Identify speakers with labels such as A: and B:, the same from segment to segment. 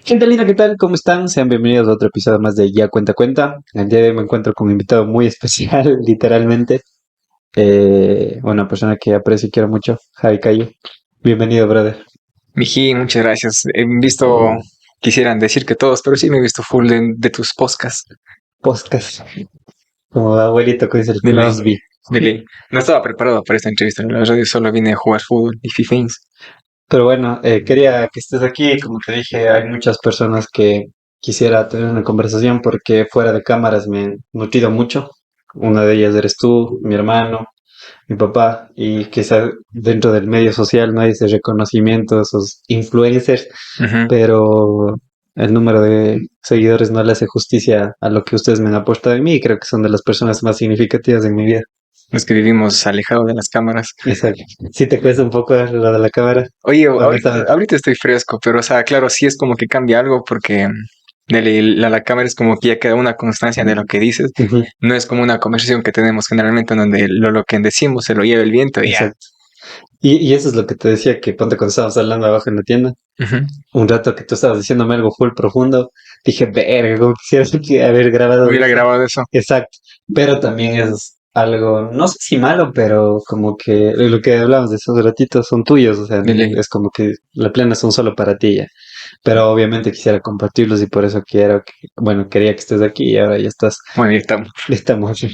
A: Gente linda, ¿qué tal? ¿Cómo están? Sean bienvenidos a otro episodio más de Ya Cuenta Cuenta. El día de hoy me encuentro con un invitado muy especial, literalmente. Una persona que aprecio y quiero mucho, Javi Calle. Bienvenido, brother.
B: Miji, muchas gracias. He visto, quisieran decir que todos, pero sí me he visto full de tus podcasts.
A: Podcast, como abuelito que dice el
B: De ley,
A: Crosby.
B: de ley. No estaba preparado para esta entrevista. En la radio solo vine a jugar fútbol y fifins.
A: Pero bueno, quería que estés aquí. Como te dije, hay muchas personas que quisiera tener una conversación porque fuera de cámaras me han nutrido mucho. Una de ellas eres tú, mi hermano, mi papá, y quizá dentro del medio social no hay ese reconocimiento, esos influencers,
B: Ujú.
A: pero el número de seguidores no le hace justicia a lo que ustedes me han aportado en mí, y creo que son de las personas más significativas en mi vida.
B: Los que vivimos alejados de las cámaras.
A: Exacto. Si te cuesta un poco lo de la cámara,
B: Oye,
A: honestamente.
B: ahorita estoy fresco, pero o sea, claro, sí es como que cambia algo porque de ley, la cámara es como que ya queda una constancia de lo que dices.
A: Ujú,
B: No es como una conversación que tenemos generalmente en donde lo que decimos se lo lleva el viento y ya.
A: exacto. Y eso es lo que te decía que ponte cuando estábamos hablando abajo en la tienda,
B: Ujú.
A: un rato que tú estabas diciéndome algo full profundo, dije, verga, como quisiera haber grabado
B: Hubiera
A: eso.
B: grabado eso.
A: Exacto, pero también es algo, no sé si malo, pero como que lo que hablamos de esos ratitos son tuyos, o sea,
B: De ley.
A: es como que la plena son solo para ti ya. Pero obviamente quisiera compartirlos y por eso bueno, quería que estés aquí y ahora ya estás,
B: Bueno, ya estamos.
A: estamos.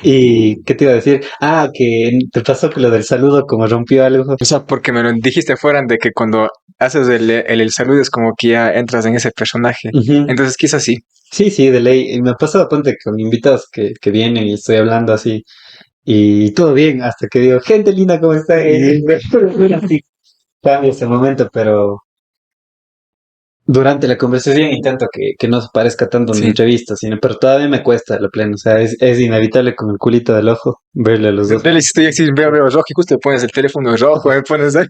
A: ¿Y qué te iba a decir? Ah, que te pasó que lo del saludo como rompió algo.
B: O sea, porque me lo dijiste fuera de que cuando haces el saludo es como que ya entras en ese personaje.
A: Ujú.
B: Entonces, quizás sí.
A: Sí, sí, de ley. Y me ha pasado, ponte, con invitados que vienen y estoy hablando así. Y todo bien, hasta que digo, gente linda, ¿cómo está? Así cambia ese momento, pero durante la conversación intento que no se parezca tanto a una
B: Sí.
A: entrevista, pero todavía me cuesta la plena, o sea, es inevitable con el culito del ojo verle a los dos.
B: Dale, si estoy así, veo rojo y justo pones el teléfono rojo, me pones ahí.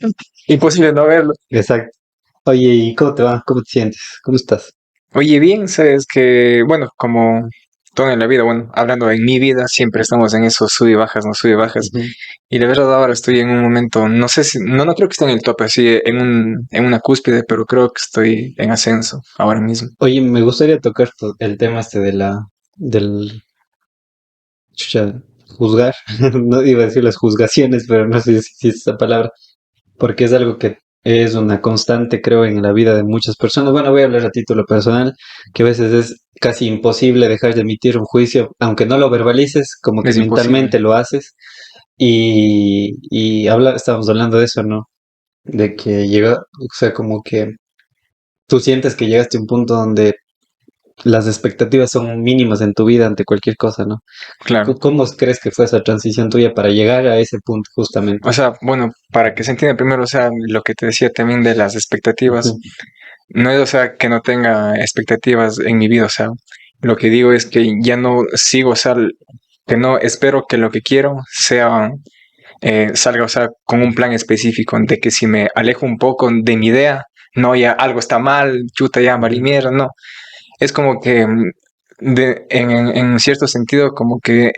B: Imposible no verlo.
A: Exacto. Oye, ¿y cómo te va? ¿Cómo te sientes? ¿Cómo estás?
B: Oye, bien, sabes que, bueno, como todo en la vida, bueno, hablando en mi vida, siempre estamos en esos sub y bajas, no sub y bajas.
A: Ujú.
B: Y la verdad ahora estoy en un momento, no sé si, no creo que esté en el tope, así, en una cúspide, pero creo que estoy en ascenso ahora mismo.
A: Oye, me gustaría tocar el tema este del, chucha, juzgar, no iba a decir las juzgaciones, pero no sé si es esa palabra, porque es algo que es una constante, creo, en la vida de muchas personas. Bueno, voy a hablar a título personal, que a veces es casi imposible dejar de emitir un juicio, aunque no lo verbalices, como que
B: Es imposible.
A: mentalmente lo haces. Estábamos hablando de eso, ¿no? De que llega, o sea, como que tú sientes que llegaste a un punto donde las expectativas son mínimas en tu vida ante cualquier cosa, ¿no?
B: Claro.
A: ¿Cómo crees que fue esa transición tuya para llegar a ese punto justamente?
B: O sea, bueno, para que se entienda primero, o sea, lo que te decía también de las expectativas,
A: Ujú,
B: no es, o sea, que no tenga expectativas en mi vida, o sea, lo que digo es que ya no sigo, o sea, que no espero que lo que quiero sea, salga, o sea, con un plan específico, de que si me alejo un poco de mi idea, no, ya algo está mal, chuta, ya valí
A: ujú,
B: mierda, no. Es como que en cierto sentido, como que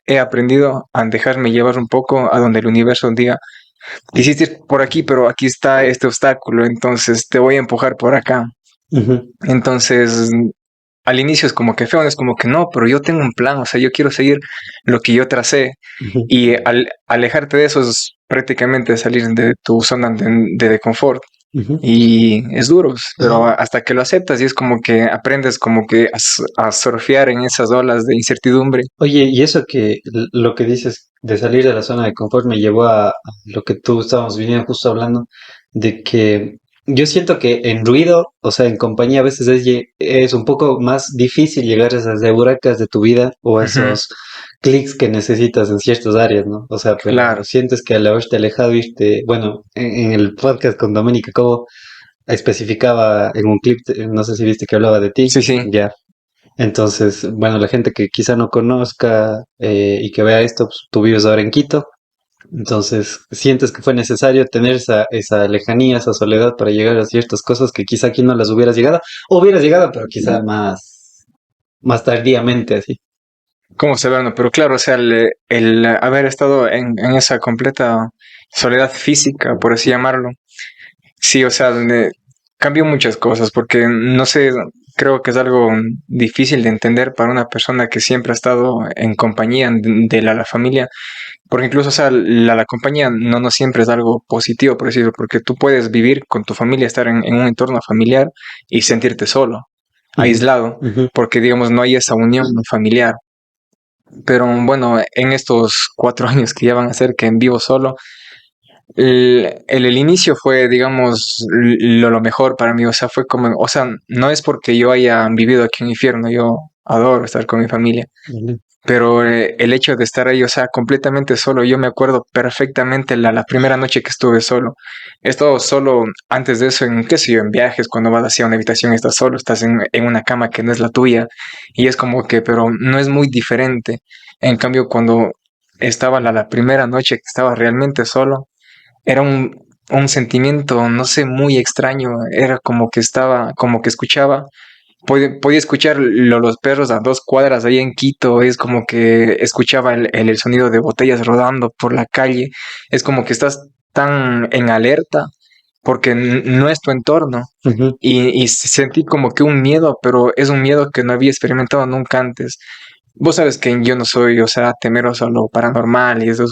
B: he aprendido a dejarme llevar un poco a donde el universo diga, quisiste ir por aquí, pero aquí está este obstáculo, entonces te voy a empujar por acá.
A: ujú,
B: Entonces, al inicio es como que feo, es como que no, pero yo tengo un plan, o sea, yo quiero seguir lo que yo tracé
A: ujú,
B: y al alejarte de eso es prácticamente salir de tu zona de confort.
A: ujú.
B: Y es duro, pero hasta que lo aceptas y es como que aprendes como que a surfear en esas olas de incertidumbre.
A: Oye, y eso lo que dices de salir de la zona de confort me llevó a lo que tú estábamos viniendo justo hablando, de que yo siento que en ruido, o sea, en compañía a veces es un poco más difícil llegar a esas euracas de tu vida o a
B: Ujú.
A: esos clics que necesitas en ciertas áreas, ¿no? O sea, pero
B: Claro,
A: sientes que al haberte alejado, irte, bueno, en el podcast con Doménica Cobo especificaba en un clip, no sé si viste que hablaba de ti,
B: sí, sí.
A: ya. Entonces, bueno, la gente que quizá no conozca y que vea esto, pues, tú vives ahora en Quito, entonces sientes que fue necesario tener esa lejanía, esa soledad para llegar a ciertas cosas que quizá aquí no las o hubieras llegado, pero quizá más tardíamente, así.
B: ¿Cómo se ve? No, pero claro, o sea, el haber estado en esa completa soledad física, por así llamarlo, sí, o sea, cambió muchas cosas, porque no sé, creo que es algo difícil de entender para una persona que siempre ha estado en compañía de la familia, porque incluso, o sea, la compañía no siempre es algo positivo, por decirlo, porque tú puedes vivir con tu familia, estar en un entorno familiar y sentirte solo,
A: Ujú,
B: aislado,
A: ujú,
B: porque digamos no hay esa unión familiar. Pero bueno, en estos 4 años que ya van a ser que en vivo solo, el inicio fue, digamos, lo mejor para mí. O sea, fue como, o sea, no es porque yo haya vivido aquí en infierno, yo adoro estar con mi familia,
A: ujú,
B: pero el hecho de estar ahí, o sea, completamente solo, yo me acuerdo perfectamente la primera noche que estuve solo. He estado solo antes de eso, en, qué sé yo, en viajes, cuando vas hacia una habitación, estás solo, estás en una cama que no es la tuya, y es como que, pero no es muy diferente. En cambio, cuando estaba la primera noche que estaba realmente solo, era un sentimiento, no sé, muy extraño. Era como que estaba, como que escuchaba, podía escuchar los perros a 2 cuadras ahí en Quito. Es como que escuchaba el sonido de botellas rodando por la calle. Es como que estás tan en alerta porque no es tu entorno.
A: ujú.
B: Y sentí como que un miedo, pero es un miedo que no había experimentado nunca antes. Vos sabes que yo no soy, o sea, temeroso a lo paranormal y eso.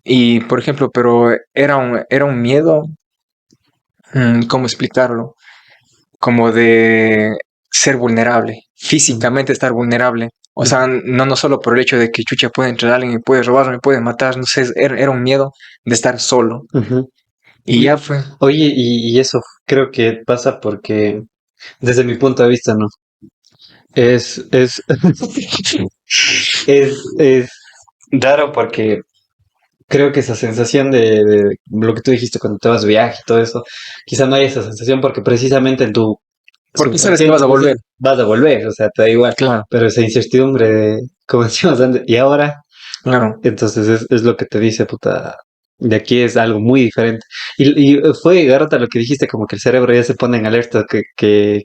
B: Y, por ejemplo, pero era un miedo, ¿cómo explicarlo? Como de ser vulnerable, físicamente estar vulnerable. O sea, no solo por el hecho de que chucha puede entrar alguien y puede robar, me puede matar, no sé, era un miedo de estar solo.
A: Ujú.
B: Y ya fue.
A: Oye, y eso creo que pasa porque, desde mi punto de vista, ¿no? Es, es raro porque creo que esa sensación de lo que tú dijiste cuando te vas de viaje y todo eso, quizá no hay esa sensación porque precisamente en tu
B: Porque sabes que
A: subconsciente
B: vas a
A: tú
B: volver.
A: vas a volver, o sea, te da igual,
B: Claro,
A: pero esa incertidumbre de, como decíamos antes, y ahora,
B: claro.
A: entonces es lo que te dice, puta, de aquí es algo muy diferente. Y fue, Garrota, lo que dijiste, como que el cerebro ya se pone en alerta, que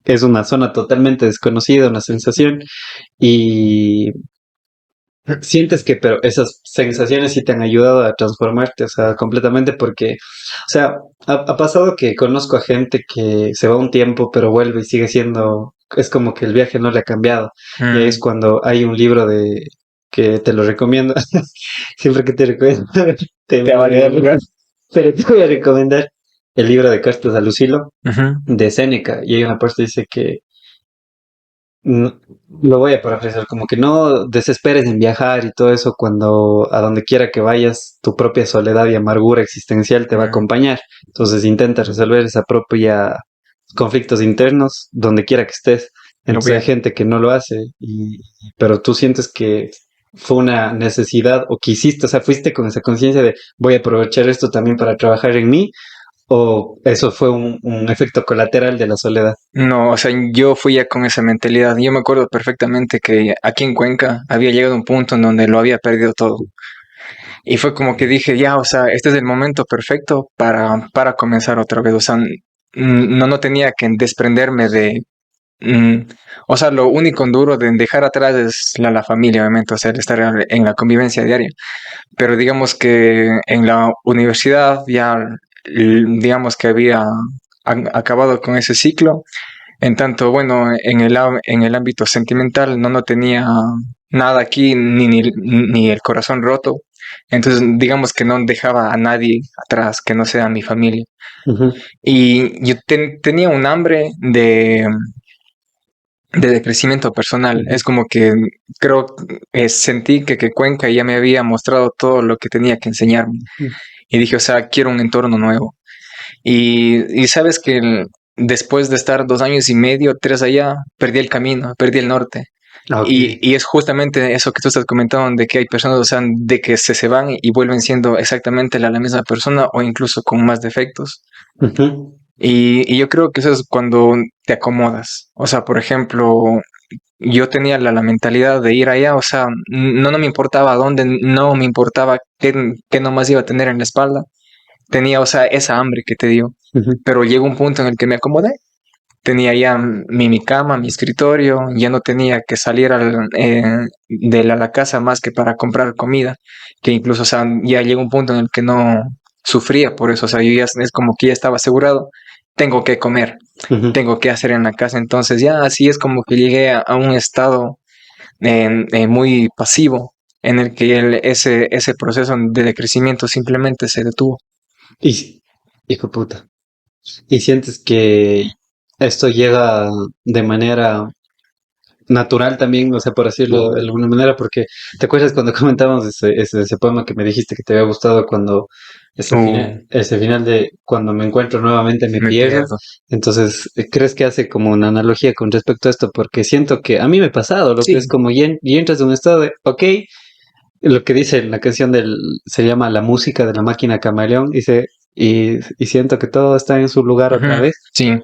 A: es una zona totalmente desconocida, una sensación, y sientes que, pero esas sensaciones sí te han ayudado a transformarte, o sea, completamente, porque, o sea, ha pasado que conozco a gente que se va un tiempo, pero vuelve y sigue siendo, es como que el viaje no le ha cambiado. Y ahí es
B: Mm,
A: cuando hay un libro de que te lo recomiendo, siempre que te recomiendo, te
B: te va a
A: valga,
B: llegar.
A: pero te voy a recomendar el libro de Cartas a Lucilo
B: Ujú.
A: de Séneca. Y hay una parte que dice que lo voy a parafrasear, como que no desesperes en viajar y todo eso cuando a donde quiera que vayas, tu propia soledad y amargura existencial te va a
B: Mm,
A: acompañar. Entonces intenta resolver esa propia conflictos internos donde quiera que estés.
B: lo voy
A: Entonces hay
B: a.
A: gente que no lo hace, pero tú sientes que fue una necesidad o quisiste, o sea, fuiste con esa conciencia de voy a aprovechar esto también para trabajar en mí, o eso fue un efecto colateral de la soledad.
B: No, o sea, yo fui ya con esa mentalidad. Yo me acuerdo perfectamente que aquí en Cuenca había llegado a un punto en donde lo había perdido todo. Y fue como que dije, ya, o sea, este es el momento perfecto para comenzar otra vez. O sea, no tenía que desprenderme de... mm, o sea, lo único duro de dejar atrás es la familia, obviamente, o sea, el estar en la convivencia diaria. Pero digamos que en la universidad ya, digamos que había acabado con ese ciclo. En tanto, bueno, en el ámbito sentimental no tenía nada aquí, ni el corazón roto. Entonces, digamos que no dejaba a nadie atrás que no sea mi familia.
A: Ujú,
B: Y yo tenía un hambre de crecimiento personal. Es como que creo, sentí que Cuenca ya me había mostrado todo lo que tenía que enseñarme.
A: ujú.
B: Y dije, o sea, quiero un entorno nuevo. Y sabes que después de estar 2 años y medio, 3 allá, perdí el camino, perdí el norte.
A: Ah, ok.
B: Y es justamente eso que tú estás comentando, de que hay personas, o sea, de que se van y vuelven siendo exactamente la misma persona o incluso con más defectos.
A: Ujú,
B: Y yo creo que eso es cuando te acomodas. O sea, por ejemplo, yo tenía la mentalidad de ir allá, o sea, no me importaba dónde, no me importaba qué nomás iba a tener en la espalda. Tenía, o sea, esa hambre que te digo.
A: ujú,
B: Pero llegó un punto en el que me acomodé. Tenía ya mi cama, mi escritorio, ya no tenía que salir de la casa más que para comprar comida, que incluso, o sea, ya llegó un punto en el que no sufría por eso, o sea, yo ya es como que ya estaba asegurado tengo que comer,
A: Ujú.
B: tengo que hacer en la casa. Entonces ya así es como que llegué a un estado muy pasivo en el que ese proceso de crecimiento simplemente se detuvo.
A: Y, hijo de puta. Y sientes que esto llega de manera natural también, o sea, por decirlo de alguna manera, porque te acuerdas cuando comentábamos ese poema que me dijiste que te había gustado cuando
B: Uh,
A: ese final de cuando me encuentro nuevamente me
B: Me
A: pierdo.
B: pierdo.
A: Entonces, ¿crees que hace como una analogía con respecto a esto? Porque siento que a mí me ha pasado, lo que es
B: Sí,
A: como y entras en un estado de, ok, lo que dice en la canción se llama La música de la máquina camaleón, dice, y siento que todo está en su lugar otra
B: ujú,
A: vez.
B: sí,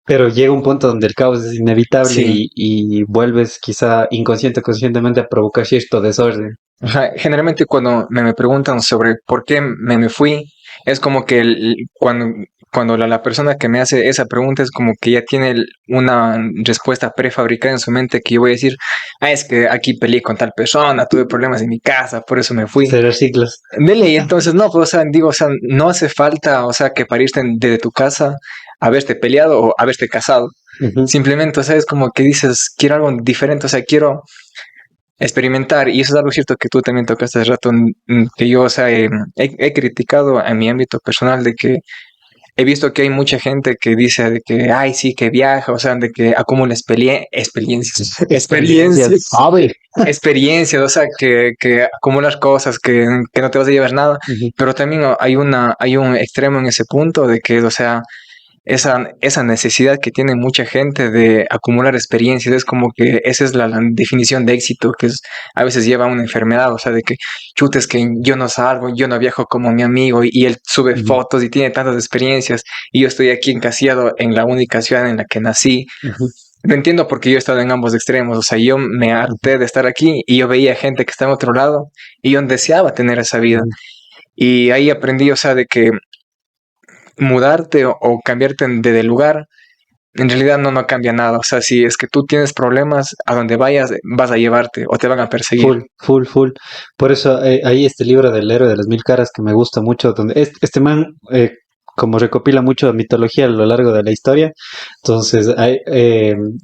A: Pero llega un punto donde el caos es inevitable
B: sí.
A: y vuelves quizá inconsciente o conscientemente a provocar cierto desorden.
B: Ajá, generalmente cuando me preguntan sobre por qué me fui, es como que cuando la persona que me hace esa pregunta es como que ya tiene una respuesta prefabricada en su mente que yo voy a decir, es que aquí peleé con tal persona, tuve problemas en mi casa, por eso me fui.
A: Cerrar ciclos.
B: De ley, entonces no, pues, o sea, digo, o sea, no hace falta, o sea, que pariste desde tu casa, haberte peleado o haberte casado.
A: Ujú,
B: Simplemente, o sea, es como que dices, quiero algo diferente, o sea, quiero experimentar, y eso es algo cierto que tú también tocaste hace rato, que yo, o sea, he criticado en mi ámbito personal de que he visto que hay mucha gente que dice de que, ay, sí, que viaja, o sea, de que acumula experiencias,
A: experiencias. A ver.
B: experiencias, o sea, que acumulas cosas, que no te vas a llevar nada,
A: Ujú,
B: pero también hay un extremo en ese punto de que, o sea, esa necesidad que tiene mucha gente de acumular experiencias, es como que esa es la definición de éxito, que es, a veces lleva a una enfermedad, o sea, de que chutes que yo no salgo, yo no viajo como mi amigo y él sube
A: ujú,
B: fotos y tiene tantas experiencias y yo estoy aquí encasillado en la única ciudad en la que nací.
A: ujú,
B: Lo entiendo porque yo he estado en ambos extremos, o sea, yo me
A: ujú,
B: harté de estar aquí y yo veía gente que está en otro lado y yo deseaba tener esa vida.
A: ujú.
B: Y ahí aprendí, o sea, de que mudarte o cambiarte de lugar en realidad no cambia nada. O sea, si es que tú tienes problemas, a donde vayas vas a llevarte o te van a perseguir.
A: Full, full, full. Por eso hay este libro del héroe de las mil caras que me gusta mucho, donde este man como recopila mucho mitología a lo largo de la historia, entonces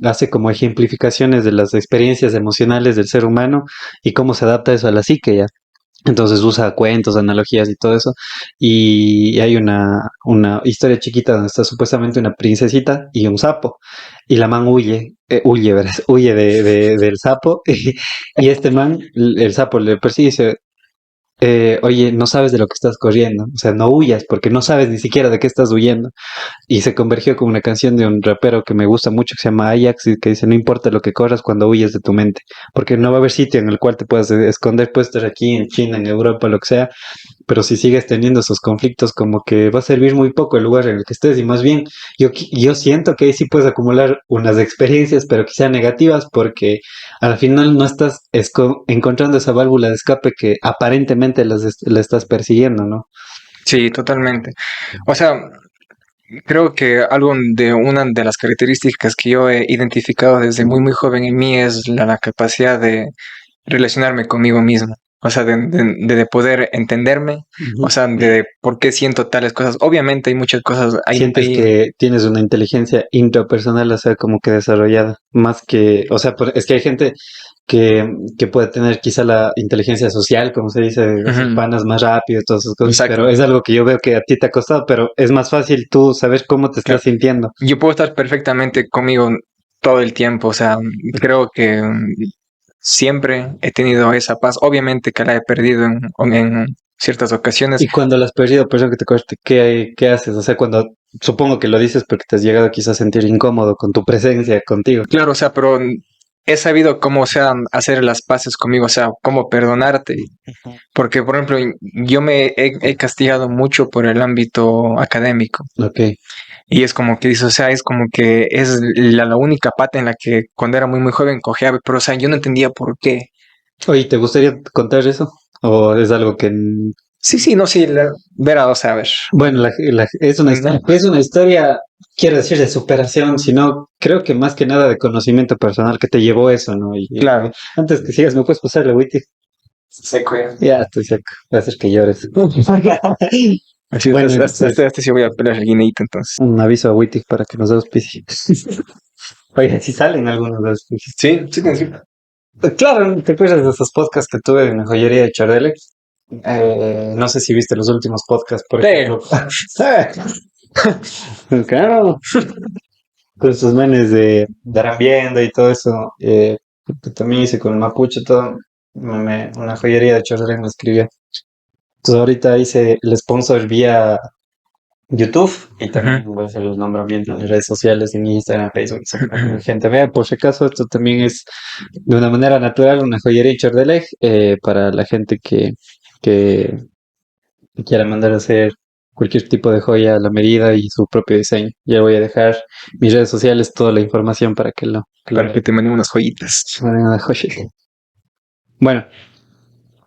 A: hace como ejemplificaciones de las experiencias emocionales del ser humano y cómo se adapta eso a la psique ya. Entonces usa cuentos, analogías y todo eso. Y hay una historia chiquita donde está supuestamente una princesita y un sapo. Y la man huye, ¿verdad? Huye del sapo. Y este man, el sapo le persigue y dice, oye, no sabes de lo que estás corriendo. O sea, no huyas porque no sabes ni siquiera de qué estás huyendo. Y se convergió con una canción de un rapero que me gusta mucho que se llama Ajax y que dice, no importa lo que corras cuando huyes de tu mente, porque no va a haber sitio en el cual te puedas esconder, puedes estar aquí en China, en Europa, lo que sea, pero si sigues teniendo esos conflictos como que va a servir muy poco el lugar en el que estés y más bien yo siento que ahí sí puedes acumular unas experiencias, pero quizá negativas porque al final no estás encontrando esa válvula de escape que aparentemente la estás persiguiendo, ¿no?
B: Sí, totalmente. O sea, creo que algo de una de las características que yo he identificado desde muy joven en mí es la capacidad de relacionarme conmigo mismo. O sea, de poder entenderme, o
A: Ujú.
B: sea, de por qué siento tales cosas. Obviamente hay muchas cosas,
A: Sientes que tienes una inteligencia intrapersonal, o sea, como que desarrollada, más que, o sea, es que hay gente que puede tener quizá la inteligencia social, como se dice, de hacer
B: Ujú,
A: panas más rápido, todas esas cosas, pero
B: exacto,
A: es algo que yo veo que a ti te ha costado, pero es más fácil tú saber cómo te estás
B: claro.
A: sintiendo.
B: Yo puedo estar perfectamente conmigo todo el tiempo, o sea, creo que siempre he tenido esa paz. Obviamente que la he perdido en ciertas ocasiones.
A: Y cuando la has perdido, persona que te corte, ¿qué haces? O sea, cuando supongo que lo dices porque te has llegado quizás a sentir incómodo con tu presencia contigo.
B: Claro, o sea, pero he sabido cómo, o sea, hacer las paces conmigo, o sea, cómo perdonarte. Porque, por ejemplo, yo he castigado mucho por el ámbito académico.
A: Ok.
B: Y es como que dice, o sea, es como que es la única pata en la que cuando era muy joven cojeaba, pero, o sea, yo no entendía por qué.
A: Oye, ¿te gustaría contar eso? ¿O es algo que
B: Sí, sí, no, sí, verá, o sea, a ver.
A: bueno, es una historia, quiero decir, de superación, sino creo que más que nada de conocimiento personal que te llevó eso, ¿no?
B: Claro,
A: Antes que sigas, ¿me puedes pasar la witty?
B: se cuida.
A: Ya estoy seco, voy a hacer que llores.
B: Así,
A: Bueno,
B: hasta sí voy a pelear el guineíto entonces.
A: un aviso a Wittig para que nos auspicie. Oye, si salen algunos de esos.
B: Sí, sí, sí.
A: Claro, ¿te acuerdas de esos podcasts que tuve en la joyería de Chardele? No sé si viste los últimos podcasts, por ejemplo. Claro, con sus menes de Arambiendo y todo eso, que también hice con el Mapuche, todo, una joyería de Chardele me escribió. Entonces ahorita hice el sponsor vía YouTube y también voy a hacer los nombramientos en redes sociales, en Instagram, Facebook, para que la gente vea. Por si acaso, esto también es de una manera natural una joyería Chardele para la gente que quiera mandar a hacer cualquier tipo de joya a la medida y su propio diseño. Ya voy a dejar mis redes sociales, toda la información para
B: Para que te manden unas joyitas.
A: manden a la joya. Bueno,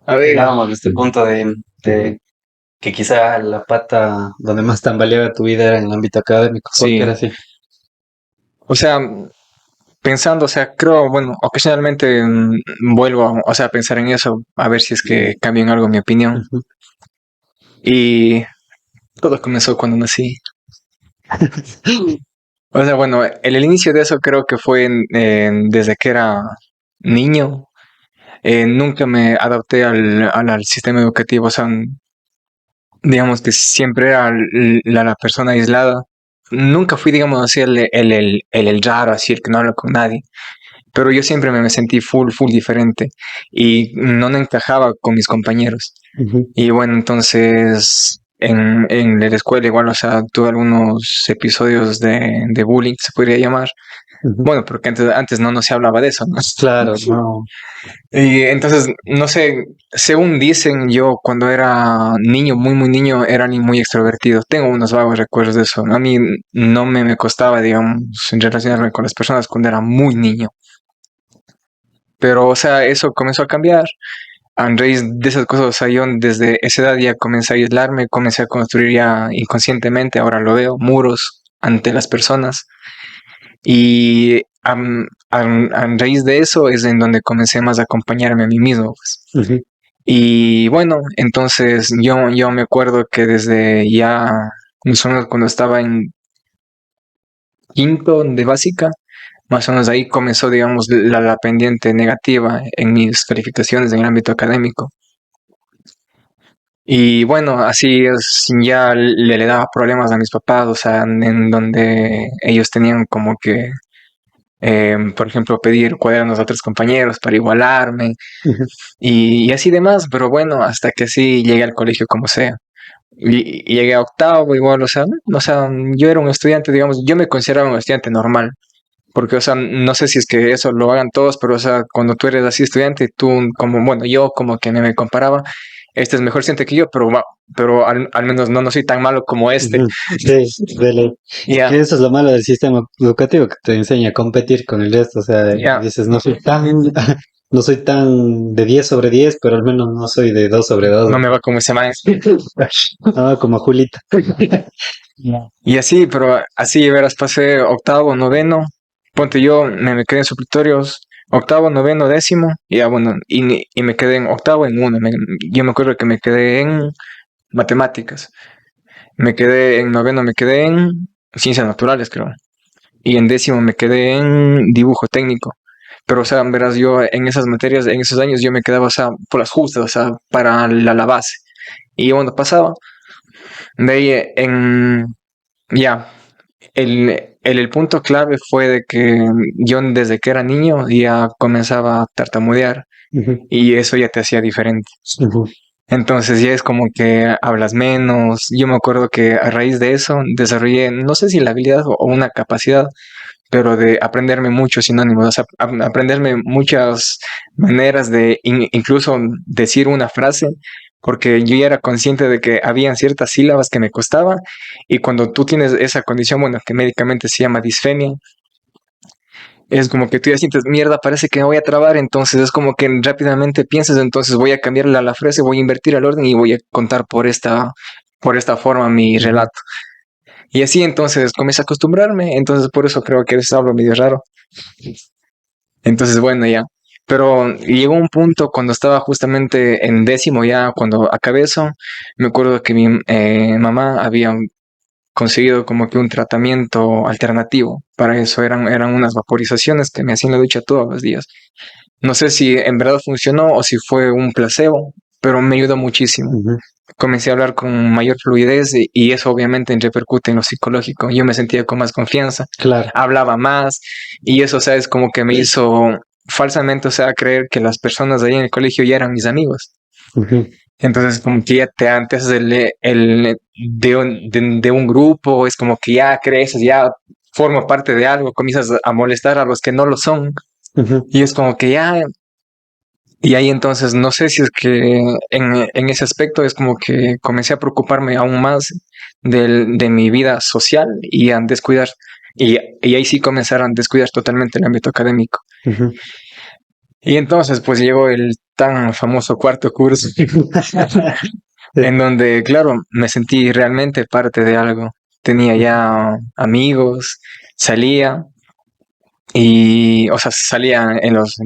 B: A ver,
A: llegábamos a este punto de que quizá la pata donde más tambaleaba tu vida era en el ámbito académico. ¿Por qué
B: sí.
A: era así?
B: O sea, pensando, o sea, creo, bueno, ocasionalmente vuelvo, o sea, a pensar en eso, a ver si es que cambia en algo mi opinión.
A: Ujú.
B: Y todo comenzó cuando nací. O sea, bueno, el inicio de eso creo que fue desde que era niño. Nunca me adapté al sistema educativo, o sea, digamos que siempre era la persona aislada. Nunca fui, digamos así, el raro, así, el que no habla con nadie. Pero yo siempre me sentí full diferente y no me encajaba con mis compañeros.
A: Ujú,
B: Y bueno, entonces en la escuela igual, o sea, tuve algunos episodios de bullying, se podría llamar.
A: ujú.
B: Bueno, porque antes no se hablaba de eso, ¿no?
A: Claro, no.
B: Y entonces, no sé, según dicen, yo cuando era niño, muy niño, era ni muy extrovertido. Tengo unos vagos recuerdos de eso. A mí no me costaba, digamos, relacionarme con las personas cuando era muy niño. Pero, o sea, eso comenzó a cambiar. A raíz de esas cosas, o sea, yo desde esa edad ya comencé a aislarme, comencé a construir ya inconscientemente, ahora lo veo, muros ante las personas. Y a raíz de eso es en donde comencé más a acompañarme a mí mismo, pues.
A: Ujú,
B: Y bueno, entonces yo me acuerdo que desde ya, más o menos cuando estaba en quinto de básica, más o menos ahí comenzó, digamos, la pendiente negativa en mis calificaciones en el ámbito académico. Y bueno, así es, ya le daba problemas a mis papás, o sea, en donde ellos tenían como que, por ejemplo, pedir cuadernos a otros compañeros para igualarme
A: ujú,
B: y así demás, pero bueno, hasta que sí llegué al colegio como sea. Y llegué a octavo igual, o sea, yo era un estudiante, digamos, yo me consideraba un estudiante normal, porque, o sea, no sé si es que eso lo hagan todos, pero, o sea, cuando tú eres así estudiante, tú, como, bueno, yo como que me comparaba, este es mejor estudiante que yo, pero al menos no soy tan malo como este.
A: ujú. Sí, de ley.
B: Y
A: Que
B: ya,
A: eso es lo malo del sistema educativo, que te enseña a competir con el resto. O sea,
B: ya,
A: dices, no soy tan, no soy tan de 10 sobre 10, pero al menos no soy de 2 sobre 2.
B: no me va como ese man.
A: No, como Julita. Ya.
B: Y así, pero así, verás, pasé octavo, noveno, ponte yo, me quedé en suplitorios, octavo, noveno, décimo, y ya bueno, y me quedé en octavo en uno. Yo me acuerdo que me quedé en matemáticas, me quedé en noveno, me quedé en ciencias naturales, creo, y en décimo me quedé en dibujo técnico. Pero, o sea, verás, yo en esas materias, en esos años, yo me quedaba, o sea, por las justas, o sea, para la base. Y yo cuando pasaba, de ahí ya, el punto clave fue de que yo desde que era niño ya comenzaba a tartamudear
A: Ujú,
B: y eso ya te hacía diferente.
A: ujú,
B: Entonces ya es como que hablas menos. Yo me acuerdo que a raíz de eso desarrollé, no sé si la habilidad o una capacidad, pero de aprenderme muchos sinónimos, o sea, aprenderme muchas maneras de incluso decir una frase, porque yo ya era consciente de que habían ciertas sílabas que me costaban y cuando tú tienes esa condición, bueno, que médicamente se llama disfenia, es como que tú ya sientes, mierda, parece que me voy a trabar, entonces es como que rápidamente piensas, entonces voy a cambiar la frase, voy a invertir el orden y voy a contar por esta forma mi
A: ujú.
B: relato. Y así entonces comencé a acostumbrarme, entonces por eso creo que a veces hablo medio raro. Entonces, bueno, ya. Pero llegó un punto cuando estaba justamente en décimo, ya cuando acabé eso, me acuerdo que mi mamá había conseguido como que un tratamiento alternativo para eso. Eran unas vaporizaciones que me hacían la ducha todos los días. No sé si en verdad funcionó o si fue un placebo, pero me ayudó muchísimo.
A: Ujú.
B: Comencé a hablar con mayor fluidez y eso obviamente repercute en lo psicológico. Yo me sentía con más confianza,
A: Claro.
B: hablaba más y eso, ¿sabes? Como que me hizo falsamente, o sea, creer que las personas de ahí en el colegio ya eran mis amigos.
A: Ujú.
B: Entonces, como que ya te antes de un grupo, es como que ya crees, ya forma parte de algo, comienzas a molestar a los que no lo son.
A: Ujú.
B: Y es como que ya, y ahí entonces no sé si es que en ese aspecto es como que comencé a preocuparme aún más de mi vida social y a descuidar, y ahí sí comenzaron a descuidar totalmente el ámbito académico.
A: Ujú.
B: Y entonces pues llegó el tan famoso cuarto curso, en donde, claro, me sentí realmente parte de algo. Tenía ya amigos, salía, y, o sea, salía en los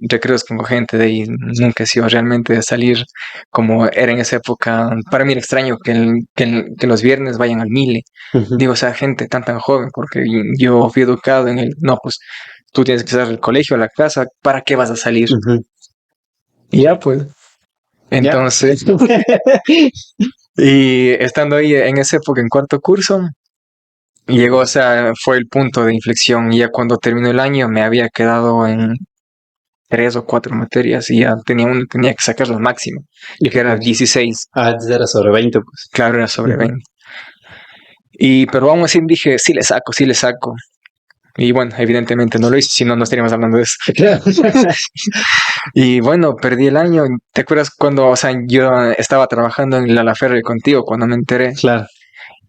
B: recreos con gente de ahí. Nunca he sido realmente de salir como era en esa época. Para mí era extraño que los viernes vayan al Mile.
A: Ujú.
B: Digo, o sea, gente tan joven, porque yo fui educado en el, no, pues tú tienes que estar al colegio, a la casa, ¿para qué vas a salir?
A: Ujú.
B: Y ya, pues.
A: Ya.
B: Entonces, y estando ahí en esa época, en cuarto curso, llegó, o sea, fue el punto de inflexión. Y ya cuando terminó el año, me había quedado en 3 o 4 materias y ya tenía que sacar lo máximo,
A: Y
B: que
A: qué
B: era
A: pucha.
B: 16.
A: Antes era sobre 20, pues.
B: Claro, era sobre
A: Ujú.
B: 20. Pero aún así dije, sí le saco, sí le saco. Y bueno, evidentemente no lo hice, si no, no estaríamos hablando de eso.
A: Claro.
B: Y bueno, perdí el año. ¿Te acuerdas cuando, o sea, yo estaba trabajando en la Ferre contigo cuando me enteré?
A: Claro.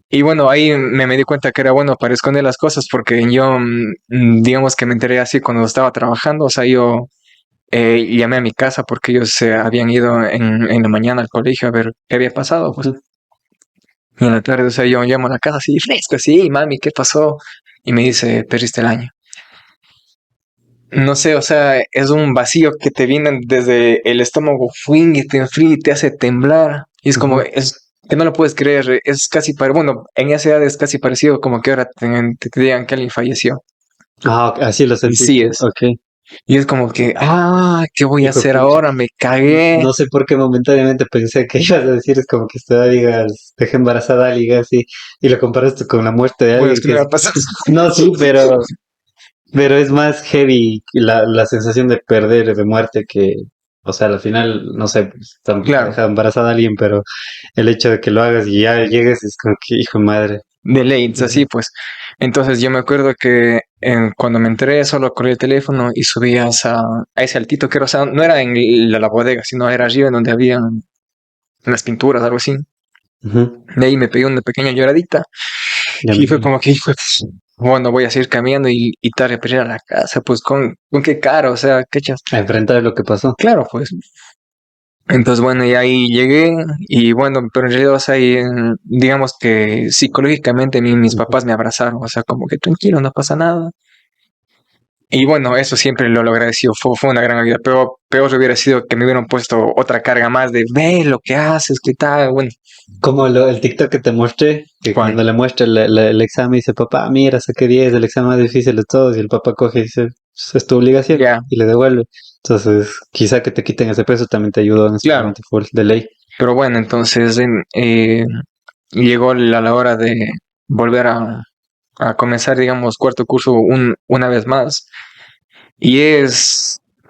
B: Y bueno, ahí me di cuenta que era bueno para esconder las cosas porque yo, digamos que me enteré así cuando estaba trabajando, o sea, yo llamé a mi casa porque ellos se habían ido en la mañana al colegio a ver qué había pasado, pues.
A: Ujú.
B: Y en la tarde, o sea, yo llamo a la casa así, fresco, así, mami, ¿qué pasó? Y me dice, perdiste el año. No sé, o sea, es un vacío que te viene desde el estómago, fuing, y te enfría y te hace temblar. Y es como,
A: Ujú.
B: es que no lo puedes creer, es casi, bueno, en esa edad es casi parecido como que ahora te digan que alguien falleció.
A: Ah, ok, así lo
B: Sí
A: sentiste.
B: es.
A: Ok.
B: Y es como que, ¿qué voy a
A: Hijo de
B: hacer
A: pucha.
B: ahora? Me cagué.
A: No sé por qué momentáneamente pensé que ibas a decir, es como que usted digas, deje embarazada a alguien así, y lo comparaste con la muerte de
B: Bueno,
A: alguien
B: es que
A: que
B: no me
A: es.
B: ha pasado.
A: No, sí, pero es más heavy la sensación de perder, de muerte, que, o sea, al final, no sé, pues,
B: Claro,
A: deja embarazada a alguien, pero el hecho de que lo hagas y ya llegues es como que, hijo de madre.
B: de ley, es
A: Ujú.
B: así pues. Entonces yo me acuerdo que cuando me enteré solo corrí el teléfono y subí a ese altito que era, o sea, no era en la bodega, sino era arriba en donde habían las pinturas, algo así.
A: Ujú.
B: De ahí me pegué una pequeña lloradita
A: Ya
B: y fue
A: me
B: como que, bueno, voy a seguir caminando y tarde para ir a la casa, pues con qué cara, o sea, qué chas.
A: a enfrentar lo que pasó.
B: Claro, pues. Entonces, bueno, y ahí llegué y bueno, pero en realidad, o sea, digamos que psicológicamente mis
A: Ujú.
B: papás me abrazaron, o sea, como que tranquilo, no pasa nada. Y bueno, eso siempre lo agradeció, fue una gran ayuda, pero peor hubiera sido que me hubieran puesto otra carga más de, ve lo que haces, qué tal, bueno,
A: Como el TikTok que te mostré, que
B: Juan,
A: cuando le muestra el examen dice, papá, mira, saqué 10, el examen más difícil de todos, y el papá coge y dice, "Pues, es tu obligación",
B: ya,
A: y le devuelve. Entonces, quizá que te quiten ese peso también te ayudó en ese
B: claro,
A: momento, full, de ley.
B: pero bueno, entonces llegó la hora de volver a comenzar, digamos, cuarto curso una vez más. Y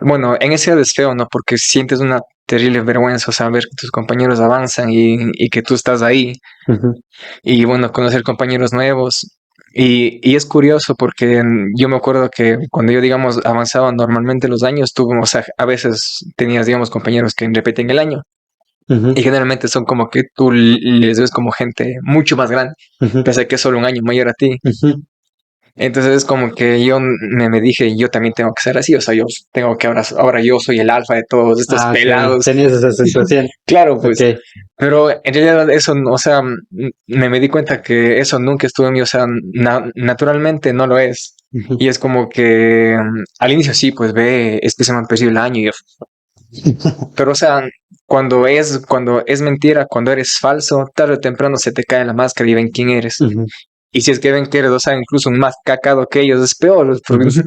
B: bueno, en ese edad es feo, ¿no? Porque sientes una terrible vergüenza, o sea, ver que tus compañeros avanzan y que tú estás ahí.
A: Ujú.
B: Y bueno, conocer compañeros nuevos. Y es curioso porque yo me acuerdo que cuando yo, digamos, avanzaba normalmente los años, o sea, a veces tenías, digamos, compañeros que repiten el año. Y
A: Ujú.
B: generalmente son como que tú les ves como gente mucho más grande,
A: Ujú.
B: pese a que es solo un año mayor a ti.
A: Ujú.
B: Entonces es como que yo me dije, yo también tengo que ser así, o sea, yo tengo que ahora yo soy el alfa de todos estos
A: Ah, ok,
B: pelados.
A: tenías esa sensación.
B: Claro,
A: Ok.
B: pues, pero en realidad eso, o sea, me di cuenta que eso nunca estuvo en mí, o sea, naturalmente no lo es.
A: Ujú.
B: Y es como que al inicio sí, pues ve, es que se me han perdido el año. Pero, o sea, cuando es mentira, cuando eres falso, tarde o temprano se te cae la máscara y ven quién eres.
A: Ujú.
B: Y si es que ven que eres, o sea, incluso un más cacado que ellos, es peor.
A: Ujú.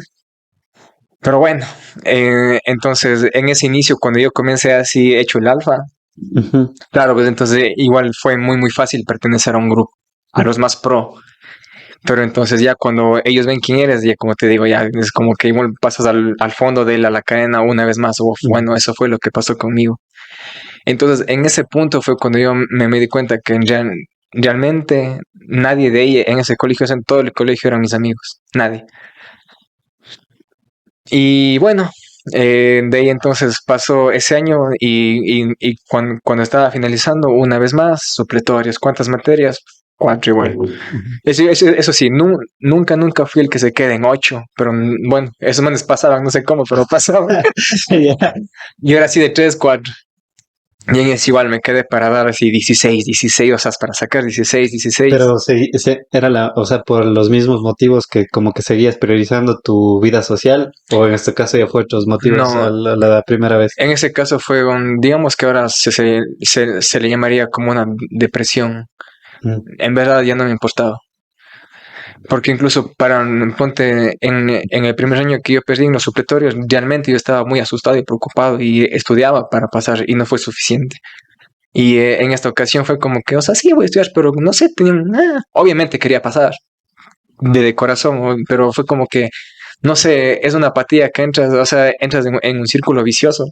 B: Pero bueno, entonces en ese inicio, cuando yo comencé así, hecho el alfa,
A: Ujú.
B: claro, pues entonces igual fue muy, muy fácil pertenecer a un grupo, a los más pro. Pero entonces ya cuando ellos ven quién eres, ya como te digo, ya es como que igual pasas al fondo de la cadena una vez más. Uf,
A: Ujú.
B: bueno, eso fue lo que pasó conmigo. Entonces en ese punto fue cuando yo me di cuenta que realmente nadie de ahí en ese colegio, o sea, en todo el colegio eran mis amigos, nadie. Y bueno, de ahí entonces pasó ese año y cuando estaba finalizando, una vez más, supletorios, ¿cuántas materias? Cuatro igual.
A: Ujú.
B: Eso sí, nunca fui el que se quede en ocho, pero bueno, esos manes pasaban, no sé cómo, pero pasaban.
A: Ya.
B: Yo era así de tres, cuatro. Y en ese igual me quedé para dar así 16, o sea, para sacar 16.
A: Pero era o sea, por los mismos motivos que como que seguías priorizando tu vida social, o en este caso ya fue otros motivos
B: No,
A: a la primera vez.
B: en ese caso fue digamos que ahora se le llamaría como una depresión.
A: Mm.
B: En verdad ya no me importaba. Porque incluso ponte, en el primer año que yo perdí en los supletorios, realmente yo estaba muy asustado y preocupado y estudiaba para pasar y no fue suficiente. Y en esta ocasión fue como que, o sea, sí voy a estudiar, pero no sé, obviamente quería pasar de corazón, pero fue como que, no sé, es una apatía que entras, o sea, entras en un círculo vicioso.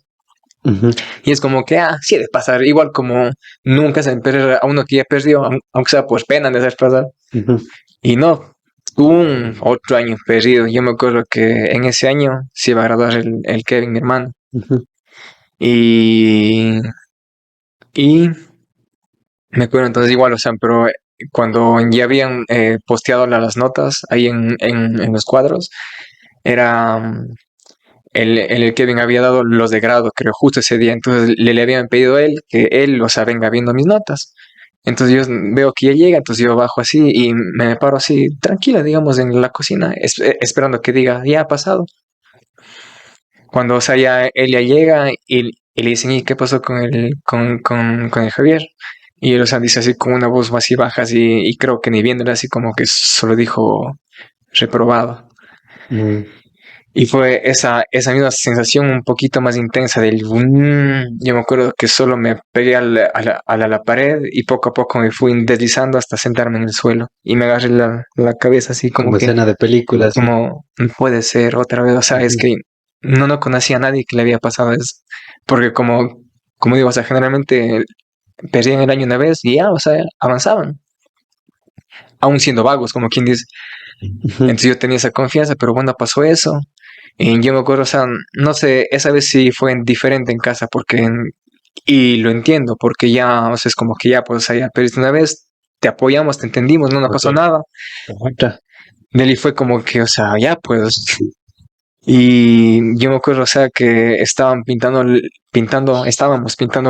A: Ujú.
B: Y es como que, sí, de pasar, igual como nunca se perder a uno que ya perdió, aunque sea por pena de hacer pasar.
A: Ujú.
B: Y no, un otro año perdido. Yo me acuerdo que en ese año se iba a graduar el Kevin, mi hermano.
A: Ujú.
B: Y, y me acuerdo entonces igual, o sea, pero cuando ya habían posteado las notas ahí en los cuadros, era el Kevin había dado los de grado, creo, justo ese día. Entonces le habían pedido a él que él, o sea, venga viendo mis notas. Entonces yo veo que ya llega, entonces yo bajo así y me paro así, tranquila, digamos, en la cocina, esperando que diga, ya ha pasado. Cuando, o sea, ya él ya llega y le dicen, ¿y qué pasó con el Javier? Y él, o sea, dice así con una voz más así baja, así, y creo que ni viéndole así como que solo dijo reprobado.
A: Mm.
B: Y fue esa misma sensación un poquito más intensa del... Yo me acuerdo que solo me pegué a la pared y poco a poco me fui deslizando hasta sentarme en el suelo. Y me agarré la cabeza así como
A: Como
B: que,
A: escena de película, sí.
B: como, no puede ser otra vez. O sea, es
A: Ujú.
B: que no conocía a nadie que le había pasado eso. Porque como digo, o sea, generalmente perdían el año una vez y ya, o sea, avanzaban. Aún siendo vagos, como quien dice.
A: Ujú.
B: Entonces yo tenía esa confianza, pero bueno, pasó eso. Y yo me acuerdo, o sea, no sé, esa vez sí fue diferente en casa, y lo entiendo, porque ya, o sea, es como que ya, pues, o sea, ya perdiste una vez, te apoyamos, te entendimos, no pasó
A: Ok.
B: nada.
A: Otra.
B: Nelly fue como que, o sea, ya, pues. Y yo me acuerdo, o sea, que estábamos pintando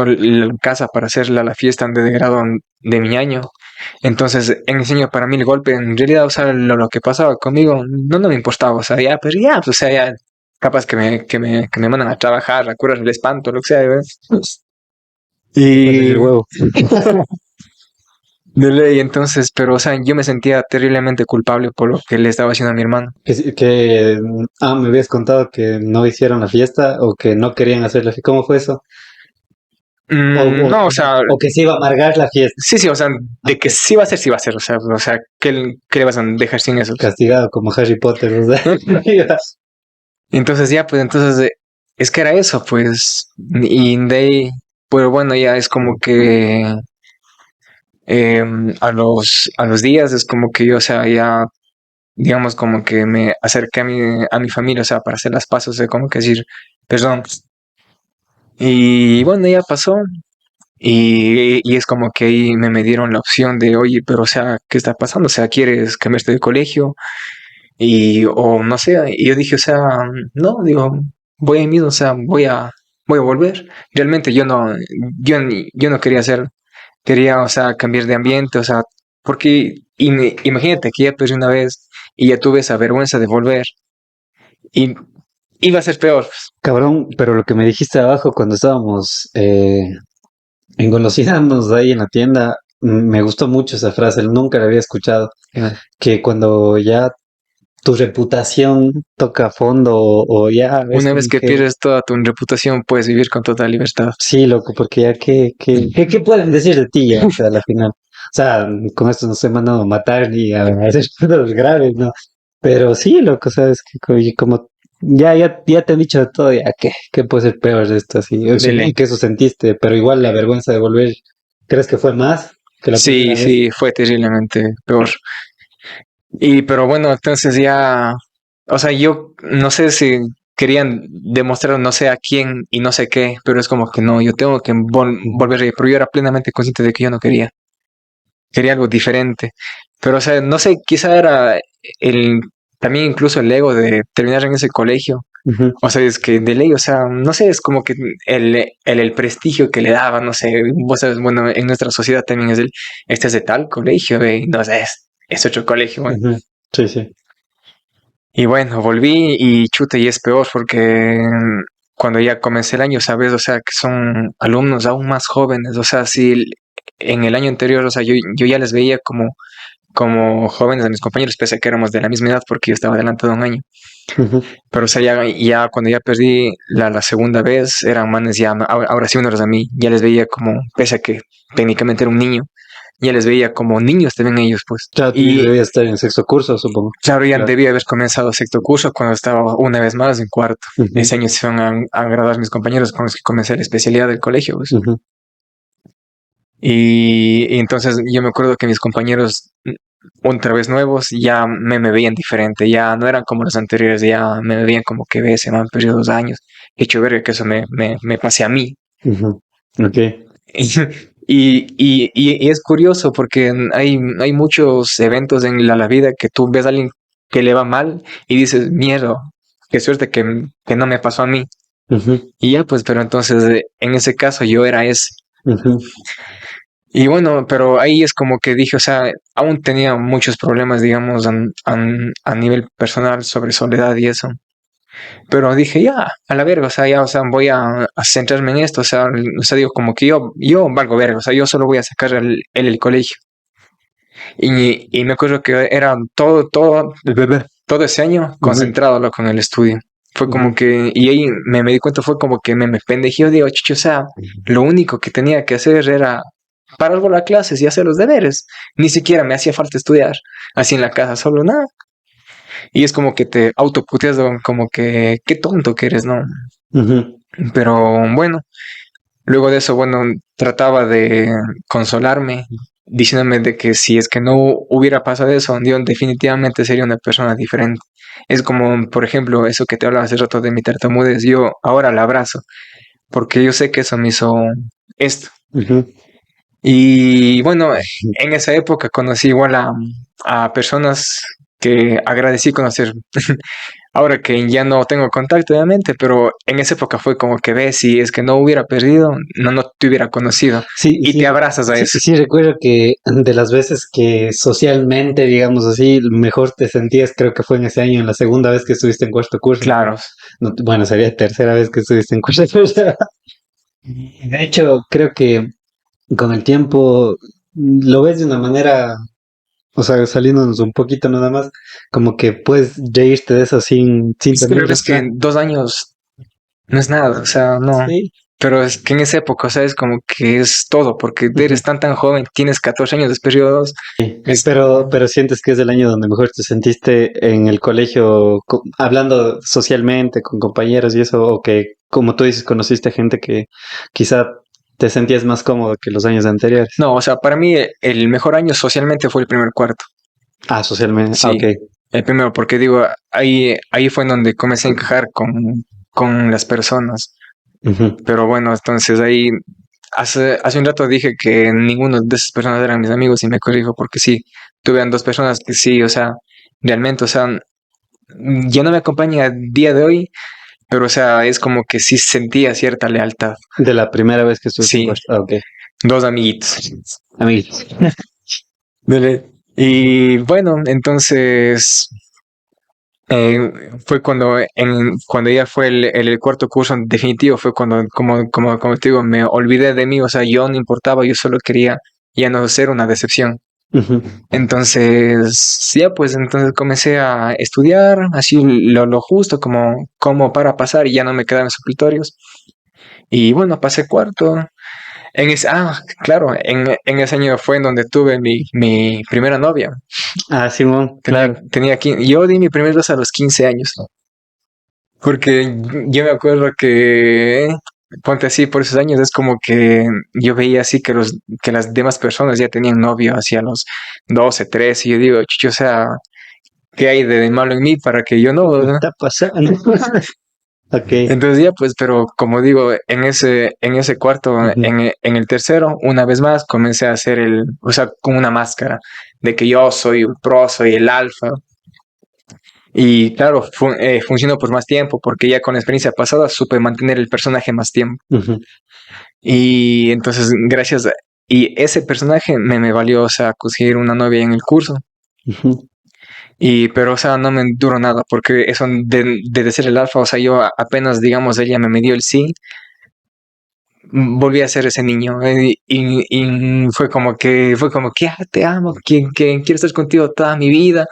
B: la casa para hacer la fiesta de grado de mi año. Entonces, en ese año para mí el golpe, en realidad, o sea, lo que pasaba conmigo, no me importaba, o sea, ya, pero ya, pues, o sea, ya, capaz que me mandan a trabajar, a curar el espanto, lo que sea, ¿ves?
A: Vale,
B: Y
A: el huevo.
B: de ley, entonces, pero, o sea, yo me sentía terriblemente culpable por lo que le estaba haciendo a mi hermano.
A: Me habías contado que no hicieron la fiesta o que no querían hacer la fiesta. ¿Cómo fue eso? O, o,
B: No, o sea,
A: o que se iba a amargar la fiesta.
B: sí, o sea,
A: Ah,
B: de que sí va a ser, o sea, ¿qué le vas a dejar sin eso?
A: castigado como Harry Potter, o sea.
B: Entonces ya, pues entonces es que era eso, pues, y de ahí, pues bueno, ya es como que a los días es como que yo, o sea, ya, digamos, como que me acerqué a mi familia, o sea, para hacer las pasos, de como que decir, perdón. Y bueno, ya pasó, y es como que ahí me dieron la opción de, oye, pero o sea, ¿qué está pasando? O sea, ¿quieres cambiarte de colegio? O no sé, y yo dije, o sea, no, digo, voy a ir mismo, o sea, voy a volver. Realmente yo no quería hacer, quería, o sea, cambiar de ambiente, o sea, porque imagínate que ya perdí una vez y ya tuve esa vergüenza de volver y iba a ser peor.
A: Cabrón, pero lo que me dijiste abajo cuando estábamos engolosinándonos ahí en la tienda, me gustó mucho esa frase, nunca la había escuchado. Que cuando ya tu reputación toca fondo o ya ves
B: Una vez
A: como
B: que
A: que
B: pierdes toda tu reputación, puedes vivir con total libertad.
A: sí, loco, porque ya qué pueden decir de ti ya, o sea, a la final. O sea, con esto no estoy mandando a matar ni a hacer cosas graves, ¿no? Pero sí, loco, sabes que como ya te han dicho de todo, ya qué puede ser peor de esto así. Yo supongo
B: Dele.
A: que eso sentiste, pero igual la vergüenza de volver, ¿crees que fue más que la
B: Sí,
A: primera vez?
B: sí, fue terriblemente peor. Y pero bueno, entonces ya, o sea, yo no sé si querían demostrar no sé a quién y no sé qué, pero es como que no, yo tengo que
A: Ujú,
B: volver a ir, pero yo era plenamente consciente de que yo no quería, quería algo diferente. Pero, o sea, no sé, quizá era el, también incluso el ego de terminar en ese colegio.
A: ujú,
B: O sea, es que de ley, o sea, no sé, es como que el prestigio que le daba, no sé, vos sabes, bueno, en nuestra sociedad también es este es de tal colegio, no sé, es otro colegio, bueno.
A: ujú. Sí, sí.
B: Y bueno, volví y chuta, y es peor porque cuando ya comencé el año, sabes, o sea, que son alumnos aún más jóvenes, o sea, si en el año anterior, o sea, yo ya les veía como jóvenes a mis compañeros, pese a que éramos de la misma edad porque yo estaba adelantado un año.
A: Ujú,
B: Pero, o sea, ya cuando ya perdí la segunda vez, eran manes ya, ahora sí unos a mí, ya les veía como, pese a que técnicamente era un niño, ya les veía como niños también ellos, pues.
A: claro, tú ya
B: Y
A: debías estar en sexto curso, supongo.
B: claro, ya
A: Claro.
B: debía haber comenzado sexto curso cuando estaba una vez más en cuarto.
A: Ujú,
B: Ese año se iban a graduar mis compañeros con los que comencé la especialidad del colegio, pues.
A: ujú,
B: Y entonces yo me acuerdo que mis compañeros, otra vez nuevos, ya me veían diferente, ya no eran como los anteriores, ya me veían como que ve, se me han perdido 2 años. He hecho verga que eso me pase a mí.
A: ujú. Ok.
B: Y es curioso porque hay muchos eventos en la vida que tú ves a alguien que le va mal y dices, miedo, qué suerte que no me pasó a mí.
A: Ujú,
B: Y ya, pues, pero entonces en ese caso yo era ese.
A: ujú,
B: Y bueno, pero ahí es como que dije, o sea, aún tenía muchos problemas, digamos, a nivel personal sobre soledad y eso. Pero dije, ya, a la verga, o sea, ya, o sea, voy a centrarme en esto, o sea, digo, como que yo valgo verga, o sea, yo solo voy a sacar el colegio. Y me acuerdo que era todo ese año
A: ujú,
B: concentrado loco en el estudio. Fue como
A: ujú,
B: que, y ahí me di cuenta, fue como que me pendejé, digo, chicho, o sea, lo único que tenía que hacer era parar por las clases y hacer los deberes. Ni siquiera me hacía falta estudiar, así en la casa, solo nada. Y es como que te autoputeas, como que, qué tonto que eres, ¿no?
A: ujú.
B: Pero bueno, luego de eso, bueno, trataba de consolarme, diciéndome de que si es que no hubiera pasado eso, yo definitivamente sería una persona diferente. Es como, por ejemplo, eso que te hablaba hace rato de mi tartamudez, yo ahora la abrazo, porque yo sé que eso me hizo esto.
A: Ujú.
B: Y bueno, en esa época conocí igual a personas que agradecí conocer. Ahora que ya no tengo contacto, obviamente, pero en esa época fue como que ves, si es que no hubiera perdido, no te hubiera conocido.
A: Sí,
B: Y te
A: sí,
B: abrazas a
A: sí,
B: eso.
A: sí, recuerdo que de las veces que socialmente, digamos así, mejor te sentías, creo que fue en ese año, en la segunda vez que estuviste en cuarto curso, ¿no?
B: Claro.
A: Bueno, sería tercera vez que estuviste en cuarto curso. Y de hecho, creo que con el tiempo lo ves de una manera, o sea, saliéndonos un poquito nada más, como que puedes reírte de eso sin
B: Es que la
A: tener,
B: verdad
A: o
B: es que
A: sea,
B: 2 años no es nada, o sea, no.
A: sí.
B: Pero es que en esa época, o sea, es como que es todo, porque eres tan joven, tienes 14 años, después yo 2. Es,
A: Pero sientes que es el año donde mejor te sentiste en el colegio, hablando socialmente con compañeros y eso, o que, como tú dices, conociste gente que quizá te sentías más cómodo que los años anteriores.
B: no, o sea, para mí el mejor año socialmente fue el primer cuarto.
A: Ah, socialmente, ah, ok.
B: Sí, el primero, porque digo, ahí fue en donde comencé a encajar con las personas.
A: Ujú,
B: Pero bueno, entonces ahí hace un rato dije que ninguno de esas personas eran mis amigos y me corrijo porque sí, tuve a 2 personas que sí, o sea, realmente, o sea, ya no me acompaña a día de hoy, pero o sea, es como que sí sentía cierta lealtad.
A: de la primera vez que estuviste en
B: Sí,
A: cuarto, ah, ok.
B: 2 amiguitos.
A: Amigos.
B: Dele. Y bueno, entonces fue cuando ya fue el cuarto curso definitivo, fue cuando, como te digo, me olvidé de mí, o sea, yo no importaba, yo solo quería ya no ser una decepción.
A: Ujú.
B: Entonces, ya pues, entonces comencé a estudiar, así lo justo como para pasar y ya no me quedaban suplitorios. Y bueno, pasé cuarto. Claro, en ese año fue en donde tuve mi primera novia.
A: Ah, Simón, claro.
B: Yo di mi primer beso a los 15 años. Porque yo me acuerdo que, ponte así, por esos años, es como que yo veía así que las demás personas ya tenían novio hacia los 12, 13, y yo digo, chucho, o sea, ¿qué hay de malo en mí para que yo no?
A: ¿Qué
B: ¿Verdad?
A: está pasando? Ok.
B: Entonces ya, pues, pero como digo, en ese cuarto,
A: Ujú,
B: en el tercero, una vez más, comencé a hacer o sea, con una máscara de que yo soy un pro, soy el alfa. Y claro, funcionó por más tiempo, porque ya con la experiencia pasada supe mantener el personaje más tiempo.
A: ujú,
B: Y entonces, y ese personaje me valió, o sea, conseguir una novia en el curso.
A: ujú.
B: Pero, o sea, no me duró nada, porque eso de ser el alfa, o sea, yo apenas, digamos, ella me dio el sí, volví a ser ese niño. Y fue como que te amo, que quiero estar contigo toda mi vida.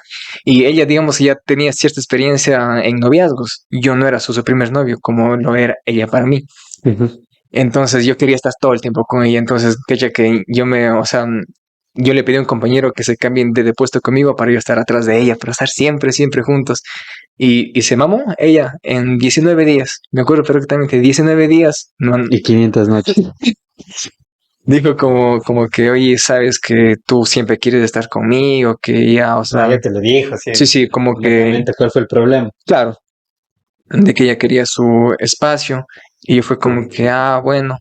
B: Y ella, digamos, ya tenía cierta experiencia en noviazgos. Yo no era su primer novio, como lo era ella para mí.
A: Ujú,
B: Entonces yo quería estar todo el tiempo con ella. Entonces, que o sea, yo le pedí a un compañero que se cambien de puesto conmigo para yo estar atrás de ella, para estar siempre, siempre juntos. Y se mamó ella en 19 días. Me acuerdo perfectamente, 19 días. No,
A: Y 500 noches.
B: dijo como que, oye, sabes que tú siempre quieres estar conmigo, que ya, o
A: Ah,
B: sea,
A: ya te lo dijo, sí.
B: sí, sí, como que,
A: Netamente, ¿cuál fue el problema?
B: claro, de que ella quería su espacio. Y yo fue como que, bueno.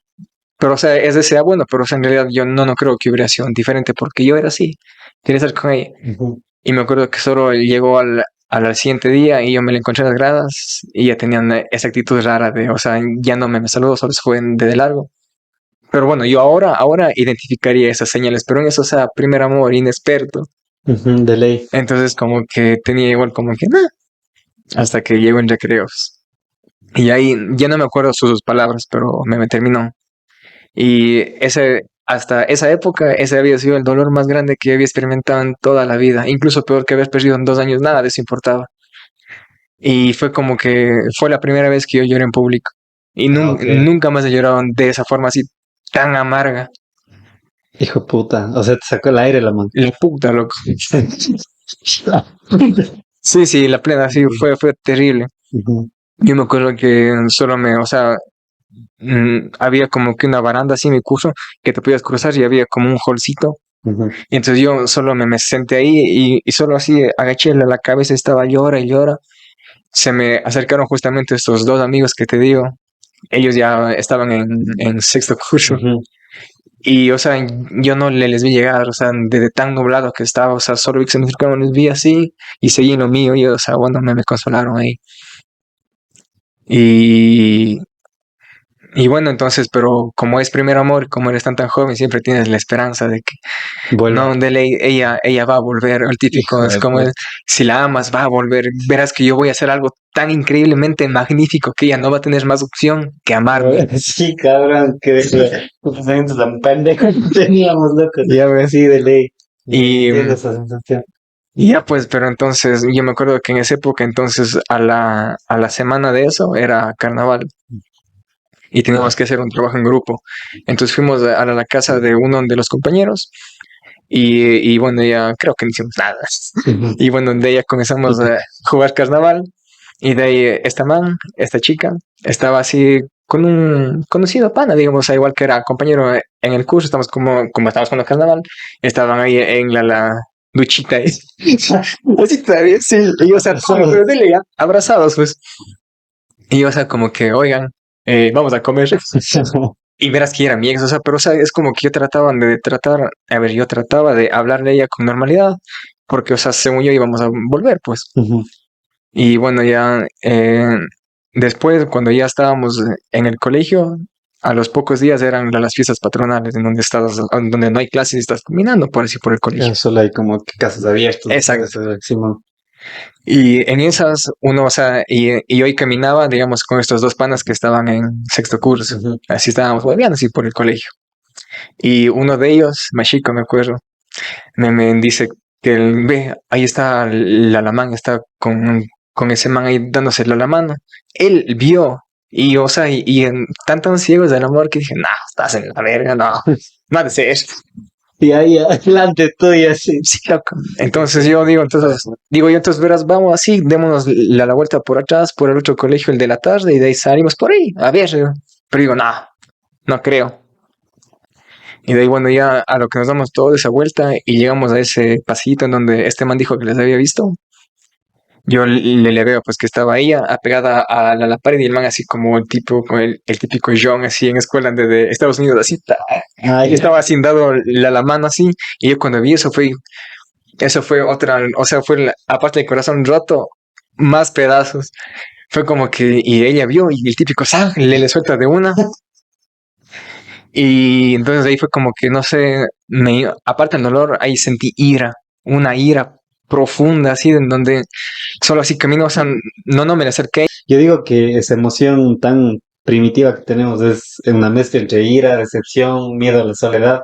B: Pero, o sea, es decir, bueno, pero o sea, en realidad yo no creo que hubiera sido diferente porque yo era así, quería estar con ella.
A: Ujú,
B: Y me acuerdo que solo llegó al siguiente día y yo me la encontré en las gradas y ya tenían esa actitud rara de, o sea, ya no me saludó, solo se fue de largo. Pero bueno, yo ahora identificaría esas señales, pero en eso, o sea, primer amor, inexperto.
A: ujú, de ley.
B: Entonces, como que tenía igual como que nada, hasta que llegó en recreos. Y ahí ya no me acuerdo sus palabras, pero me terminó. Y hasta esa época, ese había sido el dolor más grande que había experimentado en toda la vida, incluso peor que haber perdido en 2 años, nada de eso importaba. Y fue como que fue la primera vez que yo lloré en público. Y
A: Ah, ok.
B: nunca más he llorado de esa forma así tan amarga.
A: Hijo de puta. O sea, te sacó el aire la mano.
B: La puta, loco. Sí, sí, la plena, sí, fue terrible.
A: Ujú,
B: Yo me acuerdo que o sea, había como que una baranda así en mi curso que te podías cruzar y había como un holcito.
A: ujú.
B: Y entonces yo solo me senté ahí y solo así agaché la cabeza, estaba llora y llora. Se me acercaron justamente estos dos amigos que te digo. Ellos ya estaban en sexto curso.
A: Ujú.
B: Y, o sea, yo no les vi llegar, o sea, de tan nublado que estaba, o sea, solo vi que se me acercaron, les vi así y seguí en lo mío. Y, o sea, bueno, me consolaron ahí. Y, y bueno, entonces, pero como es primer amor, como eres tan joven, siempre tienes la esperanza de que
A: Vuelva.
B: no, de ley, ella va a volver. El típico
A: Hijo
B: es
A: de
B: como,
A: puta.
B: si la amas, va a volver. Verás que yo voy a hacer algo tan increíblemente magnífico que ella no va a tener más opción que amarme.
A: Sí, cabrón, que pensamientos tan pendejos que teníamos, loco.
B: Ya ves.
A: Sí, de ley.
B: Y,
A: Entiendo esa sensación.
B: y ya pues, pero entonces yo me acuerdo que en esa época, entonces a la semana de eso era carnaval y teníamos que hacer un trabajo en grupo. Entonces fuimos a la casa de uno de los compañeros y bueno, ya creo que no hicimos nada.
A: Ujú.
B: Y bueno, de ahí ya comenzamos a jugar carnaval. Y de ahí esta chica, estaba así con un conocido pana, digamos, o sea, igual que era compañero en el curso, estamos como estábamos con el carnaval, estaban ahí en la duchita ahí. Así todavía, sí, y o sea, pero dele ya, abrazados, pues. Y o sea, como que, oigan, vamos a comer. Y verás que era mi ex, o sea, pero o sea, es como que yo trataba de hablarle a ella con normalidad, porque, o sea, según yo íbamos a volver, pues.
A: Ujú,
B: Y bueno, ya después, cuando ya estábamos en el colegio, a los pocos días eran las fiestas patronales, donde no hay clases y estás caminando por así por el colegio.
A: ya solo hay como que casos abiertos.
B: Exacto.
A: Simón.
B: Y en esas, uno, o sea, y hoy caminaba, digamos, con estos dos panas que estaban en sexto curso.
A: Ujú.
B: Así estábamos volviendo así por el colegio. Y uno de ellos, más chico, me acuerdo, me dice que ve, ahí está la alamán, está con ese man ahí dándosela la mano. Él vio, y o sea, tan tan ciegos del amor que dije, no, estás en la verga, no, no ha de ser.
A: Y ahí adelante tuyo, así.
B: Sí, loco. Entonces yo digo, entonces verás, vamos así, démonos la vuelta por atrás, por el otro colegio, el de la tarde, y de ahí salimos por ahí, a ver. Pero digo, no, no creo. Y de ahí, bueno, ya a lo que nos damos toda esa vuelta y llegamos a ese pasito en donde este man dijo que les había visto. Yo le veo pues que estaba ella apegada a la pared y el man así como el tipo, como el típico John así en escuela de Estados Unidos, así, y
A: Ay,
B: estaba así dado la mano así. Y yo cuando vi eso fue otra, o sea, fue aparte del corazón roto, más pedazos. Fue como que, y ella vio y el típico, ¡zah! Le suelta de una. Y entonces ahí fue como que, no sé, aparte del dolor, ahí sentí ira, una ira profunda, así, en donde solo así camino, o sea, no me le acerqué.
A: yo digo que esa emoción tan primitiva que tenemos es una mezcla entre ira, decepción, miedo a la soledad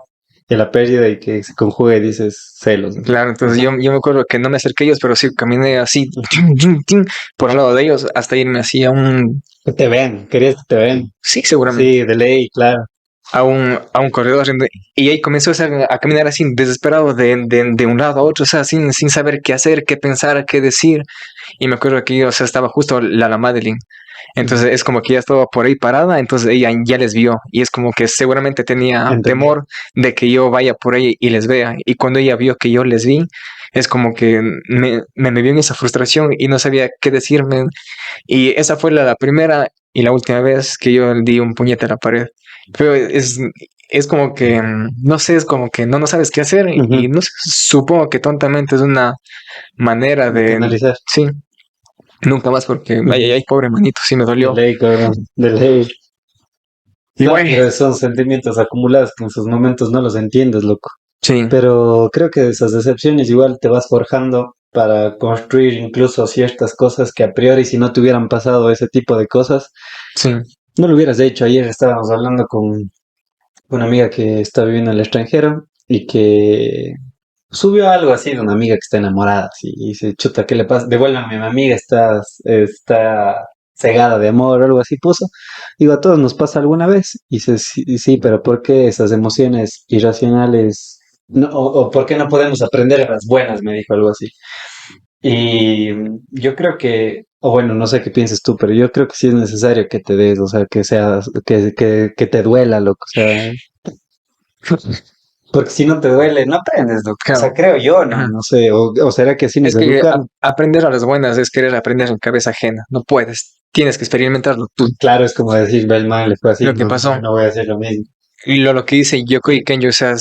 A: y a la pérdida y que se conjuga y dices celos, ¿no?
B: Claro, entonces yo me acuerdo que no me acerqué a ellos, pero sí caminé así, tin, tin, tin, por al lado de ellos, hasta irme así a un,
A: Que te vean, querías que te vean.
B: sí, seguramente,
A: Sí, de ley, claro.
B: a un corredor. Y ahí comenzó a caminar así, desesperado, de un lado a otro, o sea, sin saber qué hacer, qué pensar, qué decir. Y me acuerdo que, o sea, estaba justo la Madeline. Entonces es como que ya estaba por ahí parada, entonces ella ya les vio y es como que seguramente tenía
A: Entendido.
B: temor de que yo vaya por ahí y les vea. Y cuando ella vio que yo les vi, es como que me vio en esa frustración y no sabía qué decirme. Y esa fue la primera y la última vez que yo di un puñete a la pared. Pero es como que, no sé, es como que no sabes qué hacer y
A: Ujú.
B: no sé, supongo que tontamente es una manera
A: De
B: de,
A: canalizar.
B: sí, nunca más porque, ay, ay,
A: Ujú.
B: ay, pobre manito, sí me
A: De
B: dolió.
A: ley, cabrón, de ley.
B: Y
A: No,
B: bueno,
A: pero son sentimientos acumulados que en sus momentos no los entiendes, loco.
B: sí,
A: Pero creo que de esas decepciones igual te vas forjando para construir incluso ciertas cosas que a priori si no te hubieran pasado ese tipo de cosas,
B: sí,
A: no lo hubieras hecho. Ayer estábamos hablando con una amiga que está viviendo en el extranjero y que subió algo así de una amiga que está enamorada, así, y dice, chuta, ¿qué le pasa? Devuélvame, mi amiga está cegada de amor o algo así puso. Digo, a todos nos pasa alguna vez. Y dice, sí, sí, pero ¿por qué esas emociones irracionales? No, o ¿por qué no podemos aprender a las buenas? Me dijo algo así. Y yo creo que, o bueno, no sé qué pienses tú, pero yo creo que sí es necesario que te des, o sea, que seas, que te duela, loco, o sea, porque si no te duele, no aprendes, loco. O sea,
B: claro.
A: creo yo, no,
B: Ujú.
A: no sé, o será que así
B: Es
A: nos
B: que
A: educan.
B: aprender a las buenas es querer aprender en cabeza ajena. No puedes, tienes que experimentarlo tú.
A: Claro, es como decir, Belman le fue así,
B: Lo que
A: no,
B: pasó.
A: yo no voy a hacer lo mismo.
B: Y lo que dice Yoko y Kenjo, o sea,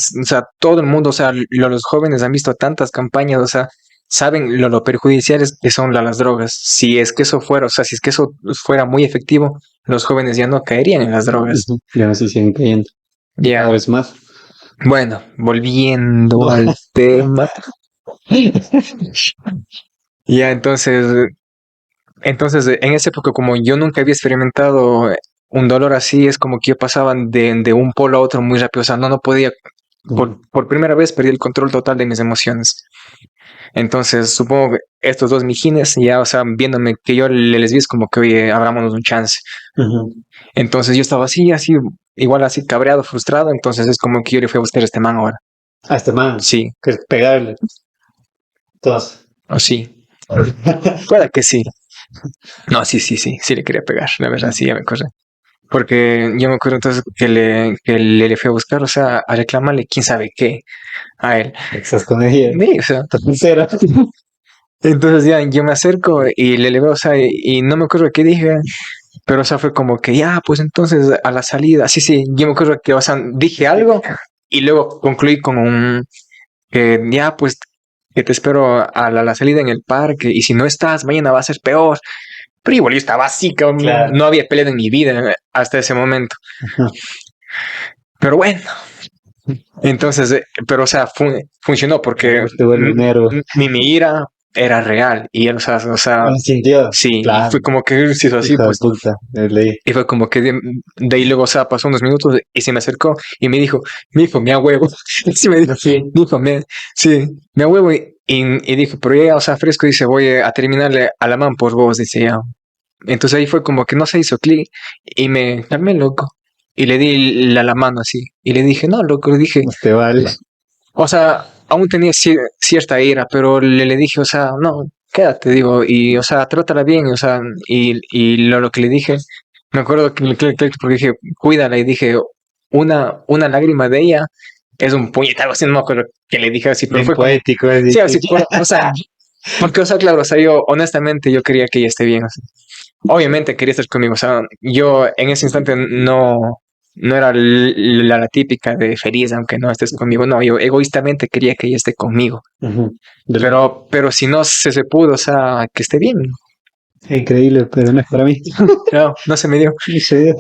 B: todo el mundo, o sea, los jóvenes han visto tantas campañas, o sea, saben lo perjudiciales que son las drogas. Si es que eso fuera, o sea, si es que eso fuera muy efectivo, los jóvenes ya no caerían en las drogas.
A: Ujú. Ya no se siguen cayendo. Y cada
B: Ya,
A: vez más.
B: bueno, volviendo al tema. Ya, entonces, en esa época, como yo nunca había experimentado un dolor así, es como que yo pasaba de un polo a otro muy rápido, o sea, no podía,
A: Ujú.
B: por primera vez perdí el control total de mis emociones. Entonces, supongo que estos dos mijines, ya, o sea, viéndome que yo les vi, es como que, oye, abrámonos un chance.
A: Ujú.
B: Entonces yo estaba así, igual así cabreado, frustrado, entonces es como que yo le fui a buscar a este man ahora.
A: A este man,
B: Sí,
A: que es pegarle. Entonces,
B: o sí, pueda que sí. No, sí le quería pegar, la verdad, sí, ya me acuerdo. Porque yo me acuerdo entonces que le fui a buscar, o sea, a reclamarle quién sabe qué a él.
A: estás con ella.
B: Sí, o sea,
A: Estás sincera.
B: entonces ya yo me acerco y le veo, o sea, y no me acuerdo qué dije, pero o sea, fue como que ya, pues entonces a la salida, sí, yo me acuerdo que, o sea, dije algo y luego concluí con ya, pues que te espero a la salida en el parque y si no estás, mañana va a ser peor. Pero igual yo estaba así, cabrón,
A: Claro.
B: no había peleado en mi vida hasta ese momento.
A: Ajá.
B: Pero bueno, entonces, pero o sea, funcionó porque
A: Te vuelve un héroe.
B: mi ira era real. Y él, o sea,
A: Lo sintió.
B: sí, y
A: Claro,
B: fue como que él se hizo así,
A: hijo de
B: pues.
A: puta. Leí.
B: Y fue como que de ahí luego, o sea, pasó unos minutos y se me acercó y me dijo, mi hijo, me a huevo. Sí, me dijo,
A: Sí.
B: mi hijo, sí, me a huevo. Y dijo, pero ya, o sea, fresco, dice, voy a terminarle a la man por vos, dice ya. Entonces ahí fue como que no se hizo clic y me calmé, loco. Y le di la mano así. Y le dije, no, loco, le dije,
A: Este vale.
B: o sea, aún tenía cierta ira, pero le dije, o sea, no, quédate, digo, y, o sea, trátala bien, o sea, y lo que le dije, me acuerdo porque dije, cuídala, y dije, una lágrima de ella es un puñetazo, así no me acuerdo que le dije así, pero
A: Bien
B: fue como,
A: poético, así.
B: sí, así, o sea, porque, o sea, claro, o sea, yo, honestamente, yo quería que ella esté bien, o sea, obviamente quería estar conmigo, o sea, yo en ese instante no era la típica de feliz aunque no estés conmigo, no, yo egoístamente quería que ella esté conmigo,
A: Ujú. De-
B: pero si no se pudo, o sea, que esté bien,
A: Increíble, pero no es para mí.
B: no, no se me dio.
A: Sí.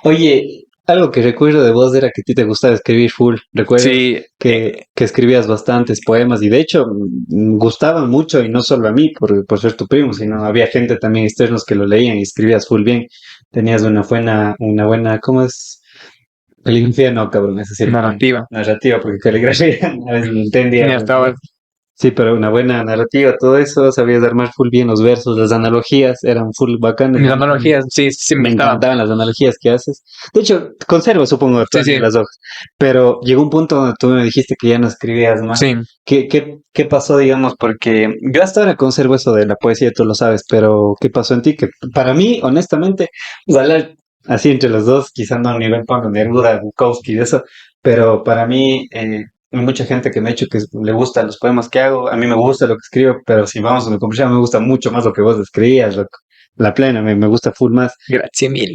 A: Oye, algo que recuerdo de vos era que a ti te gustaba escribir full. ¿Recuerdas
B: Sí,
A: que escribías bastantes poemas? Y de hecho, gustaban mucho, y no solo a mí, por ser tu primo, sino había gente también externos que lo leían y escribías full bien. Tenías una buena, ¿cómo es? Caligrafía, no, cabrón, esa sí era
B: narrativa,
A: narrativa, porque caligrafía a veces no entendía,
B: ya
A: pues, ¿no?
B: estaba,
A: Sí, pero una buena narrativa, todo eso, sabías armar full bien los versos, las analogías eran full bacanas.
B: mis analogías, sí, sí me
A: Me
B: estaban,
A: encantaban las analogías que haces. De hecho, conservo, supongo,
B: sí,
A: todavía
B: sí,
A: las hojas. Pero llegó un punto donde tú me dijiste que ya no escribías más.
B: sí.
A: ¿Qué pasó, digamos? Porque yo hasta ahora conservo eso de la poesía, tú lo sabes, pero ¿qué pasó en ti? Que para mí, honestamente, hablar así entre los dos, quizá no a nivel Pablo Neruda, Bukowski y eso, pero para mí, hay mucha gente que me ha dicho que le gustan los poemas que hago. A mí me gusta lo que escribo, pero si vamos a mi conversación, me gusta mucho más lo que vos escribías, la plena, me gusta full más.
B: Gracias mil.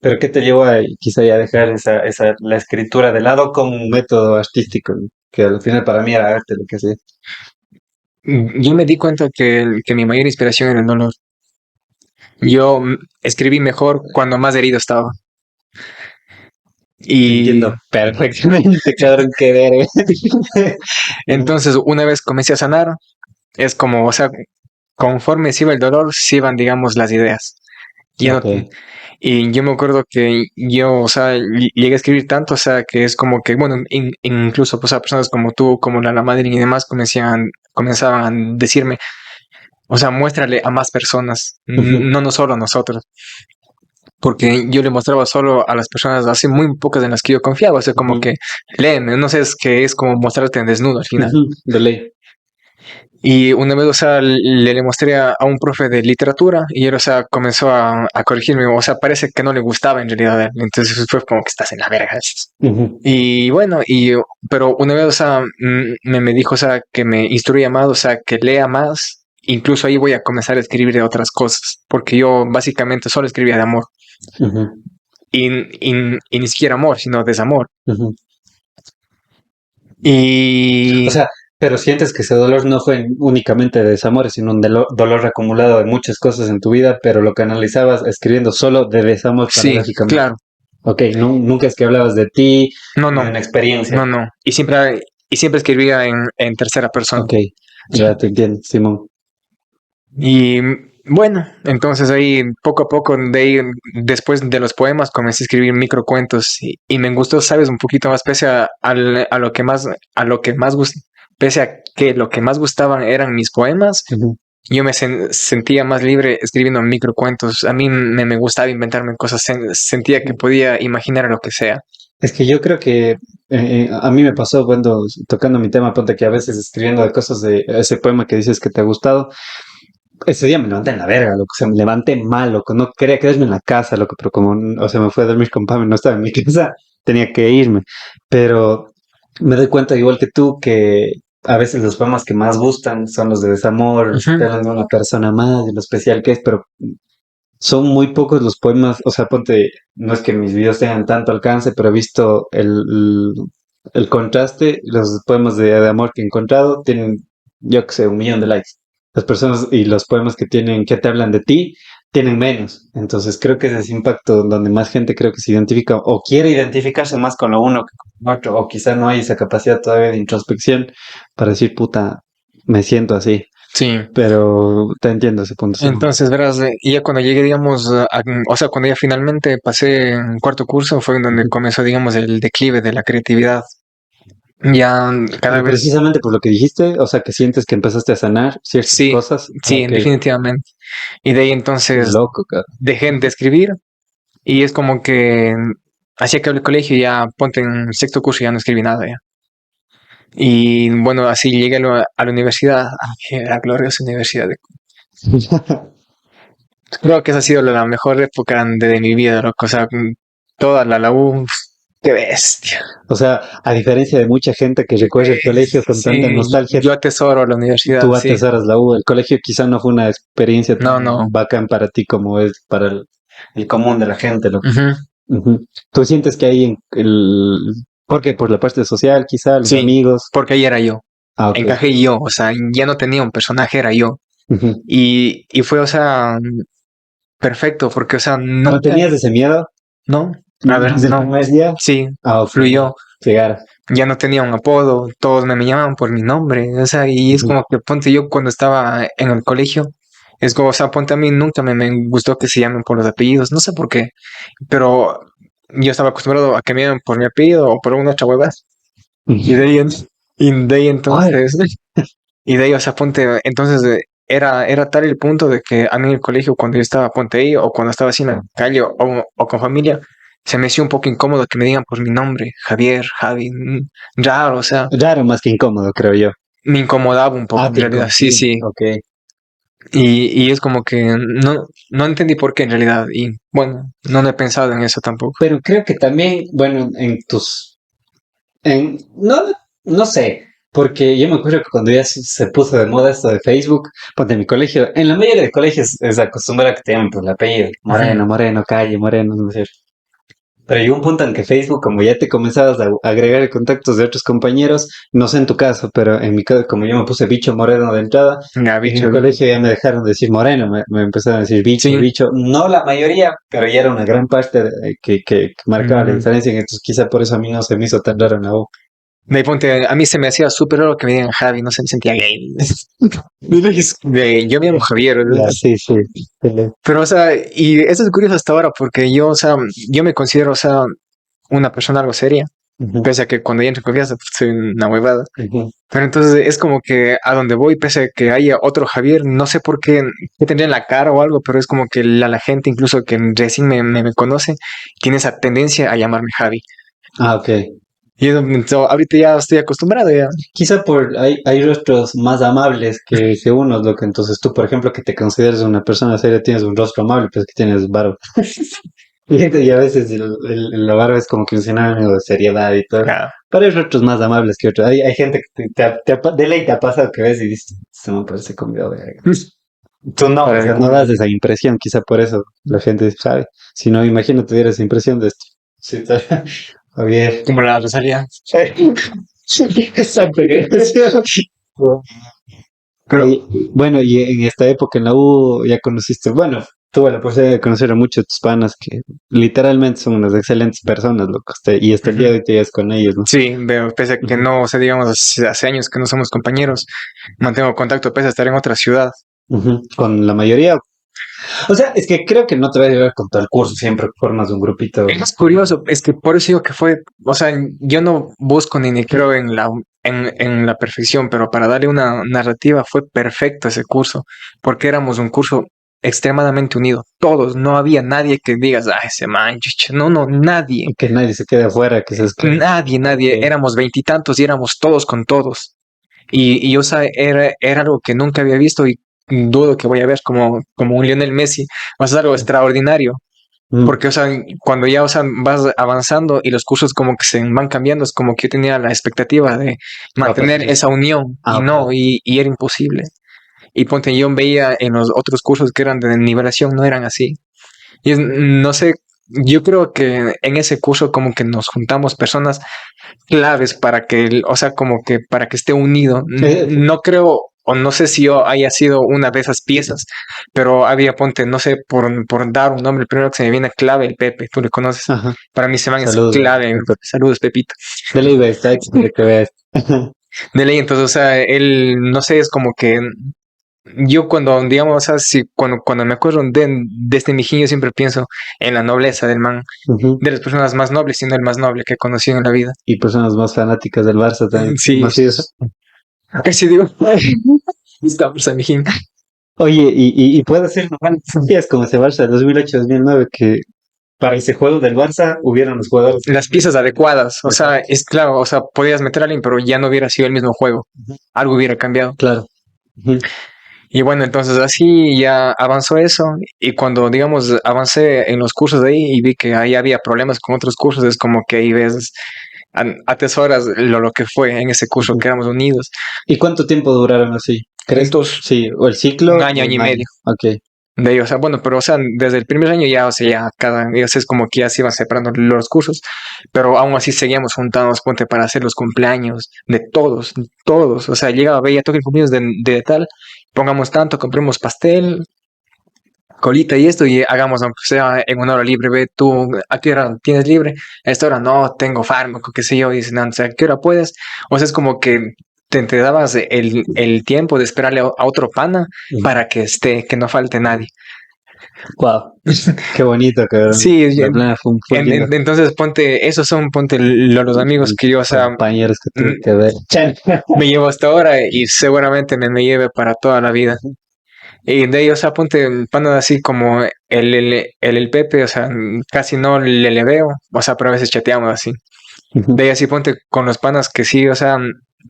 A: Pero ¿qué te llevó a quizá ya dejar la escritura de lado como un método artístico, ¿no? Que al final para mí era arte lo que hacía?
B: Yo me di cuenta que mi mayor inspiración era el dolor. Yo escribí mejor cuando más herido estaba.
A: Te
B: Y
A: entiendo perfectamente, cabrón, qué verga.
B: entonces una vez comencé a sanar, es como, o sea, conforme se iba el dolor, se iban, digamos, las ideas. Ya no,
A: Ok.
B: y yo me acuerdo que yo, o sea, llegué a escribir tanto, o sea, que es como que, bueno, incluso, pues, a personas como tú, como la madre y demás, comenzaban a decirme, o sea, muéstrale a más personas,
A: Ujú,
B: no solo a nosotros. Porque yo le mostraba solo a las personas, así muy pocas en las que yo confiaba, o sea, como
A: ujú,
B: que léeme, no sé, es que es como mostrarte en desnudo al final.
A: ujú, de ley.
B: Y una vez, o sea, le mostré a un profe de literatura y él, o sea, comenzó a corregirme, o sea, parece que no le gustaba en realidad a él. Entonces fue como que estás en la verga.
A: Ujú,
B: Y bueno, pero una vez, o sea, me dijo, o sea, que me instruya más, o sea, que lea más. Incluso ahí voy a comenzar a escribir de otras cosas, porque yo básicamente solo escribía de amor.
A: ujú,
B: Y ni siquiera amor, sino desamor.
A: ujú. O
B: Y
A: sea, pero sientes que ese dolor no fue únicamente de desamores, sino un dolor acumulado de muchas cosas en tu vida, pero lo canalizabas escribiendo solo de desamor
B: sí,
A: paradójicamente.
B: claro,
A: Ok, nunca es que hablabas de ti,
B: no,
A: ni de
B: no,
A: una experiencia.
B: no. Y siempre escribía en tercera persona.
A: Ok, ya te entiendo, Simón.
B: Y bueno, entonces ahí poco a poco, de ahí, después de los poemas, comencé a escribir microcuentos y me gustó, sabes, un poquito más, pese a lo que más, pese a que lo que más gustaban eran mis poemas,
A: Ujú.
B: yo me sentía más libre escribiendo microcuentos. A mí me gustaba inventarme cosas, sentía que podía imaginar lo que sea.
A: Es que yo creo que a mí me pasó cuando tocando mi tema, ponte que a veces escribiendo de cosas de ese poema que dices que te ha gustado, ese día me levanté en la verga, loco, o sea, me levanté mal, loco, no quería quedarme en la casa, loco, pero como, o sea, me fui a dormir con Pam, no estaba en mi casa, tenía que irme, pero me doy cuenta, igual que tú, que a veces los poemas que más gustan son los de desamor, los que te
B: Ujú.
A: hablan de una persona más, de lo especial que es, pero son muy pocos los poemas, o sea, ponte, no es que mis videos tengan tanto alcance, pero he visto el contraste, los poemas de amor que he encontrado tienen, yo que sé, 1 millón de likes. Las personas y los poemas que tienen, que te hablan de ti, tienen menos. Entonces creo que ese es ese impacto donde más gente creo que se identifica o quiere identificarse más con lo uno que con lo otro, o quizá no hay esa capacidad todavía de introspección para decir, puta, me siento así.
B: Sí.
A: Pero te entiendo ese punto. Sí.
B: Entonces, verás, y ya cuando llegué, digamos, o sea, cuando ya finalmente pasé en cuarto curso, fue donde
A: Ujú.
B: comenzó, digamos, el declive de la creatividad. Ya cada
A: Pero
B: vez,
A: precisamente por lo que dijiste, o sea, que sientes que empezaste a sanar ciertas
B: sí,
A: cosas. Ah,
B: sí,
A: ok,
B: definitivamente. Y de ahí
A: qué
B: entonces
A: loco, cara.
B: dejé de escribir y es como que hacía que el colegio ya ponte en sexto curso y ya no escribí nada ya. Y bueno, así llegué a la universidad, a la gloriosa universidad. Creo que esa ha sido la mejor época de mi vida, loco. O sea, toda la U, qué bestia.
A: O sea, a diferencia de mucha gente que recuerda el colegio con tanta
B: Sí,
A: nostalgia,
B: yo atesoro la universidad,
A: tú
B: sí.
A: atesoras la U. El colegio quizá no fue una experiencia
B: No,
A: tan
B: no.
A: bacán para ti como es para el común de la gente, loco.
B: Ujú.
A: Ujú. ¿Tú sientes que hay ¿por qué? Por la parte social, quizá, los
B: Sí,
A: amigos.
B: porque ahí era yo.
A: Ah, ok.
B: Encajé yo, o sea, ya no tenía un personaje, era yo.
A: Ujú.
B: Y fue, o sea, perfecto, porque, o sea,
A: ¿No
B: nunca,
A: tenías ese miedo
B: no, a ver,
A: desde el
B: no,
A: primer día?
B: sí,
A: Ah, ok.
B: fluyó.
A: Llegar.
B: Ya no tenía un apodo, todos me llamaban por mi nombre, o sea, y es
A: Ujú.
B: como que ponte yo cuando estaba en el colegio, es como, o sea, ponte a mí nunca me gustó que se llamen por los apellidos, no sé por qué, pero yo estaba acostumbrado a que me llamen por mi apellido o por una otra hueva, y de ahí, y de ahí
A: Ay,
B: entonces, y de ahí, o sea, ponte, entonces era tal el punto de que a mí en el colegio, cuando yo estaba, ponte ahí, o cuando estaba así en la calle o con familia, se me hacía un poco incómodo que me digan por mi nombre, Javier, Javi, raro, o sea,
A: raro más que incómodo, creo yo.
B: me incomodaba un poco
A: Ah,
B: en
A: te
B: realidad, sí,
A: incómodo.
B: sí,
A: Ok.
B: y es como que no entendí por qué en realidad, y bueno, no he pensado en eso tampoco.
A: Pero creo que también, bueno, no, no sé, porque yo me acuerdo que cuando ya se puso de moda esto de Facebook, pues de mi colegio, en la mayoría de colegios es acostumbrado a que te llamen por el apellido,
B: Ujú.
A: Moreno, Moreno, calle, Moreno, no sé. Pero llegó un punto en que Facebook, como ya te comenzabas a agregar contactos de otros compañeros, no sé en tu caso, pero en mi caso, como yo me puse bicho moreno de entrada,
B: Ya,
A: en el
B: bicho,
A: colegio ya me dejaron de decir moreno, me empezaron a decir bicho,
B: sí.
A: bicho. No la mayoría, pero ya era una gran parte que marcaba la
B: Ujú.
A: diferencia. Entonces, quizá por eso a mí no se me hizo tan raro en la U.
B: De ahí ponte, a mí se me hacía súper raro que me digan Javi, no se me sentía gay. Yo me llamo Javier,
A: Ya, sí, sí.
B: pero, o sea, y eso es curioso hasta ahora porque yo, o sea, yo me considero, o sea, una persona algo seria,
A: Ujú,
B: pese a que cuando ya entro en confianza pues, soy una huevada.
A: ujú.
B: Pero entonces es como que a donde voy, pese a que haya otro Javier, no sé por qué tendría en la cara o algo, pero es como que la gente, incluso que recién me conoce, tiene esa tendencia a llamarme Javi.
A: Ah, ok.
B: Y ahorita ya estoy acostumbrado ya.
A: Quizá hay rostros más amables que unos, lo que entonces tú, por ejemplo, que te consideres una persona seria, tienes un rostro amable, pues que tienes barba. Y a veces la barba es como que un sinónimo de seriedad y todo.
B: Ah,
A: Pero hay rostros más amables que otros. Hay gente que de ley te ha pasado que ves y dices, se me parece comido verga. Tú no, o
B: para el
A: sea, no
B: culo.
A: das esa impresión, quizá por eso la gente sabe. Si no, imagino tuviera esa impresión de esto. Sí, está Javier.
B: Como la Rosalía.
A: Exacto.
B: Pero
A: Bueno, y en esta época en la U ya conociste, bueno, tuve la posibilidad de conocer a muchos de tus panas que literalmente son unas excelentes personas, loco, y hasta el día
B: ujú.
A: de hoy te llevas con ellos, ¿no?
B: Sí, veo, pese a que
A: Ujú,
B: no, o sea, digamos, hace años que no somos compañeros, mantengo contacto pese a estar en otra ciudad.
A: ujú. Con la mayoría, o sea, es que creo que no te vas a llevar con todo el curso, siempre formas un grupito.
B: Es curioso, es que por eso digo que fue, o sea, yo no busco ni creo en la perfección, pero para darle una narrativa fue perfecto ese curso, porque éramos un curso extremadamente unido, todos, no había nadie que digas, ah, ese man, chucha", no, no, nadie,
A: Que nadie se quede afuera, que se excluya.
B: nadie,
A: Ok.
B: éramos veintitantos y éramos todos con todos. Y o sea, era algo que nunca había visto y dudo que voy a ver como un Lionel Messi. O sea, es algo extraordinario.
A: Mm,
B: Porque, o sea, cuando ya, o sea, vas avanzando y los cursos como que se van cambiando, es como que yo tenía la expectativa de mantener
A: repetir.
B: esa unión
A: Ah,
B: y
A: ok.
B: no, y era imposible. Y ponte, yo veía en los otros cursos que eran de nivelación, no eran así. Y no sé, yo creo que en ese curso como que nos juntamos personas claves para que, o sea, como que para que esté unido.
A: Eh,
B: No creo, o no sé si yo haya sido una de esas piezas, pero había, ponte, no sé, por dar un nombre, el primero que se me viene clave, el Pepe, tú le conoces.
A: ajá.
B: Para mí se van es
A: Saludos.
B: clave. Saludos, Pepito.
A: Dele Ibe, está para que veas.
B: De ley, entonces, o sea, él, no sé, es como que yo cuando, digamos, o sea, si, cuando me acuerdo de este mijín, yo siempre pienso en la nobleza del man,
A: Ujú.
B: de las personas más nobles, siendo el más noble que he conocido en la vida.
A: Y personas más fanáticas del Barça también,
B: Sí,
A: conocidos.
B: casi digo, estamos a mijín.
A: Oye, y puede ser, ¿no? Bueno, es como ese Barça 2008-2009 que para ese juego del Barça hubieran los jugadores.
B: Las piezas adecuadas, o sea,
A: Exacto.
B: es claro, o sea, podías meter a alguien, pero ya no hubiera sido el mismo juego,
A: Ujú.
B: algo hubiera cambiado.
A: Claro. Ujú.
B: Y bueno, entonces así ya avanzó eso y cuando, digamos, avancé en los cursos de ahí y vi que ahí había problemas con otros cursos, es como que ahí ves, atesoras lo que fue en ese curso
A: Ujú.
B: que éramos unidos.
A: ¿Y cuánto tiempo duraron así? ¿Crees?
B: Entonces,
A: Sí, o el
B: un
A: ciclo
B: año,
A: o
B: año y
A: un año.
B: medio
A: Ok,
B: de ahí, o sea, bueno, pero o sea, desde el primer año ya, o sea, ya cada, ya es como que ya se iban separando los cursos, pero aún así seguíamos juntándonos, ponte, para hacer los cumpleaños de todos, todos, o sea, llegaba, veía todo el cumpleaños de tal, pongamos tanto, compremos pastel, colita y esto, y hagamos, aunque sea en una hora libre, ve tú, ¿a qué hora tienes libre? A esta hora no, tengo fármaco, qué sé yo, y dicen, no, o sea, ¿a qué hora puedes? O sea, es como que te dabas el tiempo de esperarle a otro pana para que esté, que no falte nadie.
A: wow, qué bonito, cabrón.
B: Sí,
A: La plana fue, fue lindo.
B: entonces ponte, esos son, ponte los amigos que yo, o sea,
A: Compañeros que tuve que ver.
B: me llevo hasta ahora y seguramente me lleve para toda la vida. Y de ellos, o sea, ponte panas así como el Pepe, o sea, casi no le veo, o sea, pero a veces chateamos así. De ahí así ponte con los panas que sí, o sea,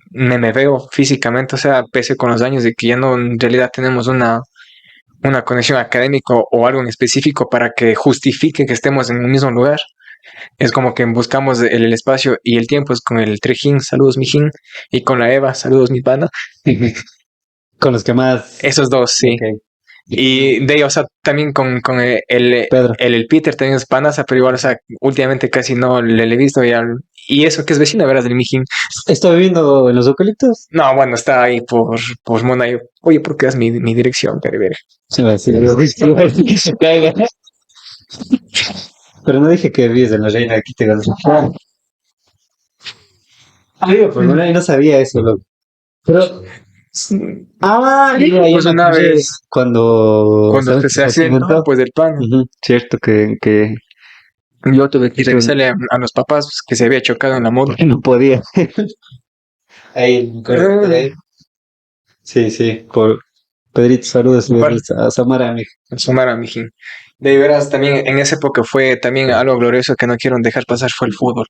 B: me veo físicamente, o sea, pese con los años de que ya no en realidad tenemos una conexión académica o algo en específico para que justifique que estemos en un mismo lugar. Es como que buscamos el espacio y el tiempo es con el Trejín, saludos mijín, y con la Eva, saludos mi pana.
A: Con los que más.
B: Esos dos, sí.
A: Ok.
B: Y de ahí, o sea, también con
A: Pedro.
B: el Peter también es panaza, pero igual, o sea, últimamente casi no le he visto ya. Y eso que es vecino, verás, del mijín.
A: Estoy viviendo en los eucaliptos.
B: No, bueno, está ahí por Mona. Yo, oye, ¿por qué das mi dirección? Pero,
A: Se va a decir, que se caiga. Pero no dije que vives en la Reina, aquí te ganas. Digo, pero no sabía eso, loco. Pero, mira, yo
B: pues
A: me
B: una
A: acordé
B: vez,
A: cuando,
B: cuando
A: ¿sabes qué
B: se
A: se
B: accidentó,
A: accidentó?
B: pues del pan,
A: Ujú, cierto que
B: yo tuve que ir a revisarle a los papás pues, que se había chocado en la moto.
A: no podía. Ahí, me acuerdo por ahí. Sí, sí, por Pedrito, saludos
B: Igual,
A: a Samara, mi.
B: Sonara, mijín. De veras, también en esa época fue también algo glorioso que no quiero dejar pasar fue el fútbol.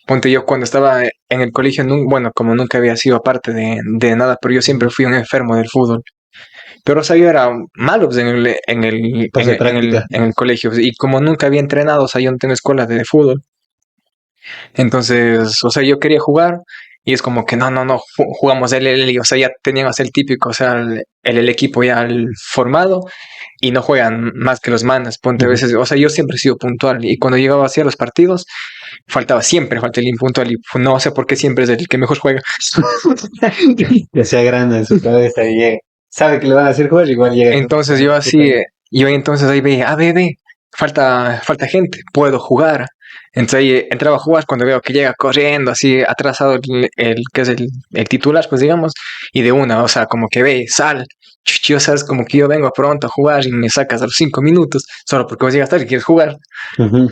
B: Ponte yo cuando estaba en el colegio, bueno, como nunca había sido parte de nada, pero yo siempre fui un enfermo del fútbol. Pero o sea, yo era malo pues,
A: Pase práctica.
B: en el colegio. Y como nunca había entrenado, o sea, yo no tengo escuela de fútbol. Entonces, o sea, yo quería jugar y es como que no, jugamos el, o sea, ya teníamos el típico, o sea, el equipo ya formado y no juegan más que los manas, ponte a
A: Ujú.
B: veces, o sea, yo siempre he sido puntual y cuando llegaba así a los partidos, falta el impuntual y no sé por qué siempre es el que mejor juega.
A: Ya sea grande en su cabeza y llega. Sabe que le van a hacer jugar, igual llega con
B: Entonces yo así, yo entonces ahí veía, ve, falta gente, puedo jugar. Entonces ahí entraba a jugar cuando veo que llega corriendo, así atrasado que es el titular, pues digamos, y de una, o sea, como que ve, sal, chuchio, sabes, como que yo vengo pronto a jugar y me sacas a los 5 minutos, solo porque vos llegas tarde y quieres jugar.
A: Ujú.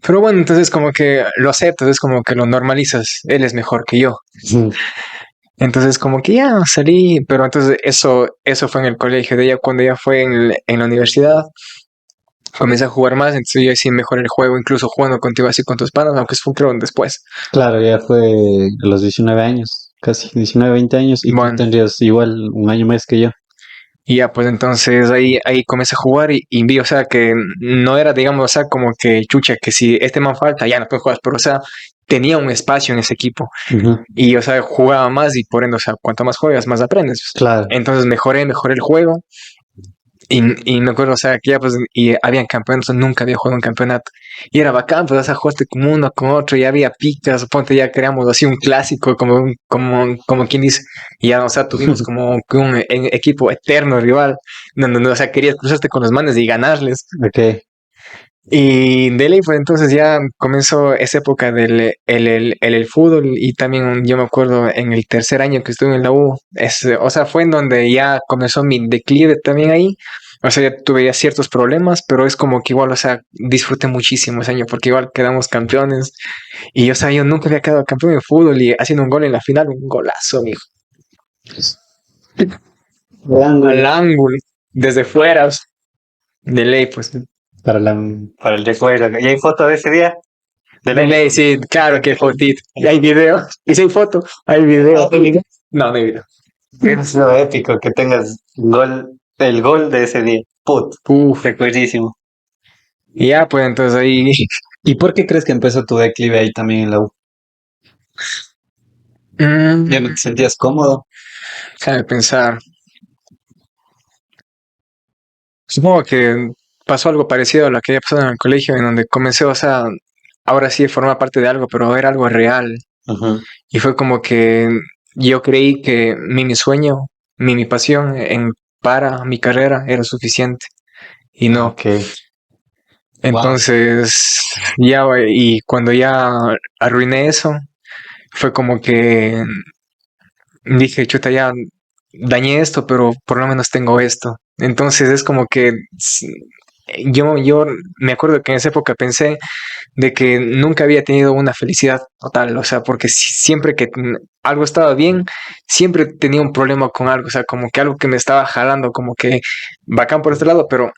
B: Pero bueno, entonces como que lo aceptas, es como que lo normalizas, él es mejor que yo.
A: Ujú.
B: Entonces como que ya salí, pero entonces eso fue en el colegio, de ella cuando ya fue en la universidad, comencé a jugar más, entonces yo sí mejoré el juego, incluso jugando contigo así con tus panas, aunque eso fue creo después.
A: Claro, ya fue a los 19 años, casi 19, 20 años, y tú
B: Bueno,
A: tendrías igual un año más que yo.
B: y ya pues entonces ahí comencé a jugar y vi, o sea, que no era, digamos, o sea, como que chucha, que si este man falta, ya no puedes jugar, pero o sea, tenía un espacio en ese equipo
A: Ujú.
B: y, o sea, jugaba más y por ende, o sea, cuanto más juegas, más aprendes.
A: Claro.
B: Entonces mejoré el juego. Y me acuerdo, o sea, que ya pues, y habían campeonatos, nunca había jugado un campeonato. Y era bacán, pues, o sea, jugaste como uno con otro, y había picas, ponte, ya creamos así un clásico, como quien dice. Y ya, o sea, tuvimos como que un equipo eterno rival, donde, o sea, querías cruzarte con los manes y ganarles.
A: Ok.
B: Y de ley, pues entonces ya comenzó esa época del el fútbol y también yo me acuerdo en el tercer año que estuve en la U, o sea, fue en donde ya comenzó mi declive también ahí. O sea, ya tuve ya ciertos problemas, pero es como que igual, o sea, disfruté muchísimo ese año porque igual quedamos campeones y, o sea, yo nunca había quedado campeón de fútbol y haciendo un gol en la final, un golazo, mijo,
A: De
B: al
A: ángulo.
B: ángulo, desde fuera, o sea, de ley, pues.
A: Para, la, para el recuerdo. ¿Y hay foto de ese día? De
B: De
A: ley.
B: ley, sí, claro que hay fotito. Y hay video. Y si hay foto, hay video. No, no hay video.
A: Es lo épico que tengas gol, el gol de ese día. Put,
B: Uf.
A: recuerdísimo.
B: Y ya, pues entonces ahí.
A: ¿Y por qué crees que empezó tu declive ahí también en la U? ¿Ya no te sentías cómodo?
B: Déjame pensar. Supongo que pasó algo parecido a lo que había pasado en el colegio, en donde comencé, o sea, ahora sí formar parte de algo, pero era algo real.
A: Ujú.
B: Y fue como que yo creí que mi sueño, mi pasión para mi carrera era suficiente. Y no.
A: Ok. Wow.
B: Entonces, ya, y cuando ya arruiné eso, fue como que dije, chuta, ya dañé esto, pero por lo menos tengo esto. Entonces es como que yo me acuerdo que en esa época pensé de que nunca había tenido una felicidad total, o sea, porque siempre que algo estaba bien, siempre tenía un problema con algo, o sea, como que algo que me estaba jalando, como que bacán por este lado, pero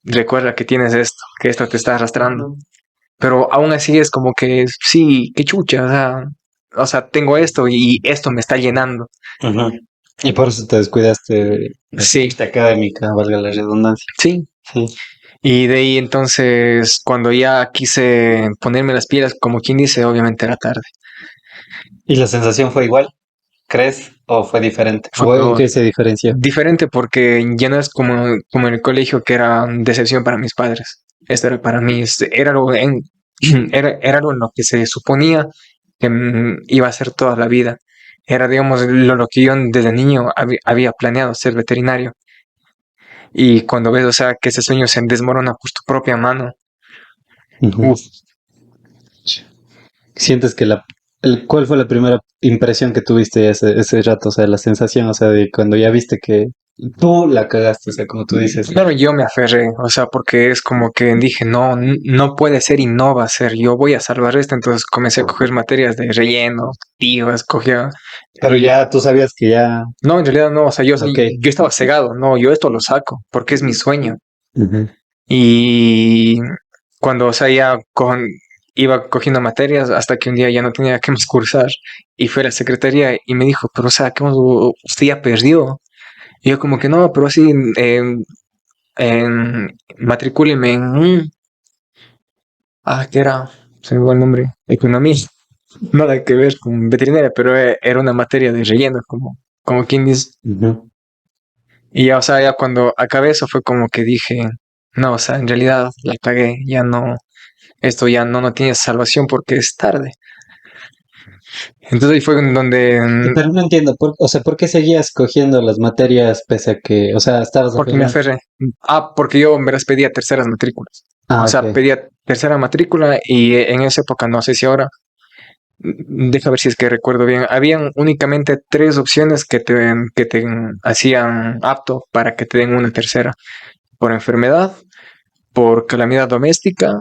B: recuerda que tienes esto, que esto te está arrastrando. Pero aún así es como que sí, qué chucha, o sea, tengo esto y esto me está llenando.
A: Ujú. Y por eso te descuidaste de la
B: Sí,
A: parte académica, valga la redundancia.
B: sí.
A: Sí.
B: Y de ahí entonces, cuando ya quise ponerme las pilas, como quien dice, obviamente era tarde.
A: ¿Y la sensación fue igual? ¿Crees? ¿O fue diferente?
B: Fue
A: ¿O en
B: peor.
A: qué se diferenció?
B: Diferente porque ya no es como en el colegio que era decepción para mis padres. Esto era para mí, era algo era algo en lo que se suponía que iba a ser toda la vida. Era, digamos, lo que yo desde niño había planeado, ser veterinario. Y cuando ves, o sea, que ese sueño se desmorona por tu propia mano,
A: Ujú.
B: uff,
A: ¿Sientes que cuál fue la primera impresión que tuviste ese rato? O sea, la sensación, o sea, de cuando ya viste que tú la cagaste, o sea, como tú dices.
B: claro, yo me aferré, o sea, porque es como que dije, no, no puede ser y no va a ser, yo voy a salvar esto, entonces comencé a coger materias de relleno, tío, escogía,
A: Pero ya tú sabías que ya,
B: no, en realidad no, o sea,
A: ok.
B: yo estaba cegado, no, yo esto lo saco, porque es mi sueño,
A: Ujú.
B: y cuando, o sea, iba cogiendo materias hasta que un día ya no tenía que más cursar, y fue a la secretaría y me dijo, pero, o sea, ¿qué usted ya perdió? Y yo como que no, pero así, matricúleme ¿qué era? Se me va el nombre. Economía. Nada que ver con veterinaria, pero era una materia de relleno, como quien dice.
A: Ujú.
B: Y ya, o sea, ya cuando acabé eso fue como que dije, no, o sea, en realidad la cagué, ya no, esto ya no tiene salvación porque es tarde. Entonces ahí fue en donde,
A: Pero no entiendo, o sea, ¿por qué seguías cogiendo las materias pese a que, o sea, estabas
B: porque me
A: aferrado?
B: aferré. Porque yo en veras pedía terceras matrículas. O
A: Ah, ok.
B: sea, pedía tercera matrícula y en esa época, no sé si ahora, deja ver si es que recuerdo bien. Habían únicamente tres opciones que te hacían apto para que te den una tercera. Por enfermedad, por calamidad doméstica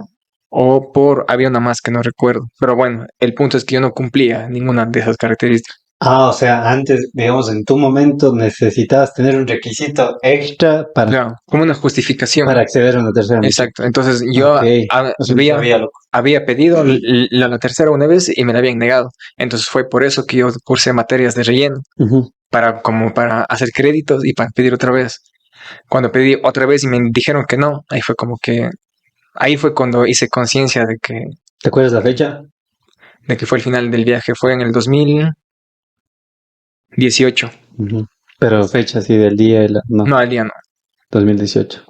B: o había una más que no recuerdo. Pero bueno, el punto es que yo no cumplía ninguna de esas características.
A: Ah, o sea, antes, digamos, en tu momento necesitabas tener un requisito extra
B: Claro, como una justificación.
A: para acceder a una tercera matrícula.
B: Exacto. Entonces yo
A: Ok, eso no
B: había,
A: sabía, loco.
B: había pedido la tercera una vez y me la habían negado. Entonces fue por eso que yo cursé materias de relleno,
A: Ujú.
B: como para hacer créditos y para pedir otra vez. Cuando pedí otra vez y me dijeron que no, ahí fue cuando hice conciencia
A: ¿Te acuerdas la fecha?
B: de que fue el final del viaje. Fue en el 2018.
A: Ujú. Pero fecha así del día, no,
B: No, al día no.
A: 2018.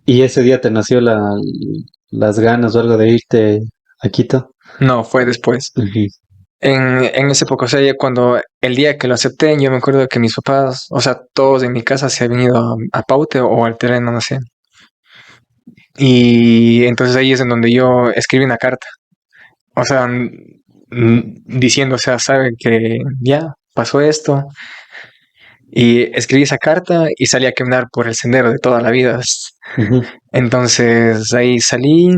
A: ¿Y ese día te nació las ganas o algo de irte a Quito?
B: No, fue después.
A: Ujú.
B: En esa época, o sea, ya cuando el día que lo acepté, yo me acuerdo que mis papás, o sea, todos en mi casa se habían ido a Paute o al terreno, no sé. Y entonces ahí es en donde yo escribí una carta. O sea, diciendo, o sea, saben que ya pasó esto. Y escribí esa carta y salí a caminar por el sendero de toda la vida.
A: Ujú.
B: Entonces ahí salí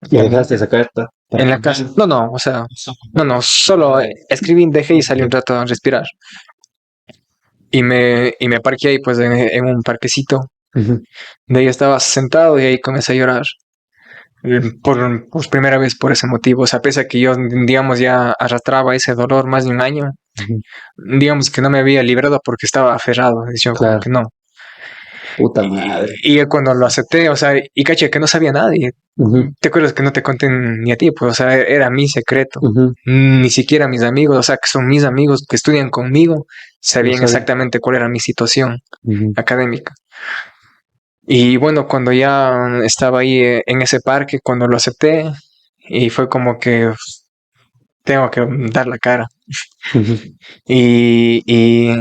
A: Y dejaste esa carta para
B: en la casa. No, no, o sea, no, solo escribí, dejé y salí un rato a respirar. Y me parqué ahí pues en un parquecito.
A: Ujú.
B: De ahí estaba sentado y ahí comencé a llorar. Por primera vez por ese motivo. O sea, pese a que yo, digamos, ya arrastraba ese dolor más de un año,
A: Ujú.
B: digamos que no me había librado porque estaba aferrado. Decía como
A: Claro,
B: que no.
A: puta madre.
B: Y cuando lo acepté, o sea, y caché que no sabía nadie.
A: Ujú.
B: ¿Te acuerdas que no te conté ni a ti? Pues, o sea, era mi secreto.
A: Ujú.
B: Ni siquiera mis amigos, o sea, que son mis amigos que estudian conmigo,
A: No
B: sabían
A: sabía.
B: exactamente cuál era mi situación
A: Ujú.
B: académica. Y bueno, cuando ya estaba ahí en ese parque, cuando lo acepté, y fue como que tengo que dar la cara.
A: Ujú.
B: Y, y,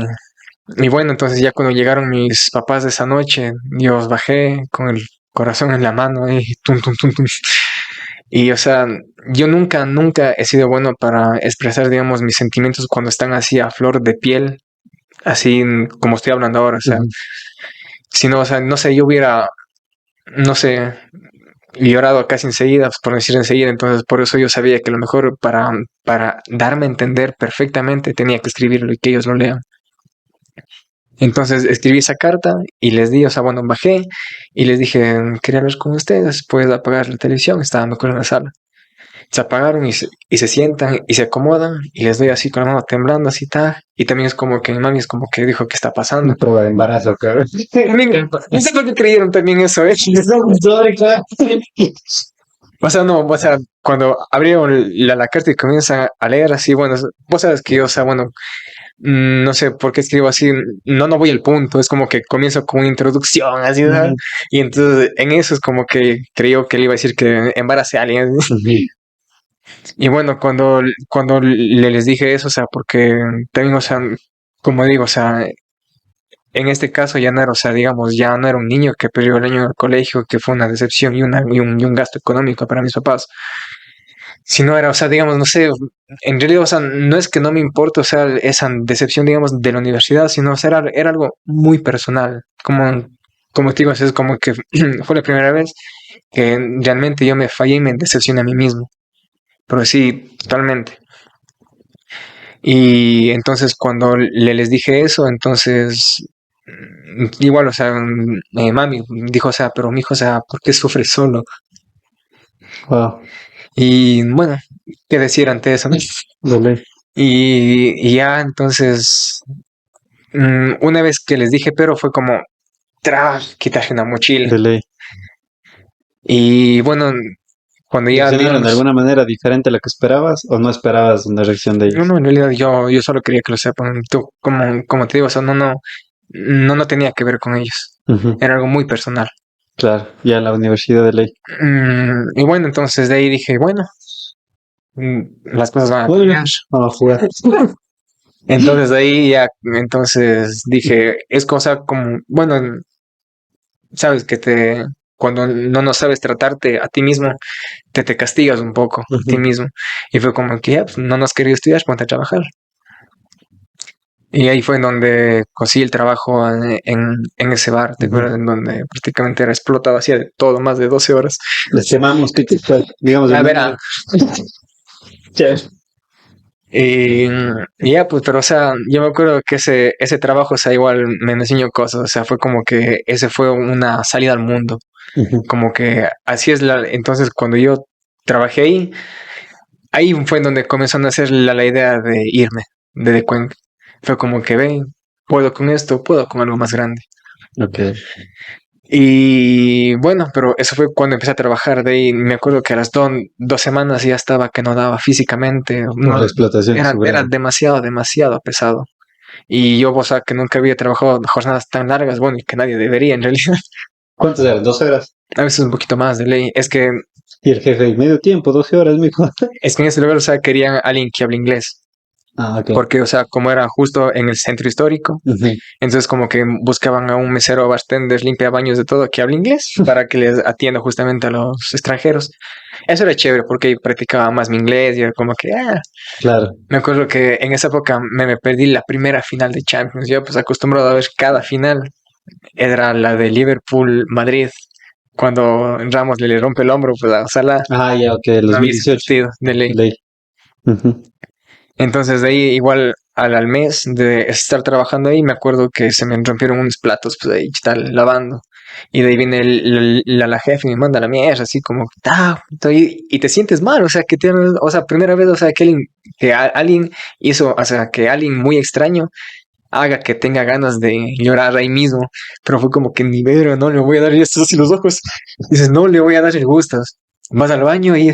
B: y bueno, entonces ya cuando llegaron mis papás de esa noche, yo os bajé con el corazón en la mano y tum, tum, tum, tum. Y o sea, yo nunca he sido bueno para expresar, digamos, mis sentimientos cuando están así a flor de piel, así como estoy hablando ahora. O sea,
A: Ujú.
B: si no, o sea, no sé, yo hubiera, no sé, llorado casi enseguida, pues, por decir enseguida. Entonces, por eso yo sabía que lo mejor para darme a entender perfectamente tenía que escribirlo y que ellos lo lean. Entonces escribí esa carta y les di, o sea, bueno, bajé y les dije, quería hablar con ustedes, puedes apagar la televisión, estaba dando con la sala. Se apagaron y se sientan y se acomodan y les doy así con la mano temblando, así está. Y también es como que mi mami es como que dijo, ¿qué está pasando?
A: Una prueba de embarazo, cabrón.
B: No sé por qué creyeron también eso, ¿eh?
A: Sorry, claro.
B: O sea, no, o sea, cuando abrieron la carta y comienzan a leer así, bueno, vos sabes que yo, o sea, bueno, no sé por qué escribo así, no voy al punto, es como que comienzo con una introducción, así, ¿sabes?
A: Ujú.
B: Y entonces en eso es como que creyó que le iba a decir que embaracé a alguien.
A: Ujú.
B: Y bueno, cuando les dije eso, o sea, porque también, o sea, como digo, o sea, en este caso ya no era, o sea, digamos, ya no era un niño que perdió el año en el colegio, que fue una decepción y un gasto económico para mis papás, sino era, o sea, digamos, no sé, en realidad, o sea, no es que no me importe, o sea, esa decepción, digamos, de la universidad, sino, o sea, era algo muy personal, como te digo, es como que fue la primera vez que realmente yo me fallé y me decepcioné a mí mismo, pero sí, totalmente. Y entonces cuando les dije eso, entonces igual, o sea, mami dijo, o sea, pero mi hijo, o sea, ¿por qué sufre solo?
A: Wow,
B: Y bueno, ¿qué decir ante eso, no?
A: dale,
B: Y ya entonces, una vez que les dije, pero fue como, quitarse una mochila.
A: dale.
B: Y bueno, cuando ya,
A: ¿Reaccionaron de
B: digamos,
A: alguna manera diferente a la que esperabas o no esperabas una reacción de
B: no,
A: ellos?
B: no, en realidad yo solo quería que lo sepan. Tú, como te digo, o sea, no tenía que ver con ellos.
A: Ujú.
B: Era algo muy personal.
A: Claro, ya la universidad de ley.
B: Y bueno, entonces de ahí dije, bueno, las cosas van a
A: Bueno,
B: cambiar.
A: vamos a jugar.
B: Entonces de ahí ya, entonces dije, es cosa como, bueno, sabes que cuando no sabes tratarte a ti mismo, te castigas un poco a ti
A: Ujú.
B: mismo. Y fue como que ya, pues, no has querido estudiar, ponte a trabajar. Y ahí fue en donde conseguí el trabajo en ese bar, ¿te
A: Ujú.
B: acuerdas? En donde prácticamente era explotado, hacía de todo, más de 12 horas.
A: Les llamamos que digamos el
B: A ver,
A: número. Chévere.
B: y ya, pues, pero, o sea, yo me acuerdo que ese trabajo, o sea, igual me enseñó cosas, o sea, fue como que ese fue una salida al mundo,
A: Ujú.
B: como que así es entonces cuando yo trabajé ahí fue en donde comenzó a nacer la idea de irme de Cuenca. Fue como que, ven, puedo con esto, puedo con algo más grande.
A: Ok.
B: Y bueno, pero eso fue cuando empecé a trabajar de ahí. Me acuerdo que a las 2 semanas ya estaba que no daba físicamente.
A: Por
B: No,
A: la explotación que
B: era
A: sobraba.
B: demasiado pesado. Y yo, o sea, que nunca había trabajado jornadas tan largas, bueno, y que nadie debería en realidad.
A: ¿Cuántas eran? 12 horas.
B: A veces un poquito más de ley.
A: Y el jefe, medio tiempo, 12 horas, mijo.
B: Es que en ese lugar, o sea, querían a alguien que hable inglés.
A: Ah, ok.
B: porque, o sea, como era justo en el centro histórico,
A: Ujú.
B: entonces como que buscaban a un mesero, bartender, limpia baños de todo que hable inglés para que les atienda justamente a los extranjeros. Eso era chévere porque practicaba más mi inglés y era como que,
A: Claro.
B: me acuerdo que en esa época me perdí la primera final de Champions. Yo pues acostumbrado a ver cada final. Era la de Liverpool-Madrid. Cuando Ramos le rompe el hombro pues a Salah.
A: Ah, ya, ok, el
B: No vi ese
A: 2018.
B: partido de ley.
A: Ley. Ujú.
B: Entonces de ahí igual al mes de estar trabajando ahí me acuerdo que se me rompieron unos platos pues ahí tal lavando. Y de ahí viene la jefe y me manda la mierda, así como, y te sientes mal, o sea, o sea, primera vez, o sea, alguien hizo, o sea, que alguien muy extraño haga que tenga ganas de llorar ahí mismo, pero fue como que ni verga, no le voy a dar esto así los ojos. Dices, no le voy a dar el gusto. Vas al baño y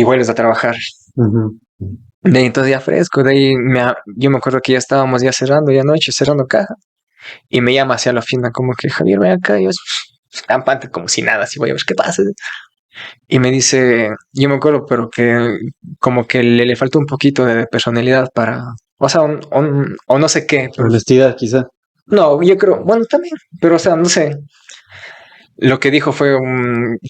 B: vuelves a trabajar.
A: Ujú.
B: De ahí entonces ya fresco, de ahí yo me acuerdo que ya estábamos ya cerrando, ya noche, cerrando caja, y me llama hacia la oficina como que Javier, ven acá, y yo campante como si nada, así voy a ver qué pasa. Y me dice, yo me acuerdo, pero que como que le faltó un poquito de personalidad para, o sea, o no sé qué, pero
A: Honestidad, quizá.
B: no, yo creo, bueno, también, pero o sea, no sé, lo que dijo fue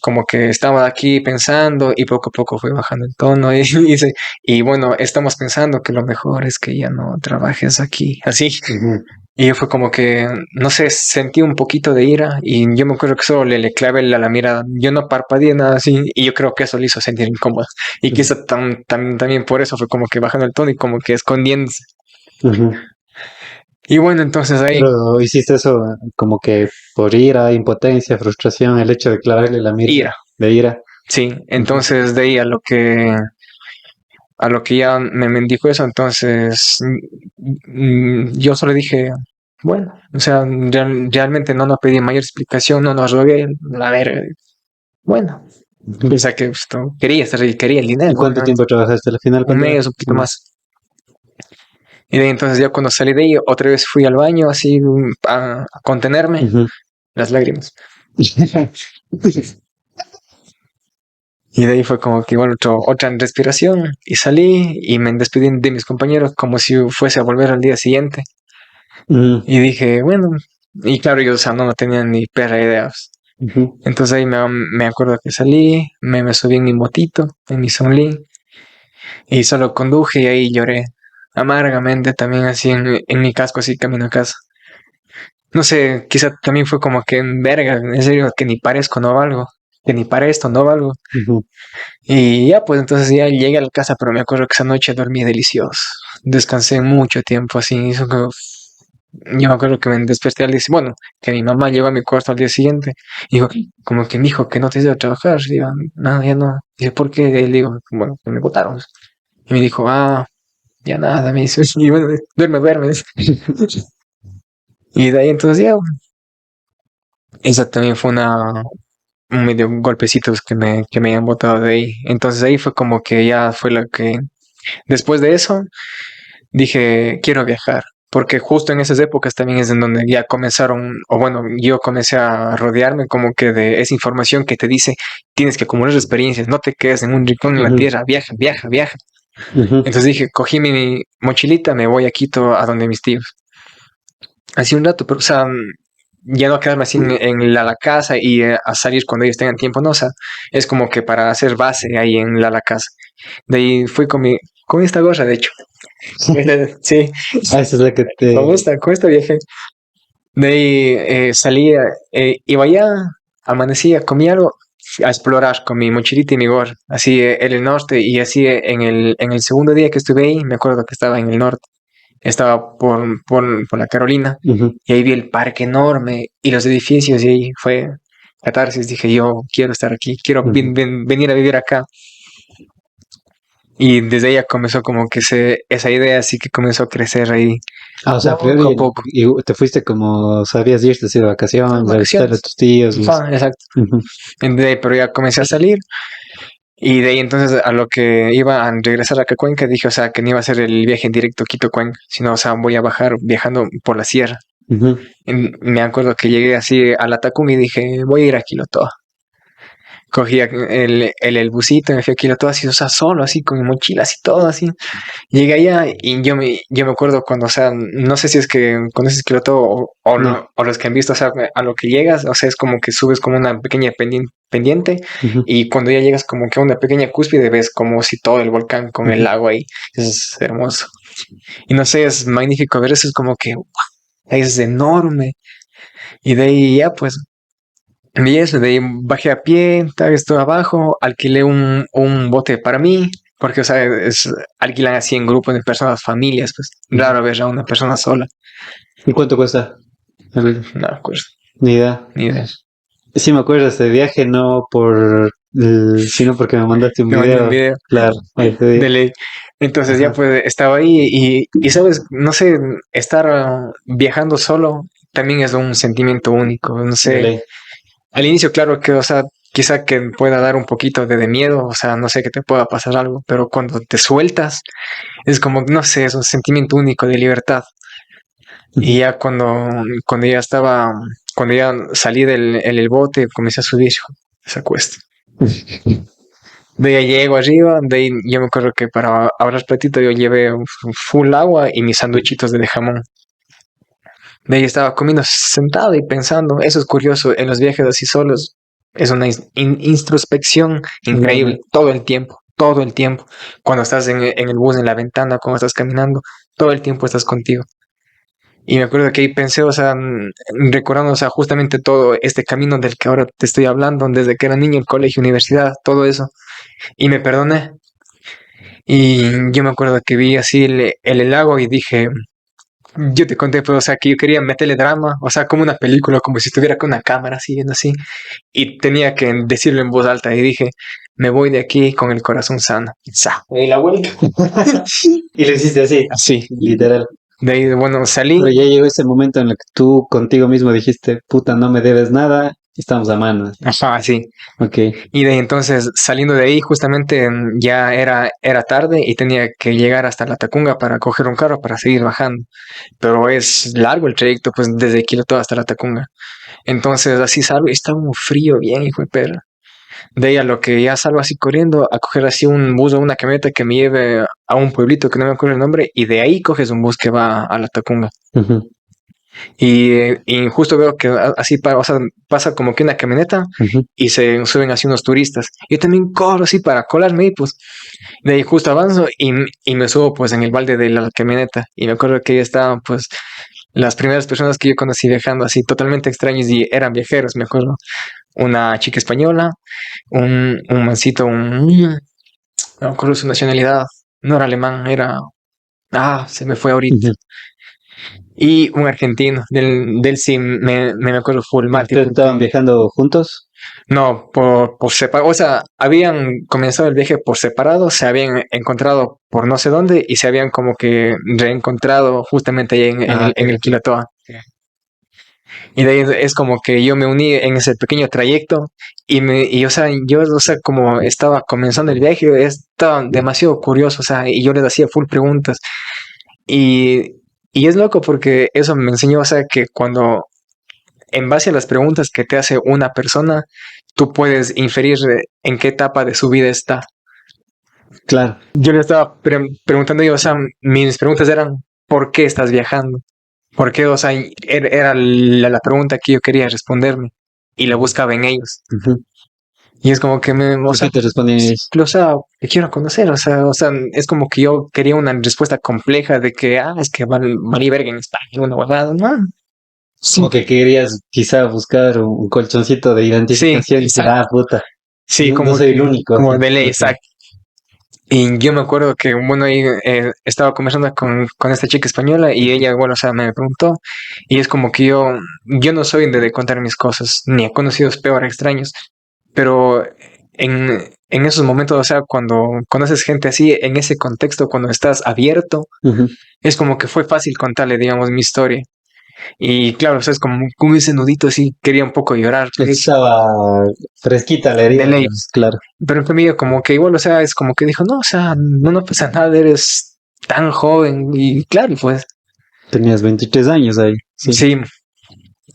B: como que estaba aquí pensando y poco a poco fue bajando el tono y dice, y bueno, estamos pensando que lo mejor es que ya no trabajes aquí, así.
A: Ujú.
B: Y yo fue como que, no sé, sentí un poquito de ira y yo me acuerdo que solo le clavé la mirada, yo no parpadeé nada así y yo creo que eso le hizo sentir incómodo. Y
A: Ujú.
B: quizá también por eso fue como que bajando el tono y como que escondiéndose.
A: Ujú.
B: Y bueno, entonces ahí,
A: Pero hiciste eso como que por ira, impotencia, frustración, el hecho de clavarle la mira
B: ira,
A: de ira.
B: sí.
A: Ujú.
B: Entonces de ahí a lo que ya me dijo eso, entonces yo solo dije, bueno, o sea, realmente no nos pedí mayor explicación, no nos rogué, la verga. Bueno,
A: Ujú.
B: piensa que pues, quería estar ahí, quería el
A: ¿Y
B: dinero,
A: cuánto
B: obviamente.
A: tiempo trabajaste al final?
B: Un
A: ¿Cuánto era?
B: mes, un poquito más. Y de ahí, entonces ya cuando salí de ahí, otra vez fui al baño así a contenerme
A: Ujú.
B: las lágrimas. Y de ahí fue como que igual otra respiración y salí y me despedí de mis compañeros como si fuese a volver al día siguiente.
A: Ujú.
B: Y dije, bueno, y claro, yo, o sea, no tenía ni perra ideas.
A: Ujú.
B: Entonces ahí me acuerdo que salí, me subí en mi motito, en mi Sonly, y solo conduje y ahí lloré amargamente también así en mi casco, así camino a casa. No sé, quizá también fue como que, verga, en serio, que ni parezco, no valgo, que ni para esto, no valgo.
A: Ujú.
B: Y ya, pues entonces ya llegué a la casa, pero me acuerdo que esa noche dormí delicioso. Descansé mucho tiempo así, hizo que yo me acuerdo que me desperté al día siguiente, bueno, que mi mamá llegó a mi cuarto al día siguiente y dijo, como que me dijo que no te has ido a trabajar. Y digo, no, ya no. Dice, ¿por qué? Y le digo, bueno, que me botaron. Y me dijo, ya nada, me dice, y bueno, duerme, duerme. Y de ahí entonces ya, esa también fue un medio golpecitos que me han botado de ahí. Entonces ahí fue como que ya fue lo que, después de eso, dije, quiero viajar. Porque justo en esas épocas también es en donde ya comenzaron, o bueno, yo comencé a rodearme como que de esa información que te dice, tienes que acumular experiencias, no te quedes en un rincón en la
A: Ujú.
B: tierra, viaja, viaja, viaja.
A: Ujú.
B: Entonces dije, cogí mi mochilita, me voy a Quito a donde mis tíos. Así un rato, pero o sea, ya no quedarme así en la casa y a salir cuando ellos tengan tiempo, no, o sea, es como que para hacer base ahí en la casa. De ahí fui con esta gorra, de hecho. Sí,
A: Ah, esa es la que te...
B: con esta viaje. De ahí salía, iba allá, amanecía, comía algo, a explorar con mi mochilita y mi gorra, así en el norte, y así en el segundo día que estuve ahí, me acuerdo que estaba en el norte, estaba por la Carolina,
A: Ujú.
B: y ahí vi el parque enorme y los edificios, y ahí fue catarsis, dije, yo quiero estar aquí, quiero
A: Ujú.
B: venir a vivir acá. Y desde ella comenzó como que esa idea así que comenzó a crecer ahí
A: Ah, o sea, a
B: poco a
A: priori
B: poco.
A: te fuiste como sabías irte así de vacaciones, a visitar a
B: Vacaciones.
A: tus tíos y eso.
B: Exacto.
A: Ujú.
B: Pero ya comencé a salir y de ahí entonces a lo que iba a regresar acá a Cuenca dije, o sea, que no iba a ser el viaje en directo Quito-Cuenca, sino, o sea, voy a bajar viajando por la sierra.
A: Ujú.
B: Me acuerdo que llegué así a la Tacunga y dije, voy a ir a Quilotoa. cogía el busito, me fui aquí todo así, o sea, solo, así, con mi mochila, así, todo así. Llegué allá y yo me acuerdo cuando, o sea, no sé si es que conoces Kioto
A: No.
B: o los que han visto, o sea, a lo que llegas, o sea, es como que subes como una pequeña pendiente
A: Ujú.
B: y cuando ya llegas como que a una pequeña cúspide ves como si todo el volcán con el
A: Ujú.
B: lago ahí, es hermoso. Y no sé, es magnífico ver eso, es como que ¡guau! Es enorme. Y de ahí ya, pues, vi eso, de ahí bajé a pie, tal, estuve abajo, alquilé un bote para mí, porque, o sea, alquilan así en grupos de personas, familias, pues,
A: Ujú.
B: raro ver a una persona sola.
A: ¿Y cuánto cuesta?
B: No me acuerdo,
A: Ni idea.
B: ni idea.
A: Sí me acuerdo de este viaje, no sino porque me mandaste un
B: Me mandé un
A: video.
B: video
A: Claro, ese
B: de
A: día.
B: ley. Entonces ya
A: Ajá,
B: pues estaba ahí sabes, no sé, estar viajando solo también es un sentimiento único, no
A: de
B: sé.
A: ley.
B: Al inicio, claro que, o sea, quizá que pueda dar un poquito de miedo, o sea, no sé que te pueda pasar algo, pero cuando te sueltas, es como, no sé, es un sentimiento único de libertad. Y
A: Ujú.
B: ya cuando ya estaba, cuando ya salí del bote, comencé a subir esa cuesta. De ahí llego arriba, de ahí yo me acuerdo que para ahorrar platito yo llevé un full agua y mis sanduichitos de jamón. De ahí estaba comiendo sentado y pensando, eso es curioso, en los viajes así solos es una introspección increíble,
A: Claro.
B: todo el tiempo, todo el tiempo. Cuando estás en el bus, en la ventana, cuando estás caminando, todo el tiempo estás contigo. Y me acuerdo que ahí pensé, o sea, recordando, o sea, justamente todo este camino del que ahora te estoy hablando, desde que era niño, el colegio, universidad, todo eso. Y me perdoné. Y yo me acuerdo que vi así el lago y dije, yo te conté, pero, o sea, que yo quería meterle drama, o sea, como una película, como si estuviera con una cámara así, viendo así, y tenía que decirlo en voz alta, y dije, me voy de aquí con el corazón sano. Sa. Y la vuelta.
A: Y lo hiciste así,
B: Así.
A: literal.
B: De ahí, bueno, salí.
A: Pero ya llegó ese momento en el que tú contigo mismo dijiste, puta, no me debes nada, estamos a mano.
B: Ajá, así.
A: Ok.
B: Y de ahí, entonces, saliendo de ahí, justamente ya era tarde y tenía que llegar hasta la Tacunga para coger un carro para seguir bajando. Pero es largo el trayecto, pues desde Quito hasta la Tacunga. Entonces así salgo y está un frío bien, hijo de perra. De ahí a lo que ya salgo así corriendo a coger así un bus o una camioneta que me lleve a un pueblito que no me acuerdo el nombre y de ahí coges un bus que va a la Tacunga.
A: Ujú,
B: Y justo veo que así o sea, pasa como que una camioneta
A: ujú.
B: y se suben así unos turistas. Yo también corro así para colarme y pues de ahí justo avanzo y me subo pues en el balde de la camioneta. Y me acuerdo que ya estaban pues las primeras personas que yo conocí viajando así totalmente extraños y eran viajeros, me acuerdo. Una chica española, un mancito, no me acuerdo su nacionalidad, no era alemán, se me fue ahorita.
A: Ujú.
B: Y un argentino, del sí me acuerdo full
A: ¿Y
B: Mati,
A: ustedes estaban
B: porque
A: viajando juntos?
B: no, por separado, o sea, habían comenzado el viaje por separado, se habían encontrado por no sé dónde y se habían como que reencontrado justamente ahí
A: Ah,
B: en
A: ok.
B: el Quilatoa. Y de ahí es como que yo me uní en ese pequeño trayecto o sea, o sea, como estaba comenzando el viaje, estaba demasiado curioso, o sea, y yo les hacía full preguntas. Y, y es loco porque eso me enseñó, o sea, que cuando en base a las preguntas que te hace una persona, tú puedes inferir en qué etapa de su vida está.
A: Claro.
B: Yo le estaba preguntando yo, o sea, mis preguntas eran, ¿por qué estás viajando? ¿Por qué? O sea, era la pregunta que yo quería responderme y la buscaba en ellos.
A: Ujú.
B: Y es como que o
A: ¿Y qué
B: sea,
A: te respondían
B: sí,
A: ellos?
B: o sea, te quiero conocer, o sea, es como que yo quería una respuesta compleja de que, es que valí verga en España, una huevada, no. Sí,
A: Como que querías quizá buscar un colchoncito de
B: sí,
A: identificación y decir,
B: exacto.
A: ah, puta,
B: Sí,
A: no, no
B: como
A: soy el
B: que,
A: único.
B: como de ley,
A: Ok.
B: exacto. Y yo me acuerdo que, bueno, ahí estaba conversando con esta chica española y ella, bueno, o sea, me preguntó y es como que yo no soy de contar mis cosas, ni he conocido peor extraños, pero en esos momentos, o sea, cuando conoces gente así, en ese contexto, cuando estás abierto,
A: Ujú.
B: es como que fue fácil contarle, digamos, mi historia. Y claro, o sea, es como ese nudito así, quería un poco llorar,
A: Estaba fresquita la
B: de
A: herida,
B: ley.
A: digamos, claro.
B: Pero en medio como que igual, o sea, es como que dijo, no, o sea, no pasa nada, eres tan joven. Y claro, pues
A: Tenías 23 años ahí, sí.
B: sí.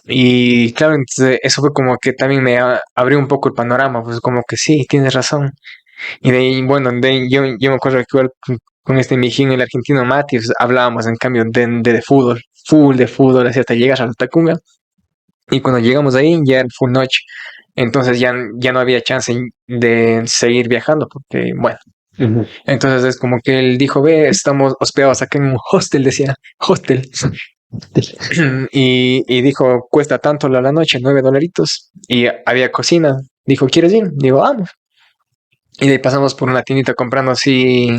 B: Y claro, entonces eso fue como que también abrió un poco el panorama, pues como que sí, tienes razón. Y de ahí, bueno, yo me acuerdo que igual con este mijín, el argentino Matius, hablábamos en cambio de fútbol, full de fútbol, así hasta llegas a la Tacunga. Y cuando llegamos ahí ya era full noche. Entonces ya no había chance de seguir viajando, porque bueno.
A: Ujú.
B: Entonces es como que él dijo, ve, estamos hospedados acá en un hostel, decía, hostel. Y dijo, cuesta tanto la noche, $9. Y había cocina. Dijo, ¿quieres ir? Digo, vamos. Y de ahí pasamos por una tiendita comprando así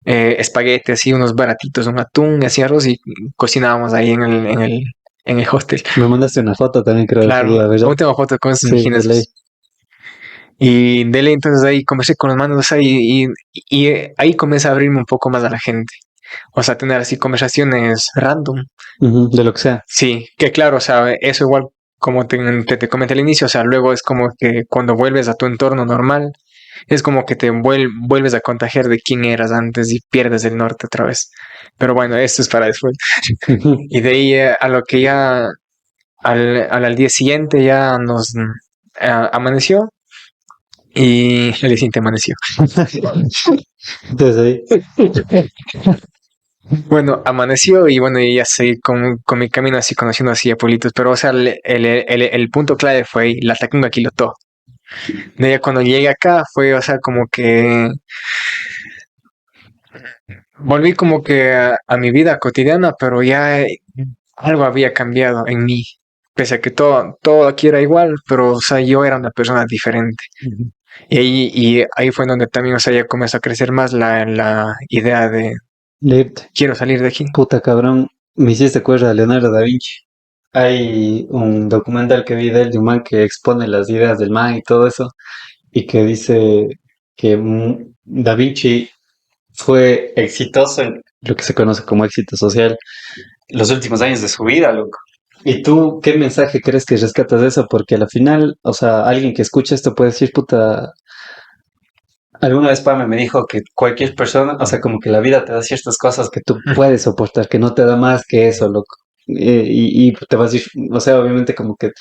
B: espaguetis, así unos baratitos, un atún, así arroz y cocinábamos ahí en el hostel.
A: Me mandaste una foto también, creo, de ese
B: Claro,
A: día, ¿verdad?
B: aún tengo fotos con esos
A: Sí, de ley.
B: mijines. Y de ley, entonces ahí conversé con los manos, o sea, y ahí comencé a abrirme un poco más a la gente. O sea, tener así conversaciones random.
A: Ujú, de lo que sea.
B: Sí, que claro, o sea, eso igual como te comenté al inicio, o sea, luego es como que cuando vuelves a tu entorno normal, es como que te vuelves a contagiar de quién eras antes y pierdes el norte otra vez. Pero bueno, esto es para después.
A: Ujú.
B: Y de ahí a lo que ya al día siguiente ya nos amaneció y el día siguiente amaneció.
A: Entonces ahí.
B: Bueno, amaneció y bueno, y ya seguí con mi camino así conociendo así a pueblitos, pero o sea, el punto clave fue ahí, la Tacunga Quilotó. De ahí cuando llegué acá fue, o sea, como que volví como que a mi vida cotidiana, pero ya algo había cambiado en mí. Pese a que todo aquí era igual, pero o sea, yo era una persona diferente.
A: Ujú.
B: Y ahí fue donde también, o sea, ya comenzó a crecer más la idea de
A: Lit.
B: quiero salir de aquí.
A: Puta cabrón, me hiciste acuerdo a Leonardo da Vinci. Hay un documental que vi de él, de un man que expone las ideas del man y todo eso, y que dice que Da Vinci fue exitoso en lo que se conoce como éxito social los últimos años de su vida, loco. ¿Y tú qué mensaje crees que rescatas de eso? Porque al final, o sea, alguien que escucha esto puede decir, puta, alguna vez Pame me dijo que cualquier persona, o sea, como que la vida te da ciertas cosas que tú puedes soportar, que no te da más que eso, loco. Y te vas a ir, o sea, obviamente como que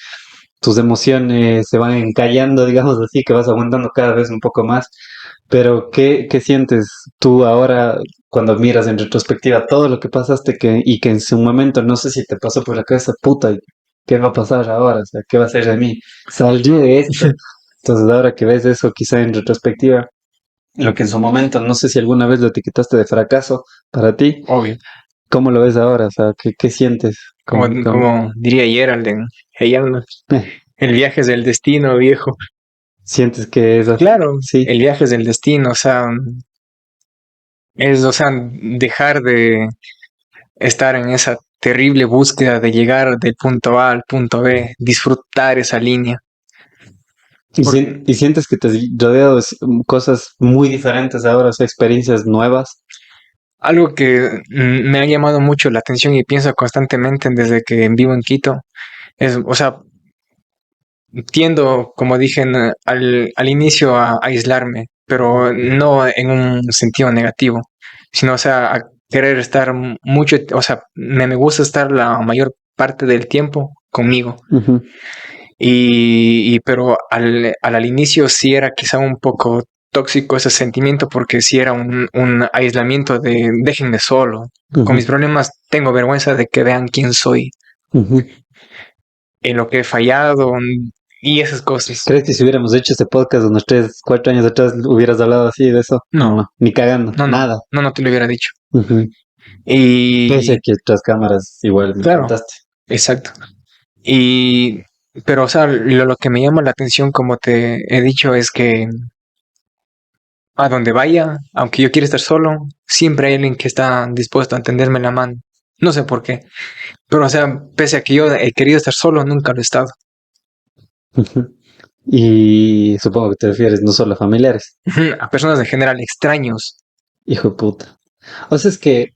A: tus emociones se van encallando, digamos así, que vas aguantando cada vez un poco más. Pero ¿qué sientes tú ahora cuando miras en retrospectiva todo lo que pasaste y que en su momento no sé si te pasó por la cabeza, puta, ¿qué va a pasar ahora? O sea, ¿qué va a ser de mí? Salí de esto. Entonces ahora que ves eso quizá en retrospectiva, lo que en su momento, no sé si alguna vez lo etiquetaste de fracaso para ti,
B: Obvio.
A: ¿cómo lo ves ahora? O sea, ¿qué sientes?
B: Como, como diría Gerald en Hey Arnold, el viaje es el destino, viejo.
A: sientes que es así?
B: Claro,
A: Sí.
B: el viaje es el destino, o sea, o sea, dejar de estar en esa terrible búsqueda de llegar del punto A al punto B, disfrutar esa línea.
A: Y sientes que te has rodeado de cosas muy diferentes ahora, o sea, experiencias nuevas.
B: Algo que me ha llamado mucho la atención y pienso constantemente desde que vivo en Quito es, o sea, tiendo, como dije al inicio, a aislarme, pero no en un sentido negativo, sino, o sea, a querer estar mucho, o sea, me gusta estar la mayor parte del tiempo conmigo.
A: Ujú,
B: Pero al inicio sí era quizá un poco tóxico ese sentimiento porque sí era un aislamiento de déjenme solo. Con mis
A: ujú,
B: problemas tengo vergüenza de que vean quién soy,
A: ujú.
B: en lo que he fallado y esas cosas.
A: ¿Crees que si hubiéramos hecho este podcast unos 3, 4 años atrás hubieras hablado así de eso?
B: No,
A: No, ni cagando,
B: no, no,
A: nada.
B: no, no te lo hubiera dicho.
A: Ujú. Pese a
B: Y
A: que otras cámaras igual me
B: claro,
A: contaste.
B: exacto. Y, pero, o sea, lo que me llama la atención, como te he dicho, es que a donde vaya, aunque yo quiera estar solo, siempre hay alguien que está dispuesto a tenderme la mano. No sé por qué, pero o sea, pese a que yo he querido estar solo, nunca lo he estado.
A: Ujú. Y supongo que te refieres no solo a familiares.
B: A personas en general extraños.
A: Hijo de puta. O sea, es que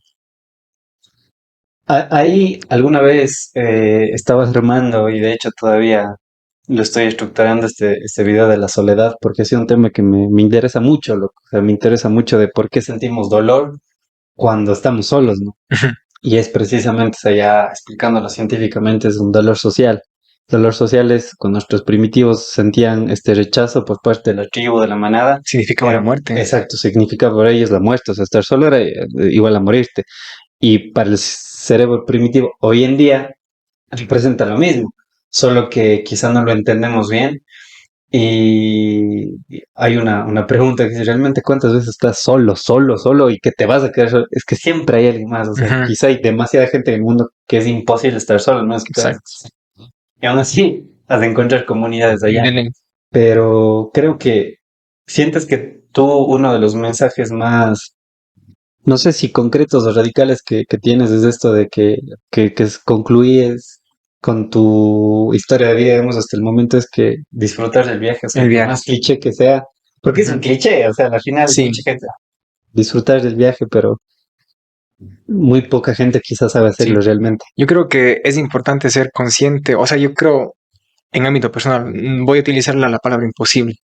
A: ahí alguna vez estabas remando y de hecho todavía lo estoy estructurando este video de la soledad porque ha sido un tema que me interesa mucho, loco. O sea, me interesa mucho de por qué sentimos dolor cuando estamos solos, ¿no? Y es precisamente, o sea, ya explicándolo científicamente, es un dolor social. dolor social es cuando nuestros primitivos sentían este rechazo por parte de la tribu, de la manada.
B: Significaba la muerte.
A: Exacto, significa para ellos la muerte, o sea, estar solo era igual a morirte. Y para el cerebro primitivo, hoy en día, representa lo mismo, solo que quizá no lo entendemos bien. Y hay una pregunta que dice, ¿realmente cuántas veces estás solo y que te vas a quedar solo? Es que siempre hay alguien más, o sea,
B: Ujú,
A: quizá hay demasiada gente en el mundo que es imposible estar solo, ¿no? Es que
B: exacto.
A: y aún así has de encontrar comunidades allá.
B: Dele.
A: Pero creo que sientes que tú, uno de los mensajes más, no sé si concretos o radicales que tienes es esto de que concluyes con tu historia de vida, digamos, hasta el momento es que disfrutar del viaje, o sea,
B: El
A: por
B: viaje.
A: más cliché que sea, porque es un
B: Ujú.
A: cliché, o sea, al final
B: Sí,
A: mucha gente disfrutar del viaje, pero muy poca gente quizás sabe
B: sí.
A: hacerlo realmente.
B: Yo creo que es importante ser consciente, o sea, yo creo en ámbito personal, voy a utilizar la palabra imposible.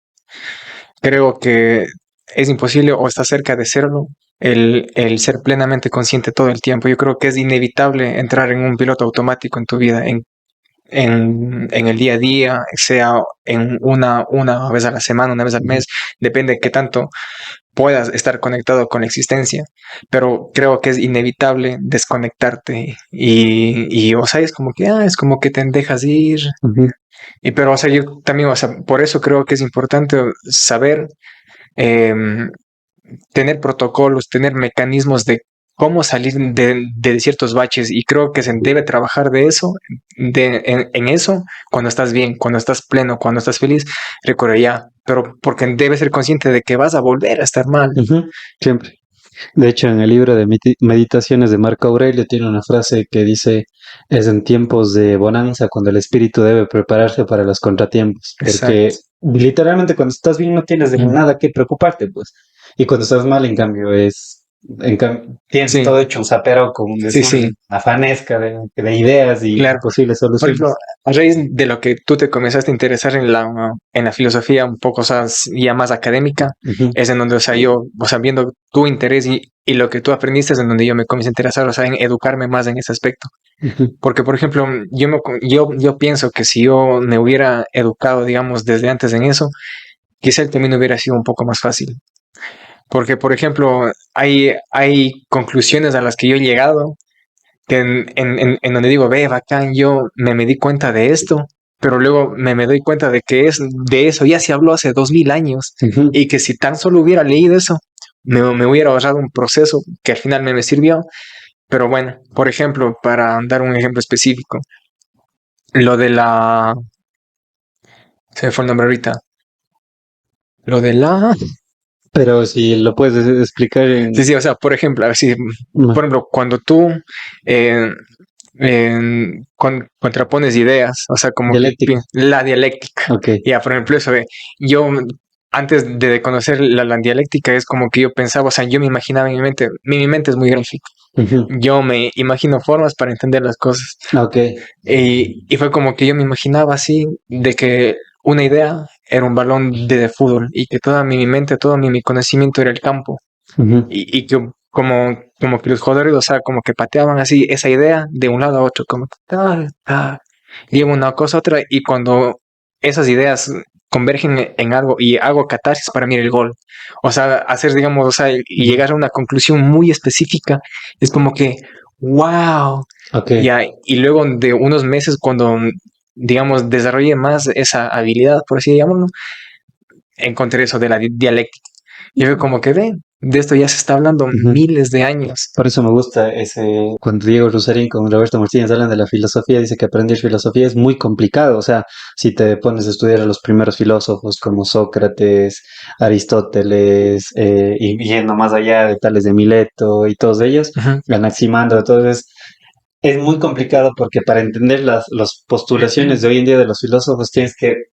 B: Creo que es imposible o está cerca de serlo el ser plenamente consciente todo el tiempo. Yo creo que es inevitable entrar en un piloto automático en tu vida, en el día a día, sea en una vez a la semana, una vez al
A: Ujú,
B: mes, depende de qué tanto puedas estar conectado con la existencia, pero creo que es inevitable desconectarte o sea, es como que, es como que te dejas ir,
A: ujú,
B: pero, o sea, yo también, o sea, por eso creo que es importante saber eh, tener protocolos, tener mecanismos de cómo salir de ciertos baches y creo que se debe trabajar de eso, en eso, cuando estás bien, cuando estás pleno, cuando estás feliz, recuerda ya, pero porque debes ser consciente de que vas a volver a estar mal.
A: ujú, siempre. De hecho, en el libro de Meditaciones de Marco Aurelio tiene una frase que dice, es en tiempos de bonanza cuando el espíritu debe prepararse para los contratiempos,
B: Exacto.
A: porque literalmente cuando estás bien no tienes de nada que preocuparte, pues, y cuando estás mal, en cambio, tienes
B: Sí,
A: todo hecho un zapero con un
B: sí, sí,
A: desorden, afanesca de ideas y
B: claro.
A: posibles
B: Por ejemplo,
A: soluciones.
B: a raíz de lo que tú te comenzaste a interesar en la filosofía un poco, o sea, ya más académica,
A: Ujú,
B: es en donde, o sea, yo, o sea, viendo tu interés y lo que tú aprendiste es en donde yo me comencé a interesar, o sea, en educarme más en ese aspecto.
A: ujú,
B: Porque, por ejemplo, yo pienso que si yo me hubiera educado, digamos, desde antes en eso, quizá el camino hubiera sido un poco más fácil. Porque, por ejemplo, hay conclusiones a las que yo he llegado en donde digo, ve, bacán, yo me di cuenta de esto, pero luego me doy cuenta de que de eso ya se habló hace 2000 años
A: ujú.
B: y que si tan solo hubiera leído eso, me hubiera ahorrado un proceso que al final me sirvió. Pero bueno, por ejemplo, para dar un ejemplo específico, lo de se me fue el nombre ahorita, lo de
A: Pero si lo puedes explicar
B: sí,
A: en
B: sí, o sea, por ejemplo, a ver si, por ejemplo, cuando tú eh, contrapones ideas, o sea, como que
A: dialéctica,
B: la dialéctica.
A: ok.
B: Ya, por ejemplo, eso de yo antes de conocer la dialéctica es como que yo pensaba, o sea, yo me imaginaba en mi mente es muy gráfica.
A: Ujú,
B: Yo me imagino formas para entender las cosas.
A: ok.
B: Y fue como que yo me imaginaba así, de que una idea era un balón de fútbol y que toda mi mente, todo mi conocimiento era el campo
A: Ujú,
B: y que como que los jugadores, o sea, como que pateaban así esa idea de un lado a otro, como que lleva una cosa a otra y cuando esas ideas convergen en algo y hago catarsis para mí el gol. O sea, hacer, digamos, o sea, y llegar a una conclusión muy específica, es como que, wow.
A: ok.
B: Ya, y luego de unos meses, cuando, digamos, desarrolle más esa habilidad, por así llamarlo, encontré eso de la dialéctica. Y fue como que de esto ya se está hablando
A: Ujú.
B: miles de años.
A: Por eso me gusta ese, cuando Diego Rusarín con Roberto Martínez hablan de la filosofía, dice que aprender filosofía es muy complicado. O sea, si te pones a estudiar a los primeros filósofos como Sócrates, Aristóteles, y yendo más allá de Tales de Mileto y todos ellos,
B: Ujú.
A: Anaximandro, entonces es muy complicado porque para entender las postulaciones de hoy en día de los filósofos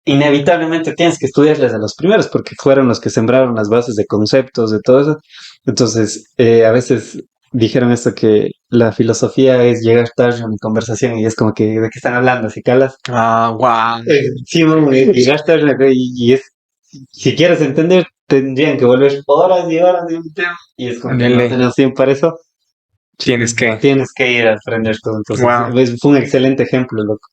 A: inevitablemente tienes que estudiarles a los primeros porque fueron los que sembraron las bases de conceptos, de todo eso. Entonces, a veces dijeron esto que la filosofía es llegar tarde a una conversación y es como que, ¿de qué están hablando? Si calas,
B: Wow.
A: sí, bueno, llegar tarde y es, si quieres entender, tendrían que volver horas y horas de un tema y es como que no
B: Dele,
A: tenemos tiempo para eso.
B: tienes que.
A: Tienes que ir a aprender todo. Entonces,
B: Wow.
A: fue un excelente ejemplo, loco.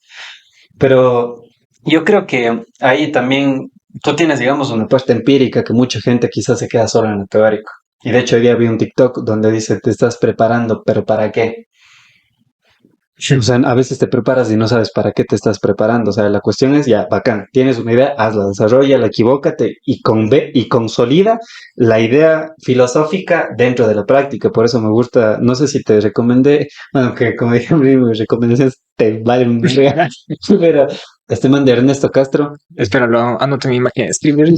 A: Pero yo creo que ahí también tú tienes, digamos, una parte empírica que mucha gente quizás se queda sola en el teórico. Y de hecho, hoy día vi un TikTok donde dice, te estás preparando, pero ¿para qué? O sea, a veces te preparas y no sabes para qué te estás preparando. O sea, la cuestión es ya, bacán, tienes una idea, hazla, desarrolla, equivócate y consolida la idea filosófica dentro de la práctica. Por eso me gusta, no sé si te recomendé, bueno, que como dije, mis recomendaciones te valen un real, pero este man de Ernesto Castro,
B: Espera, lo anoto en mi máquina de escribir.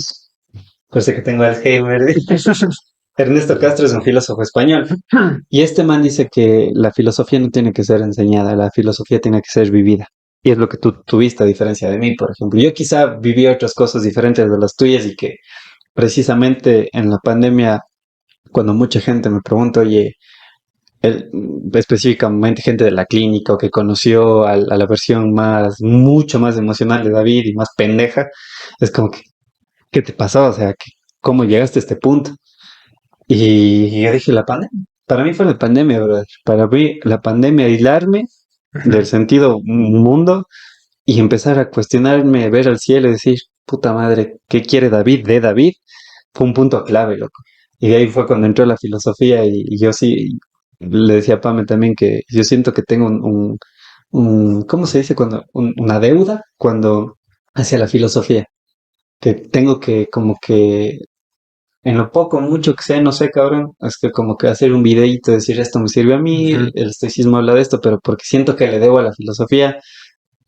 A: parece que tengo Alzheimer. Ernesto Castro es un filósofo español y este man dice que la filosofía no tiene que ser enseñada, la filosofía tiene que ser vivida. Y es lo que tú tuviste a diferencia de mí, por ejemplo. Yo quizá viví otras cosas diferentes de las tuyas y que precisamente en la pandemia, cuando mucha gente me pregunta, oye, específicamente gente de la clínica o que conoció a la versión más, mucho más emocional de David y más pendeja, es como que, ¿qué te pasó? O sea, ¿cómo llegaste a este punto? Y yo dije, la pandemia. Para mí fue la pandemia, brother. Para mí, la pandemia, aislarme del
B: Ujú.
A: sentido mundo y empezar a cuestionarme, ver al cielo y decir, puta madre, ¿qué quiere David de David? Fue un punto clave, loco. Y de ahí fue cuando entró la filosofía y yo sí le decía a Pame también que yo siento que tengo ¿cómo se dice? Una deuda cuando hacia la filosofía. Que tengo que como que en lo poco, mucho que sé, no sé, cabrón, es que como que hacer un videíto, decir esto me sirve a mí,
B: Ujú.
A: el estoicismo habla de esto, pero porque siento que le debo a la filosofía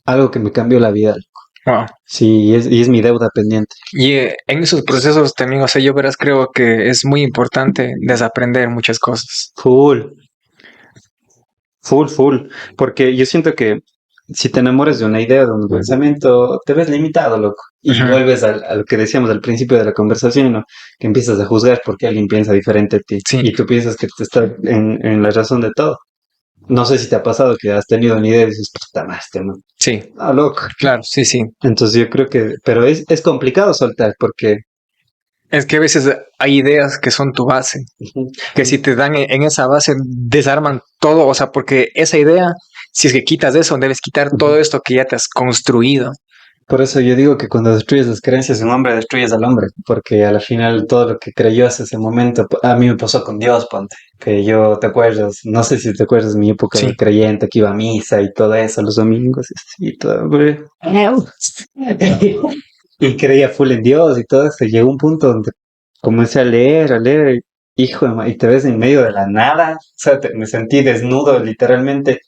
A: algo que me cambió la vida.
B: Wow.
A: Sí, y es mi deuda pendiente.
B: Y en esos procesos también, o sea, yo verás, creo que es muy importante desaprender muchas cosas.
A: Full, full, porque yo siento que si te enamoras de una idea, de un pensamiento, te ves limitado, loco. Y
B: Ujú.
A: vuelves a lo que decíamos al principio de la conversación, ¿no? Que empiezas a juzgar porque alguien piensa diferente a ti.
B: Sí,
A: Y tú piensas que te está en la razón de todo. No sé si te ha pasado que has tenido una idea y dices, puta más, este man.
B: sí,
A: Ah, loco.
B: claro, sí, sí.
A: Entonces yo creo que, pero es complicado soltar porque
B: Es que a veces hay ideas que son tu base, que si te dan en esa base, desarman todo, o sea, porque esa idea, si es que quitas eso, debes quitar todo esto que ya te has construido.
A: por eso yo digo que cuando destruyes las creencias de un hombre, destruyes al hombre, porque a la final todo lo que creyó hasta ese momento, a mí me pasó con Dios, ponte, que yo, ¿te acuerdas? No sé si te acuerdas de mi época
B: Sí,
A: de creyente, que iba a misa y todo eso los domingos y todo, hombre. Y creía full en Dios y todo eso. Llegó un punto donde comencé a leer, hijo de y te ves en medio de la nada. O sea, me sentí desnudo literalmente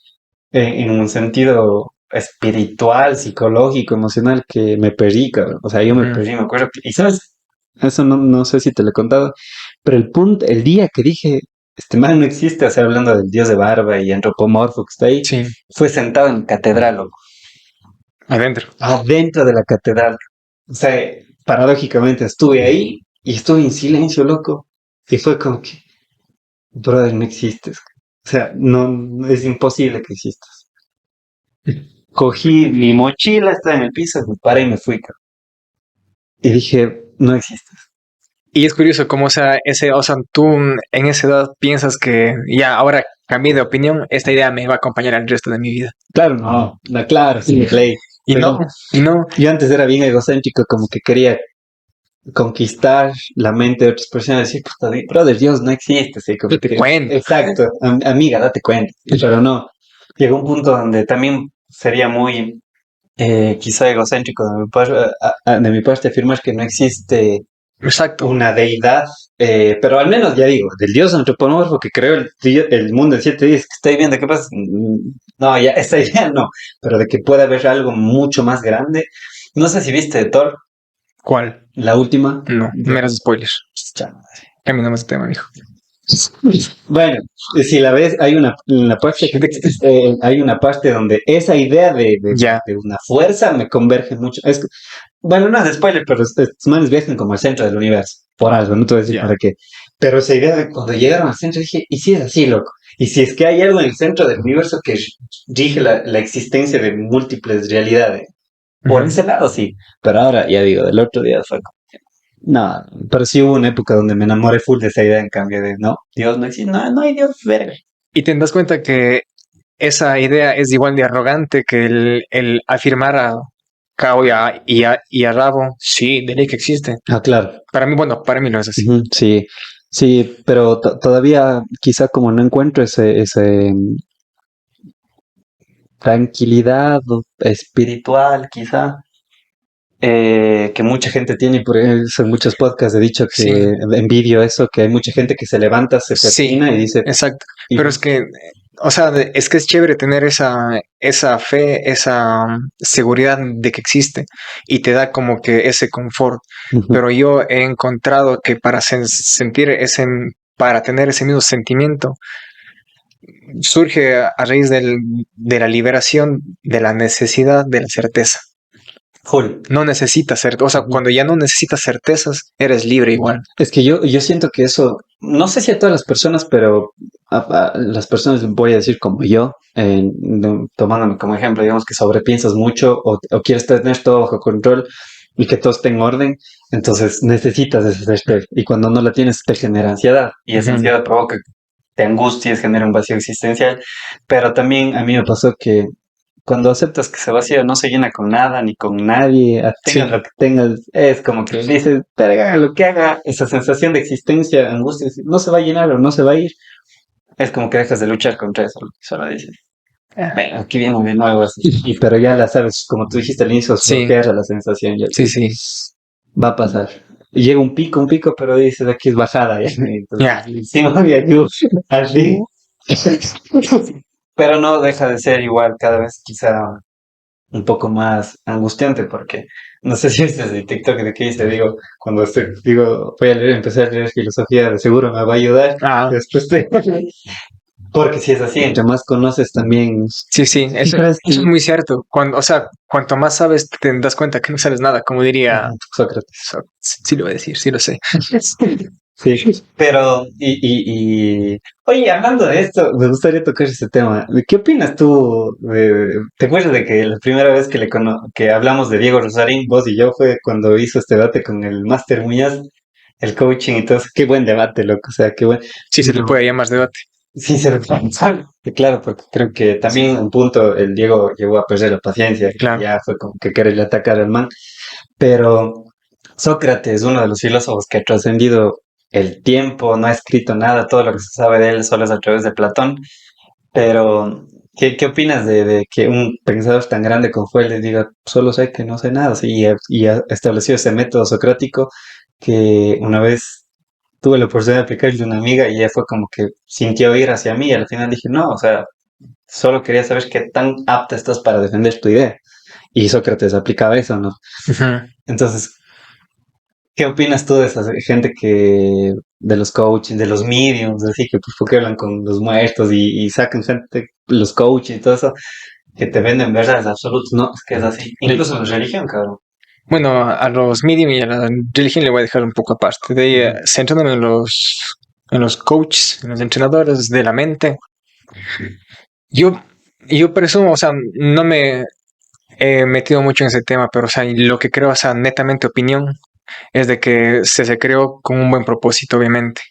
A: en un sentido espiritual, psicológico, emocional, que me perdí, cabrón. O sea, yo me
B: ujú.
A: perdí, me acuerdo. Y sabes, eso no sé si te lo he contado, pero el punto, el día que dije, este man no existe, o sea, hablando del dios de barba y antropomorfo que está ahí,
B: Sí,
A: fue sentado en catedral, loco,
B: adentro.
A: adentro de la catedral. O sea, paradójicamente estuve ahí y estuve en silencio, loco. Y fue como que, brother, no existes. O sea, no es imposible que existas. Cogí mi mochila, estaba en el piso, me paré y me fui, cabrón. Y dije, no existes.
B: Y es curioso cómo, o sea, tú en esa edad piensas que ya ahora cambié de opinión, esta idea me va a acompañar el resto de mi vida.
A: Claro, no, claro, sí, play.
B: Y no,
A: Pero
B: y no,
A: yo antes era bien egocéntrico, como que quería conquistar la mente de otras personas, decir, puta, brother, Dios no existe, sí, como
B: yo te
A: que,
B: cuento.
A: exacto, amiga, date cuenta, pero no, llegó un punto donde también sería muy, quizá egocéntrico de mi parte afirmar que no existe
B: Exacto.
A: una deidad, pero al menos ya digo, del dios antropomorfo que creó el mundo en 7 días, que estoy viendo qué pasa, no, ya, esa idea no, pero de que pueda haber algo mucho más grande, no sé si viste Thor,
B: ¿Cuál?
A: la última.
B: No, meros spoilers.
A: Cha-
B: Cambiamos de tema, mijo.
A: Bueno, si la ves, hay una parte donde esa idea
B: Ya.
A: de una fuerza me converge mucho. Bueno, no es spoiler, pero estos manes viajan como al centro del universo, por algo, no te voy a decir
B: Ya.
A: para qué. Pero esa idea de cuando llegaron al centro dije, ¿y si es así, loco? Y si es que hay algo en el centro del universo que rige la existencia de múltiples realidades. Por
B: Ujú.
A: ese lado sí, pero ahora ya digo, del otro día fue no, pero sí hubo una época donde me enamoré full de esa idea en cambio de, no, Dios no existe, no, no hay Dios, verga.
B: Y te das cuenta que esa idea es igual de arrogante que el afirmar a Cao y a Rabo, sí, de ley que existe.
A: Claro.
B: Para mí, bueno, para mí no es así.
A: Sí, sí, pero todavía quizá como no encuentro ese tranquilidad espiritual, quizá, que mucha gente tiene, y por eso en muchos podcasts he dicho
B: Sí,
A: que envidio eso, que hay mucha gente que se levanta, se
B: sí,
A: persina y dice,
B: exacto.
A: y-
B: Pero es que, o sea, es que es chévere tener esa fe, esa seguridad de que existe y te da como que ese confort.
A: Ujú,
B: Pero yo he encontrado que para sentir para tener ese mismo sentimiento, surge a raíz de la liberación de la necesidad de la certeza.
A: full.
B: No necesitas o sea,
A: Ujú.
B: cuando ya no necesitas certezas, eres libre igual.
A: Es que yo siento que eso, no sé si a todas las personas, pero a las personas voy a decir como yo, tomándome como ejemplo, digamos que sobrepiensas mucho o quieres tener todo bajo control y que todo esté en orden, entonces necesitas esa certeza y cuando no la tienes te genera ansiedad y esa
B: Ujú.
A: ansiedad provoca que te angusties, genera un vacío existencial, pero también a mí me pasó que cuando aceptas que ese vacío no se llena con nada ni con nadie,
B: Sí,
A: tengas lo que tengas, es como que dices, pero haga lo que haga, esa sensación de existencia, angustia, no se va a llenar o no se va a ir, es como que dejas de luchar contra eso, solo dices, venga, aquí viene de nuevo así. Pero ya la sabes, como tú dijiste al inicio,
B: sí,
A: bloqueas a la sensación, ya
B: sí, sí.
A: va a pasar. Y llega un pico, pero dices, aquí es bajada, ya.
B: Ya.
A: Entonces, sí, me ayuda, así. Pero no deja de ser igual, cada vez quizá un poco más angustiante porque no sé si viste de TikTok de que dice, digo, cuando digo, voy a leer, empecé a leer filosofía, de seguro me va a ayudar.
B: Ah,
A: Después te... Porque si es así, entre más conoces también...
B: sí, sí,
A: Sí, sabes
B: eso es muy cierto. O sea, cuanto más sabes, te das cuenta que no sabes nada, como diría
A: Sócrates.
B: Sí lo voy a decir, sí lo sé.
A: Sí, pero, oye, hablando de esto, me gustaría tocar ese tema. ¿Qué opinas tú? ¿Te acuerdas de que la primera vez que hablamos de Diego Rosarín, vos y yo, fue cuando hizo este debate con el Máster Muñoz, el coaching y todo eso? Qué buen debate, loco, o sea, qué buen.
B: Sí, se le
A: Pero,
B: puede llamar debate.
A: sí, se responsable. Claro, porque creo que también en un punto el Diego llegó a perder la paciencia, que
B: Claro.
A: ya fue como que quererle atacar al man. Pero Sócrates, uno de los filósofos que ha trascendido el tiempo, no ha escrito nada, todo lo que se sabe de él solo es a través de Platón. Pero, ¿qué opinas de que un pensador tan grande como fue él le diga, solo sé que no sé nada? Sí, y ha establecido ese método socrático que una vez tuve la oportunidad de aplicarle a una amiga y ella fue como que sintió ir hacia mí y al final dije, no, o sea, solo quería saber qué tan apta estás para defender tu idea. Y Sócrates aplicaba eso, ¿no?
B: Ujú.
A: Entonces, ¿qué opinas tú de esa gente de los coaches, de los mediums, así que pues porque hablan con los muertos y sacan gente, los coaches y todo eso, que te venden verdades absolutas? No, es que es así. Incluso en la religión, cabrón.
B: Bueno, a los medium y a la religión le voy a dejar un poco aparte. De ahí,
A: Ujú.
B: centrándome en los coaches, en los entrenadores de la mente. Yo, yo presumo, o sea, no me he metido mucho en ese tema, pero, o sea, lo que creo, o sea, netamente opinión, es de que se creó con un buen propósito, obviamente.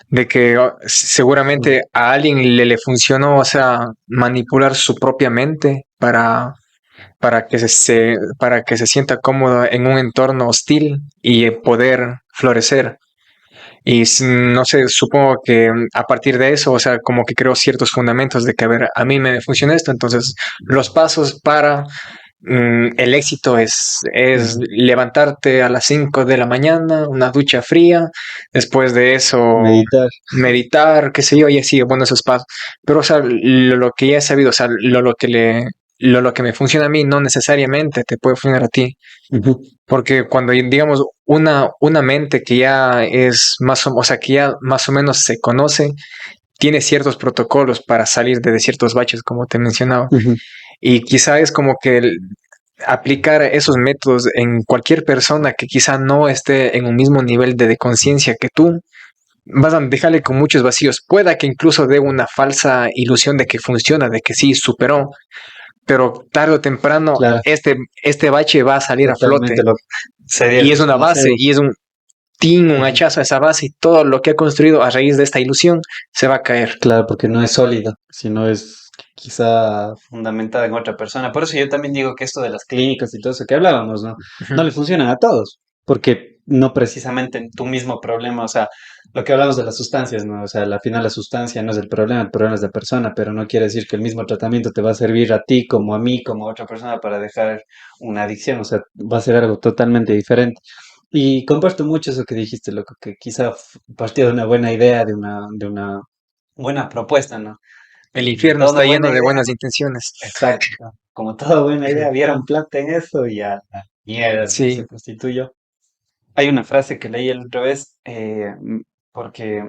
B: De que seguramente a alguien le funcionó, o sea, manipular su propia mente para que se sienta cómodo en un entorno hostil y poder florecer. Y no sé, supongo que a partir de eso, o sea, como que creo ciertos fundamentos de que, a ver, a mí me funciona esto, entonces los pasos para el éxito es
A: Ujú.
B: levantarte a las 5 de la mañana, una ducha fría, después de eso
A: Meditar.
B: meditar, qué sé yo, y así, bueno, esos pasos. Pero, o sea, lo que ya he sabido, o sea, lo que me funciona a mí no necesariamente te puede funcionar a ti.
A: Ujú.
B: Porque cuando, digamos, una mente que ya es o sea, que ya más o menos se conoce, tiene ciertos protocolos para salir de ciertos baches, como te mencionaba.
A: Ujú.
B: Y quizá es como que aplicar esos métodos en cualquier persona que quizá no esté en un mismo nivel de conciencia que tú, vas a dejarle con muchos vacíos. Pueda que incluso dé una falsa ilusión de que funciona, de que sí superó, pero tarde o temprano
A: Claro,
B: este bache va a salir a flote.
A: totalmente lo sería
B: Y es una
A: como hacer
B: base, y es un hachazo a esa base, y todo lo que ha construido a raíz de esta ilusión se va a caer.
A: claro, porque no es sólido, sino es quizá fundamentada en otra persona. Por eso yo también digo que esto de las clínicas y todo eso que hablábamos, ¿no? No le funcionan a todos, porque no precisamente en tu mismo problema, o sea, lo que hablamos de las sustancias, ¿no? O sea, al final la sustancia no es el problema es de persona, pero no quiere decir que el mismo tratamiento te va a servir a ti, como a mí, como a otra persona para dejar una adicción, o sea, va a ser algo totalmente diferente. Y comparto mucho eso que dijiste, loco, que quizá partió de una buena idea, de una buena propuesta, ¿no?
B: El
A: Y
B: infierno
A: toda
B: está
A: buena
B: lleno de
A: idea,
B: buenas intenciones.
A: exacto, como toda buena idea, vieron plata en eso y a la mierda se
B: Sí,
A: constituyó. Hay una frase que leí el otra vez, porque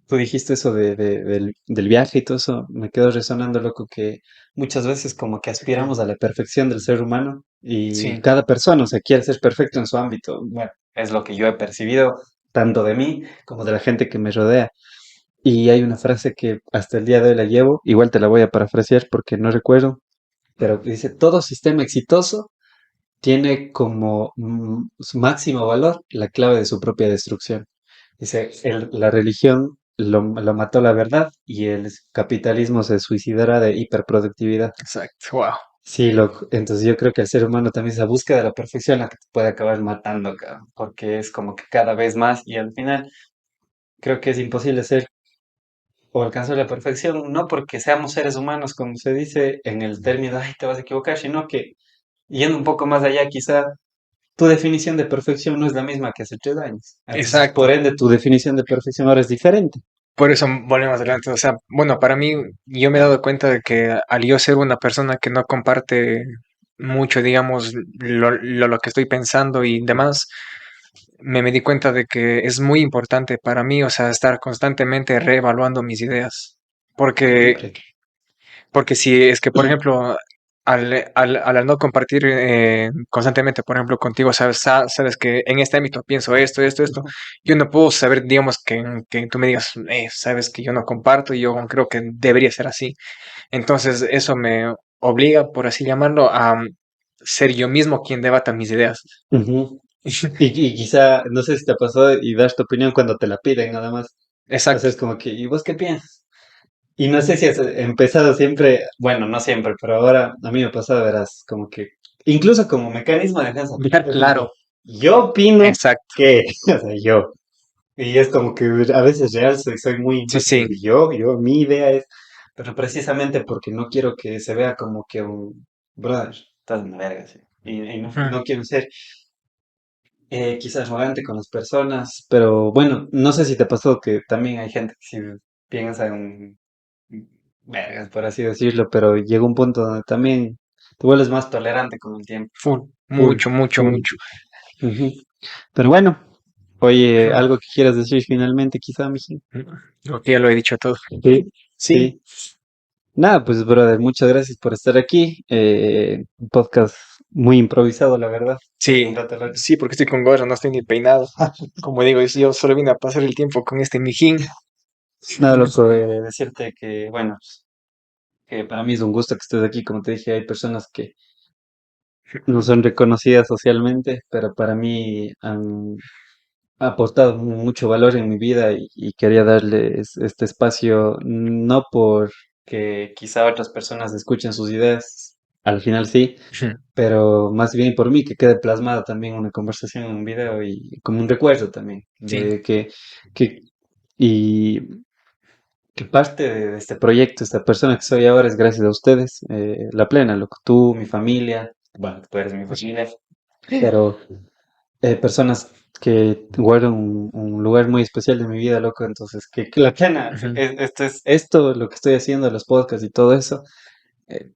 A: tú dijiste eso del viaje y todo eso, me quedó resonando, loco, que muchas veces como que aspiramos a la perfección del ser humano y
B: sí,
A: cada persona, o sea, quiere ser perfecto en su ámbito. Bueno, es lo que yo he percibido, tanto de mí como de la gente que me rodea. Y hay una frase que hasta el día de hoy la llevo, igual te la voy a parafrasear porque no recuerdo, pero que dice, todo sistema exitoso tiene como su máximo valor la clave de su propia destrucción. Dice, la religión lo mató la verdad y el capitalismo se suicidará de hiperproductividad.
B: exacto. Wow.
A: Sí, loco. Entonces yo creo que el ser humano también esa búsqueda de la perfección la que te puede acabar matando, cabrón, porque es como que cada vez más y al final creo que es imposible ser o alcanzar la perfección, no porque seamos seres humanos, como se dice en el término, ay, te vas a equivocar, sino que yendo un poco más allá, quizá tu definición de perfección no es la misma que hace 3 años. Entonces, por
B: Exacto.
A: ende, tu definición de perfección ahora es diferente.
B: Por eso volvemos adelante. O sea, bueno, para mí, yo me he dado cuenta de que al yo ser una persona que no comparte mucho, digamos, lo que estoy pensando y demás, me di cuenta de que es muy importante para mí, o sea, estar constantemente reevaluando mis ideas. Porque
A: Siempre.
B: Porque si es que, por ejemplo, al no compartir constantemente, por ejemplo, contigo, sabes que en este ámbito pienso esto, yo no puedo saber, digamos, que tú me digas, sabes que yo no comparto y yo creo que debería ser así. Entonces, eso me obliga, por así llamarlo, a ser yo mismo quien debata mis ideas.
A: Ujú. Y quizá, no sé si te pasó y das tu opinión cuando te la piden, nada más. O sea,
B: Exacto.
A: es como que, ¿y vos qué piensas? Y no sé si has empezado siempre, bueno, no siempre, pero ahora a mí me pasa, verás, como que, incluso como mecanismo de defensa,
B: Dejar
A: es como que
B: claro.
A: yo opino
B: Exacto.
A: que, o sea, yo. Y es como que a veces real soy muy
B: Sí,
A: imbécil,
B: sí.
A: digo, yo, mi idea es, pero precisamente porque no quiero que se vea como que un brother, estás en la verga, sí. Y no,
B: Ujú.
A: no quiero ser quizás arrogante con las personas, pero bueno, no sé si te pasó que también hay gente que sí piensa en vergas, por así decirlo, pero llega un punto donde también te vuelves más tolerante con el tiempo.
B: Full.
A: Full,
B: Mucho, mucho,
A: full.
B: mucho.
A: Ujú. Pero bueno, oye,
B: Ujú.
A: algo que quieras decir finalmente, quizá, mijín.
B: Creo que ya lo he dicho todo.
A: Sí,
B: Sí,
A: sí. Nada, pues, brother, muchas gracias por estar aquí. Un podcast muy improvisado, la verdad, de un
B: sí,
A: rato al otro.
B: sí, porque estoy con gorra, no estoy ni peinado. Como digo, yo solo vine a pasar el tiempo con este mijín.
A: Nada, loco, decirte que, bueno, que para mí es un gusto que estés aquí. Como te dije, hay personas que no son reconocidas socialmente, pero para mí han aportado mucho valor en mi vida y quería darles este espacio, no porque quizá otras personas escuchen sus ideas, al final sí, pero más bien por mí que quede plasmada también una conversación en un video y como un recuerdo también
B: Sí.
A: de que y que parte de este proyecto, esta persona que soy ahora es gracias a ustedes, la plena, loco, tú, mi familia, bueno, tú eres mi familia, pero personas que guardan un lugar muy especial de mi vida, loco, entonces que la plena,
B: Ujú.
A: esto, lo que estoy haciendo, los podcasts y todo eso, eh,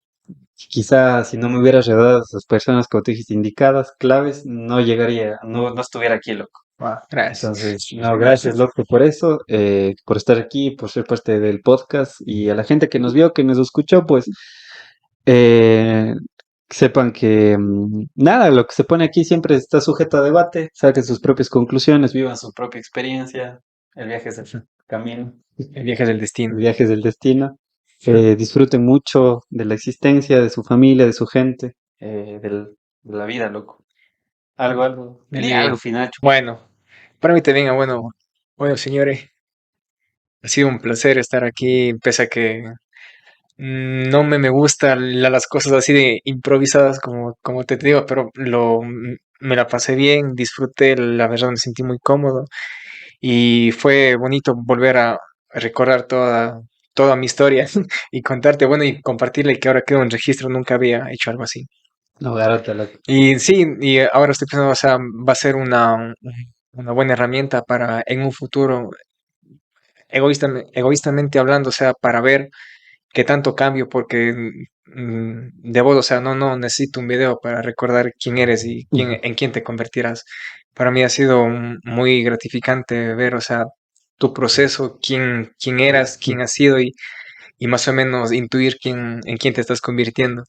A: quizá si no me hubiera rodeado de esas personas, como tú dijiste, indicadas, claves, no llegaría, no estuviera aquí, loco.
B: Ah, gracias.
A: Entonces, no, gracias, loco, por eso, por estar aquí, por ser parte del podcast y a la gente que nos vio, que nos escuchó, pues eh, sepan que nada, lo que se pone aquí siempre está sujeto a debate, saquen sus propias conclusiones, vivan su propia experiencia, el viaje es el camino,
B: El viaje del
A: el
B: destino.
A: viaje es el destino. Disfruten mucho de la existencia, de su familia, de su gente, de la vida, loco.
B: Del
A: Di algo
B: vivir.
A: final.
B: Bueno, para mí también, bueno, señores, ha sido un placer estar aquí, pese a que no me gustan las cosas así de improvisadas como te digo, pero me la pasé bien, disfruté, la verdad me sentí muy cómodo y fue bonito volver a recordar toda mi historia y contarte, bueno, y compartirle que ahora quedó en registro, nunca había hecho algo así.
A: No, Garota, loco.
B: Y sí, y ahora estoy pensando, o sea, va a ser una buena herramienta para en un futuro, egoístamente hablando, o sea, para ver qué tanto cambio, porque debo, o sea, no necesito un video para recordar quién eres y en quién te convertirás. Para mí ha sido muy gratificante ver, o sea, tu proceso, quién eras, quién has sido y más o menos intuir en quién te estás convirtiendo.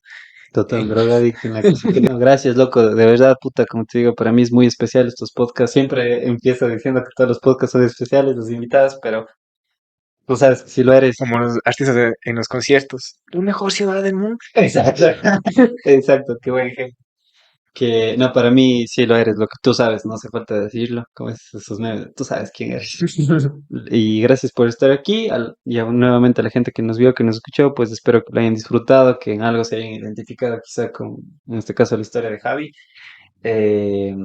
A: Total,
B: Eh,
A: drogadicto en la casa. No, gracias, loco. De verdad, puta, como te digo, para mí es muy especial estos podcasts. Siempre empiezo diciendo que todos los podcasts son especiales, los invitados, pero tú sabes que si lo eres.
B: Como los artistas en los conciertos. La mejor ciudad del mundo.
A: Exacto. Exacto, qué buen ejemplo. Que no, para mí sí lo eres, lo que tú sabes, no hace falta decirlo. Como es esos memes, tú sabes quién eres. Y gracias por estar aquí. Y nuevamente a la gente que nos vio, que nos escuchó, pues espero que lo hayan disfrutado, que en algo se hayan identificado, quizá con, en este caso, la historia de Javi. Eh,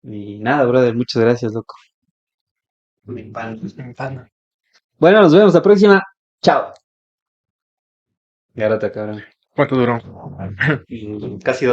A: y nada, brother, muchas gracias, loco. Mi pan. Bueno, nos vemos la próxima. Chao. Y ahora te cabrón.
B: ¿Cuánto duró?
A: Casi